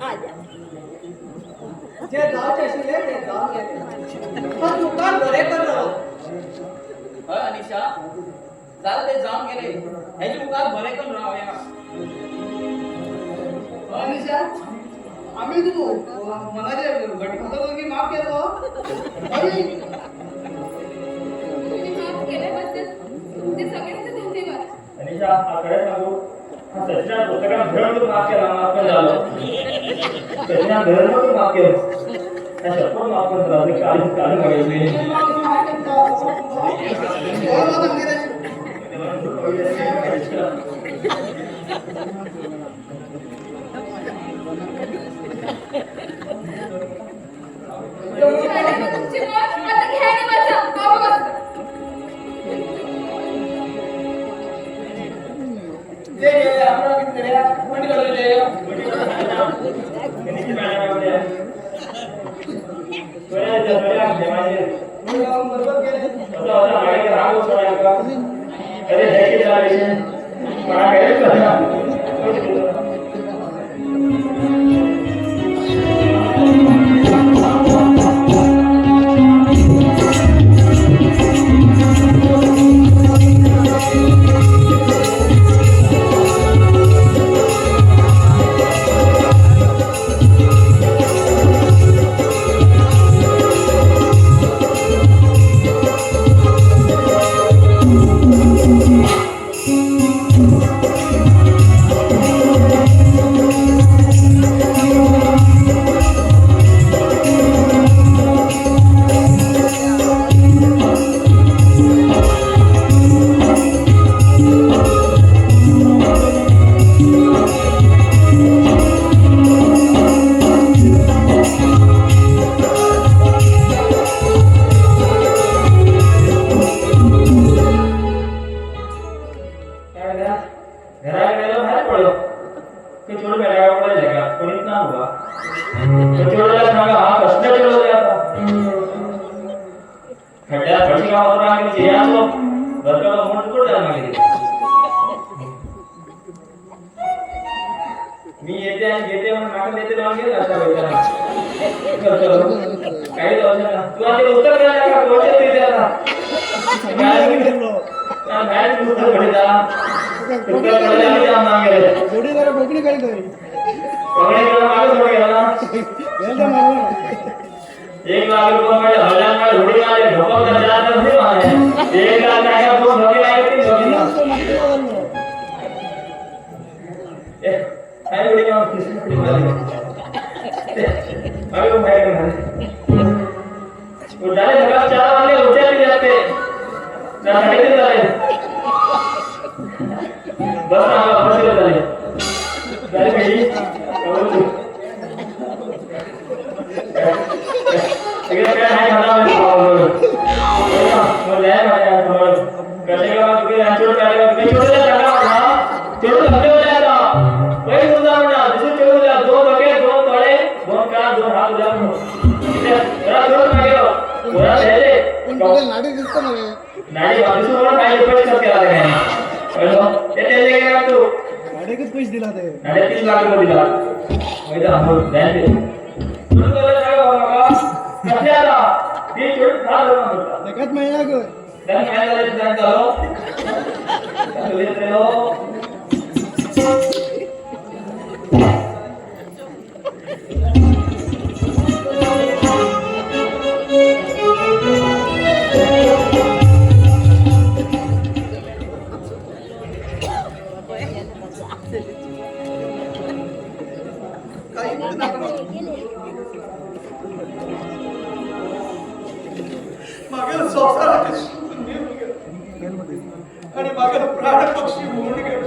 आज जे जावचे आशिल्ले ते जावन गेले. पण दुकान बरें करलो. हय अनिशा, जाल ते जावन गेले. ह्याचे मुखार बरें करून रावया. अनिशा आम्ही तू मनाचे घटकाची माफ केलो. तुम्ही माफ केल्याबद्दल ते सगळ्यांचे धन्यवाद. अनिशा आकडे सांगू हा सचिना पुस्तकात धरण तू माफ केला माफ झालं सचिना धरण तू माफ केलं त्या शपथ माफ करतो अजून काळजी काढून घ्यायची तुमची मत आता घ्यायला बसा. बाबा बसा. जे आपण किती रे मंडी करले किती मॅडम आपले सोया जवळ्या देवाने बरोबर केले. आता आता मागे राग सोया का अरे हे की चालले मला काय करणार मी येते आणि घेते म्हणून मागून देते लावून गेला अशा वेळेला काही जाऊ शकत तू आता उत्तर द्यायला का कोणते देते आता काय मॅच उत्तर पडे जा उत्तर पडे आम्ही जाम नाम गेले जोडी जरा बोकडी काढी तरी. पगडे गेला मागे सोड गेला ना गेलता मागून. 1 लाख रुपये मध्ये हजार मध्ये घोडी मारे ढोपा कर जात नाही मारे 1 लाख टाका तो धोके लागे ती धोके ना काय घोडी मार किसी मारे अभी वो भाई मारे वो डाले जगह 4 वाले उठे भी जाते ना साइड से डाले बस आगे बस चले नाडी बाजूचं म्हणून काही रुपये खर्च केला त्याने. कळलं? ते त्याचे काय तू साडेकच पैसे दिला ते 3.5 लाख रुपये दिला. माहिती आहे आपण द्यायला ते. सुरू केलं काय बाबा कसे आला ती छोटी दहा जण होता एकाच महिना ग त्यांनी काय झालं ते झालं मागेल संसाराचे सुख निघून गेले आणि मागेल प्राण पक्षी होऊन गेले.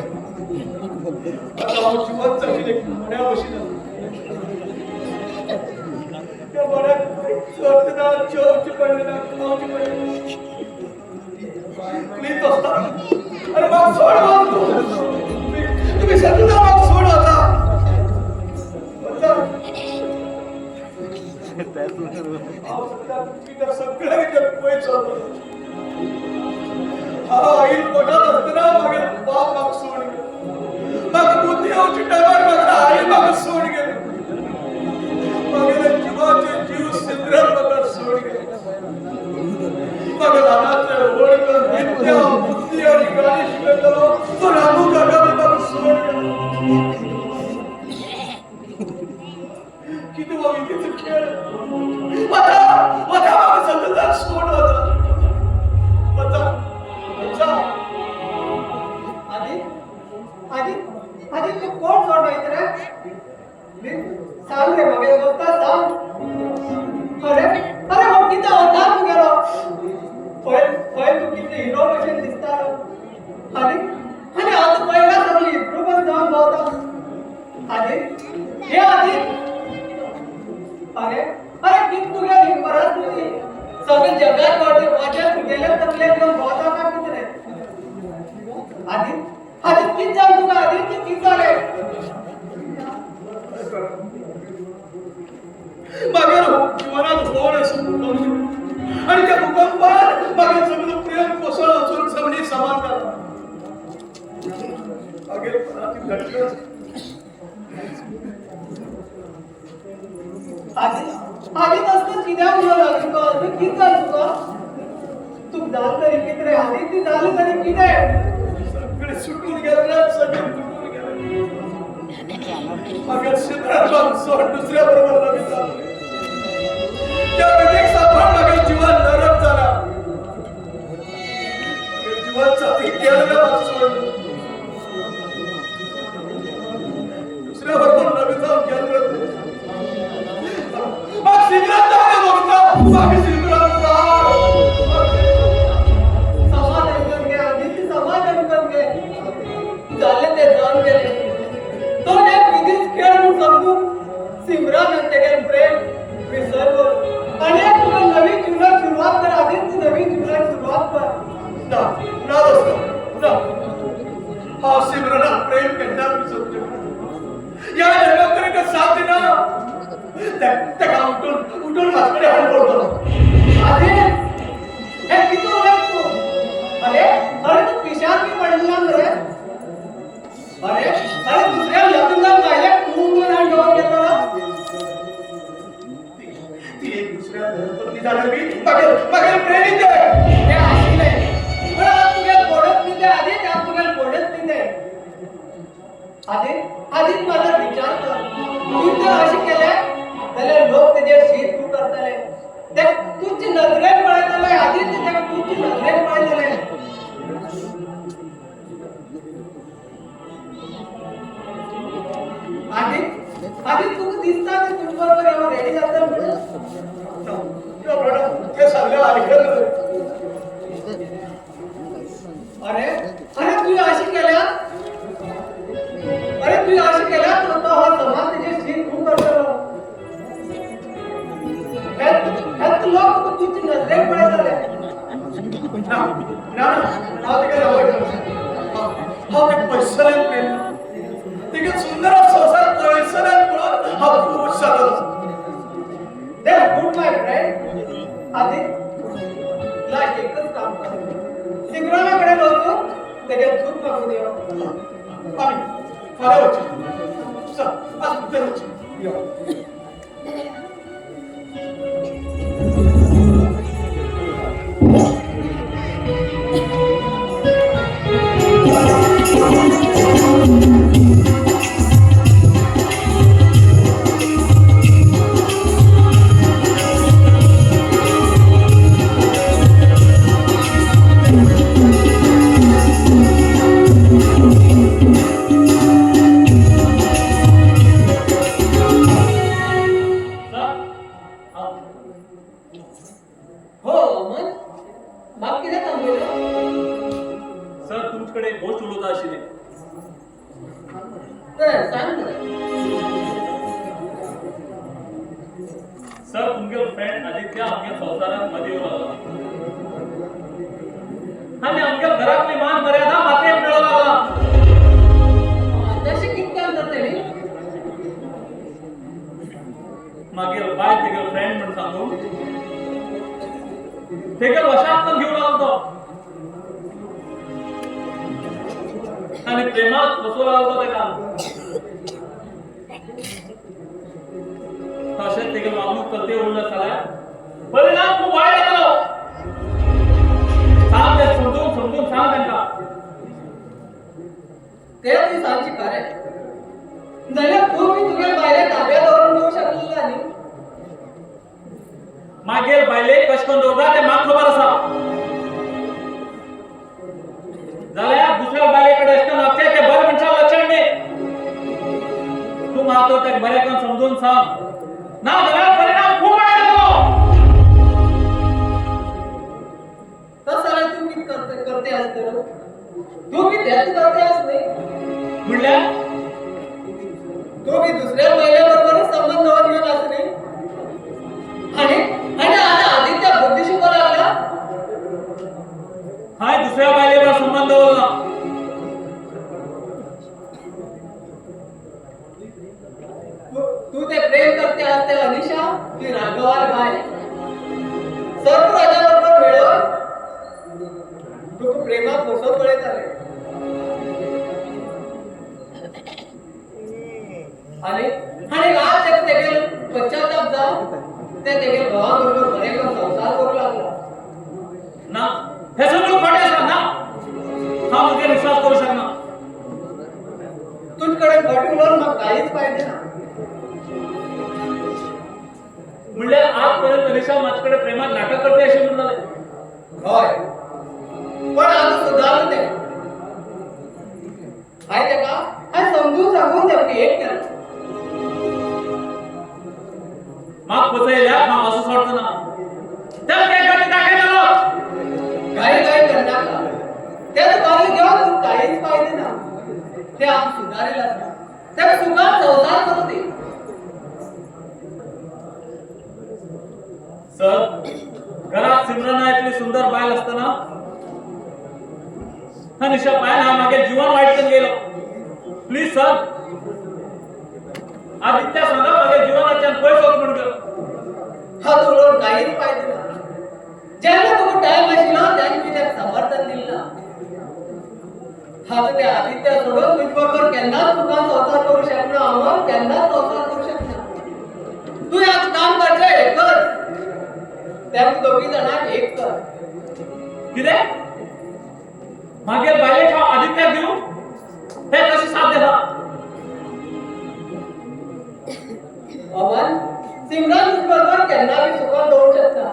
आता जीवन जगले मण्या बसले त्या मण्यात चोरतना चोरची पडले ना मावची पडले क्लीत असतात अरे मग सोड मागतो तुम्ही सगळं मग सोड आता सगळं आई पोटात असताना मागे बाप माग सोड गेलो मग बुद्धी होची टायमार माझा आई माग सोड गेलो मागे जीवाचे जीव सिंद्र मग सोड गेलो मग लहानाचे ओळख नित्य बुद्धी आणि गाणी शिकलो तो रामू काका मग सोड गेलो किती वाईट खेळ माझा सगळं सोड होता आधी तू कोण सोडायचं रे सांग रे मग दोस्ता सांग अरे अरे मग किती होता तू गेलो होय तू किती हिरो मशीन दिसता आणि आता पहिला सगळी इम्प्रूव्हमेंट जाऊन होता आधी हे आधी अरे अरे किती तू गेली परत तुझी सगळे जगात वाटत तू गेले तर घेऊन होता का किती रे आधी आधी किती जाऊ तुला आधी किती झाले मागे जीवनात होण असं आणि त्या भूकंपात मागे सगळं प्रेम कोसळ असून समणी समान करा मागे घटना आधी नसतं किद्या मुलं तुका किती झालं तुका तू झालं तरी किती रे आधी ती झालं तरी किती सगळे सुटून गेले सगळे तुटून गेले मागे सिद्धार्थ सोड दुसऱ्या बरोबर नवीन झालं त्या विवेक सापड मागे जीवन नरक झाला जीवन साथी केलेला सोड दुसऱ्या बरोबर नवीन जाऊन गेलं मग सिद्धार्थ बघता मागे सिद्धार्थ समाधान कर घे आधी समाधान कर घे झाले ते जाऊन गेले तो एक विधीच खेळ म्हणून समजून सिमरन आणि त्याचे प्रेम विसरलो आणि तुला नवीन जीवनात सुरुवात कर आधी तू नवीन जीवनात सुरुवात कर ना दोस्त ना हा सिमरन प्रेम करता विसरतो या जगाकडे का साथ देना त्या उठून माझ्याकडे हात बोलतो आधी हे किती ओळख तू अरे अरे तू पिशाच की पडला रे अरे दुसऱ्या लग्नात पाहिले तू पण डोळ घेतो ती एक दुसऱ्या धर्मपत्नी झाली मग प्रेरित आहे हे अशी नाही पण आज तुझ्या पोडत नाही आधी त्या तुझ्या पोडत नाही आधी माझा विचार कर तू जर अशी केले तर लोक त्याचे शीत तू करतले ते तुझी नजरेत पळतले आधी ते तुझी नजरेत पळतले आधी तू दिसता ते तुझ्याबरोबर एवढं रेडी जातात ते सगळं ऐकलं अरे तू अशी केल्या तर तो हा समाज त्याचे शीत तू करतो ह्यात लोक तुझी नजरेत पळतले पैसा ते सुंदर संसार पैसा हा खूप साधन That's good, my friend. आधी सिमरनाकडे नव्हतो त्याच्यात चूक नको देव. आम्ही फार वचन चल आज उद्या वचन या. हो अमन बाप किती थांबलेलं. सर तुमच्याकडे एक गोष्ट उलट आशिले. तर सांग ना. सर तुमचे फ्रेंड आदित्य आमच्या संसारात मध्ये येऊन आला आणि आमच्या घरातली मान मर्यादा मात्र मिळवून आला. तशी किती काम करते मी. मागील बाय तेगेल फ्रेंड म्हणून सांगू तेगेल वशात पण घेऊन आलो आणि प्रेमात बसवला होता ते काम. तसेच तेगेल वागणूक करते उलट झाला परिणाम खूप वाईट आलो. सांग ते समजून समजून सांग त्यांना. ते ती सांगची खरे जाल्यार तू मी तुगे बायले ताब्यात दवरून घेऊ शकलेला न्ही. मागील बायले कश करून दवरता ते म्हाका खबर आसा. जाल्यार दुसऱ्या बायलेकडे अशें वागचे ते बरे मनशां लक्षण न्ही. तू म्हाका ते बरे करून समजून सांग ना जाल्यार परिणाम खूप वाईट जातलो. तस जाल्यार तू कित करते आसतलो. तू बी तेच करते आस न्ही. म्हणल्यार तू बी दुसऱ्या बायले बरोबर संबंध दवरून घेऊन आस न्ही. आणि आणि आता आदित्य बुद्धी शिकवू लागला. हाय दुसऱ्या बायलेबरोबर संबंध दवरला. तू ते प्रेम करते असते अनिशा की राघवार बाय. सर्व राजा बरोबर मिळव तू प्रेमात बसव पळत आले. आणि आणि आज ते तेगेल पश्चाताप जाऊ ते तेगेल भावाबरोबर बरे करून संसार करू लागला. ना हे सगळं खोटे असतात ना. हा मुझे विश्वास करू शकणार. तुझकडे घट उलवून मग काहीच पाहिजे ना. म्हणल्यार आजपर्यंत अनिशा माझ्याकडे प्रेमात नाटक करते असे म्हणून झाले. होय पण आता सुधारलं ते. माहिती आहे का आणि समजून सांगून ते एक केलं. माग फसयल्या हा असं सोडतं ना. चल ते गट टाकायला काही काही करणार का त्याचं कार्य घेऊन तू काहीच पाहिजे ना. ते आपण सुधारेल त्या सुखात संसार करू दे. सर घरात सिमरना इतली सुंदर बायल असताना अनिशा बायल हा मागे जीवन वाईट करून गेलो. प्लीज सर आदित्य सांगा मागे जीवनाच्या पयस होत म्हणतो. हा तुला काहीच पाहिजे ना. ज्यांना तुम्ही टाइम आशिला त्यांनी मी त्याला समर्थन दिलं ना. हा तर ते आदित्य सोडून तुझ्याबरोबर केन्नाच सुखात संसार करू शकणार. अमर केन्नाच संसार करू शकणार. तू याच काम करते हे कर. त्या दोघी जणांना एक कर. किती मागे बायले ठेवा आदित्य देऊ हे कसे साध्य झाला. अमन सिमरन तुझ्याबरोबर केन्ना बी सुखात दवरू शकता.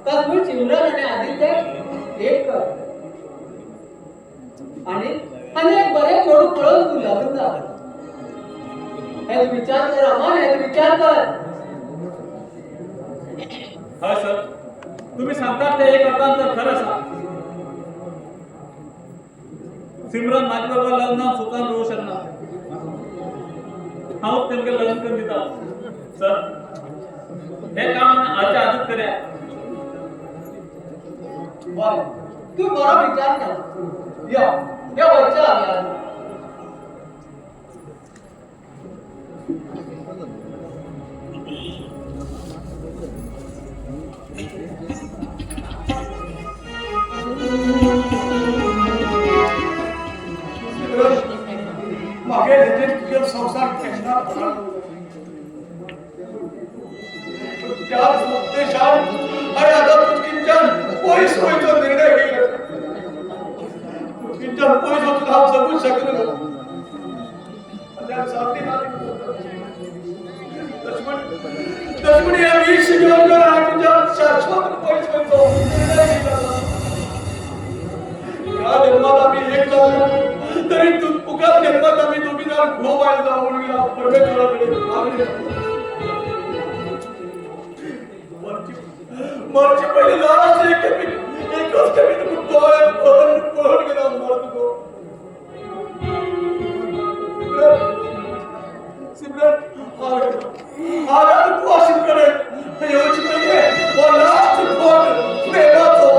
तर तू सिमरन आणि आदित्य एक कर. आणि एक बरे जोडू कळून तू लागून जा. हे विचार कर अमन हे विचार कर. हा सर तुम्ही सांगतात ते एक करता तर खरं सांग. सिमरन माझ्याबरोबर लग्न सुखान राहू शकणार. हा त्यांना लग्न करून दिता. सर हे काम आजच्या आजच करूया. तू बरा विचार कर. या बच्चा आम्ही Thank you. संसार खेचणार त्याच उद्देशाने आणि आता किंचन पोलीस होईचा निर्णय घेतला किंचन पोलीस होतो हा जगू शकलो त्या साथी दुश्मन या वीर शिकवण कर आणि तुझ्या शाश्वत पोलीस होईचा निर्णय घेतला या जन्मात आम्ही एक झालो तरी तू पुकार जन्मात आम्ही दोघी जण खूप आहे जाऊन गेला परमेश्वराकडे मरची पहिले लास्ट एकच कमी तू तोय पण गेला मर तू सिमरन आला तू आशीष करे योची पहिले वो लास्ट फोन प्रेमाचो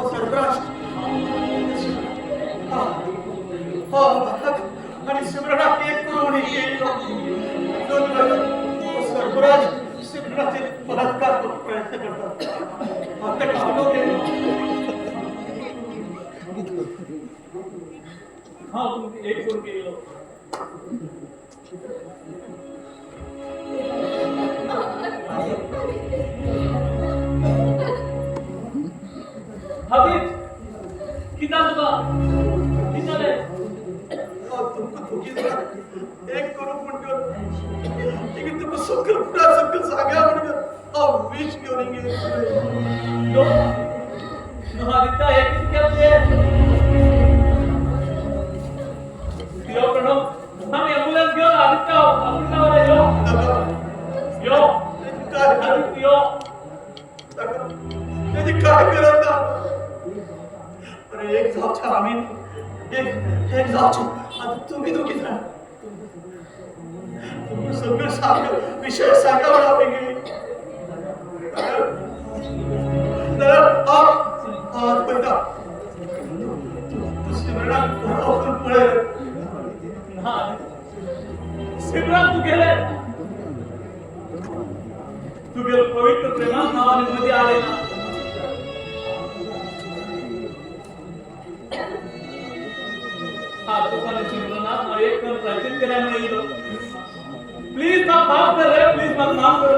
सर्फराज आणि सिमरनात एक करून सर्फराज सिमरनाचे बलात्कार करू प्रयत्न करतात आता घाबरलो गेलो हा तुम्ही एक करून गेलो हबीब किती तुका किती झाले एक करू म्हणतो एक तुका सगळं पुढा सगळं सांगा म्हणतो विष घेऊन गेले यो नहादिता हे किती केले यो प्रणव हम एम्बुलेंस घेऊन आदित्य हॉस्पिटलवर यो यो त्याची काय करत ना अरे एक जाऊच्या आम्ही एक जाऊच्या आता तुम्ही दोघी जण तुम्ही सगळं सांगा विषय सांगा मला वेगळी पहिला सिमरन तू गेले पवित्र प्रेमात नावाने मध्ये आले ना हा तुझ्या सिमरनात और एक कर प्रयत्न करायला येतो प्लीज ना माफ कर रे प्लीज मत माफ कर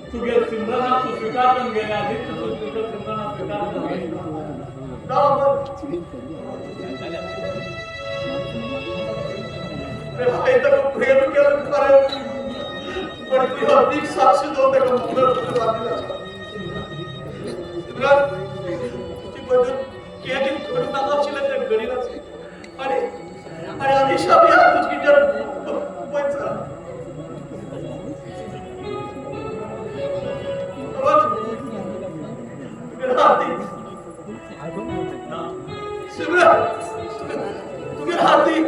तू गेल सिमरनात तू स्वीकार करून गेले आधी तू सिमरनात स्वीकार करून भाई तक प्रेम केलं करे पण तू अधिक साक्ष दोन त्या कम्प्युटर तुझ्या बाजूला सिमरन तुझी बदल केली थोडी नावाची त्या गणिताची आणि अनिशा भी आज तुझी जर पैसा सिमरन तुझे हाती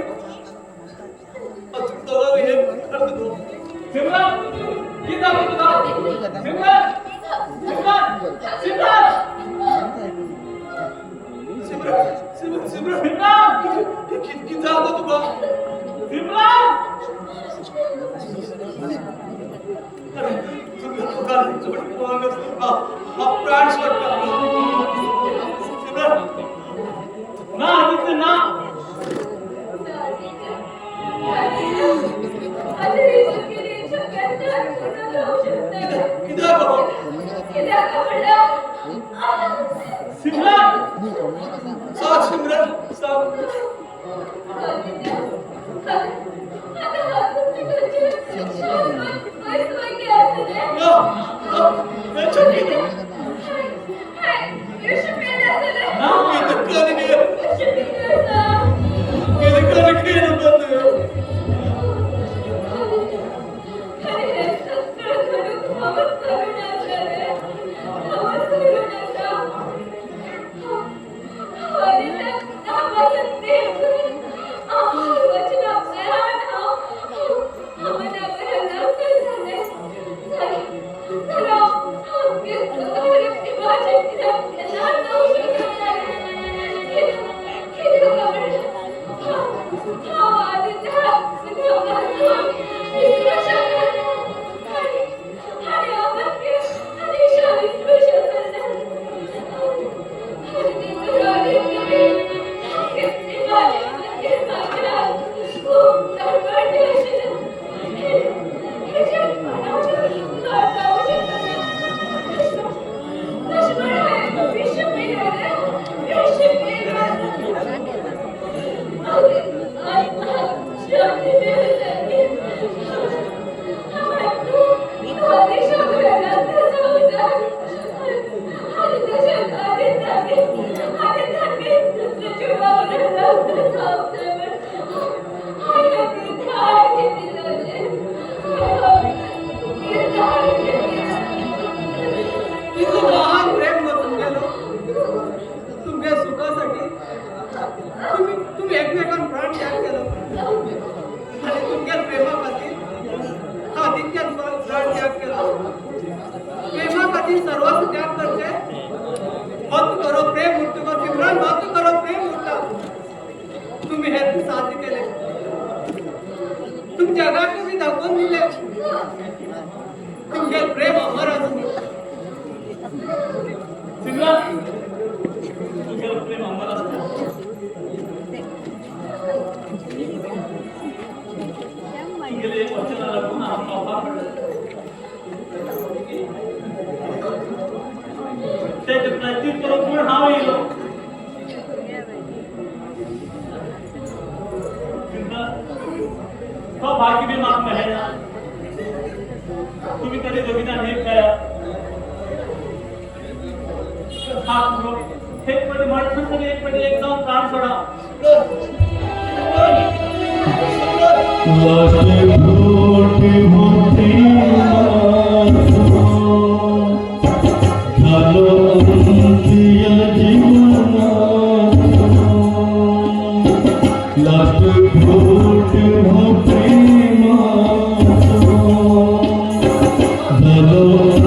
सिमरन किती आपण तुझा सिमरन किती जातो तुला प्राण ना आदित्य ना प्रेमासाठी सर्वस्व त्याग करते मत करो प्रेम मृत्यू कर सिमरन मत करो प्रेम मृत्यू तुम्ही हे साध्य केले तुम जगात तुम्ही दाखवून दिले तुमचे प्रेम अमर असते सिमरन तुझे प्रेम अमर असतं गेले एक वचनाला पुन्हा पापा ते प्रत्येक करून पण हा येईल तो भाग्य भी माफ करेगा तुम्ही तरी दोघींना नीट करा हा एक पटे माणसं तरी एक पटे एक जाऊन प्राण सोडा लास्ट भोट होते झालो अंतिम जीवनात लास्ट भोट होते झालो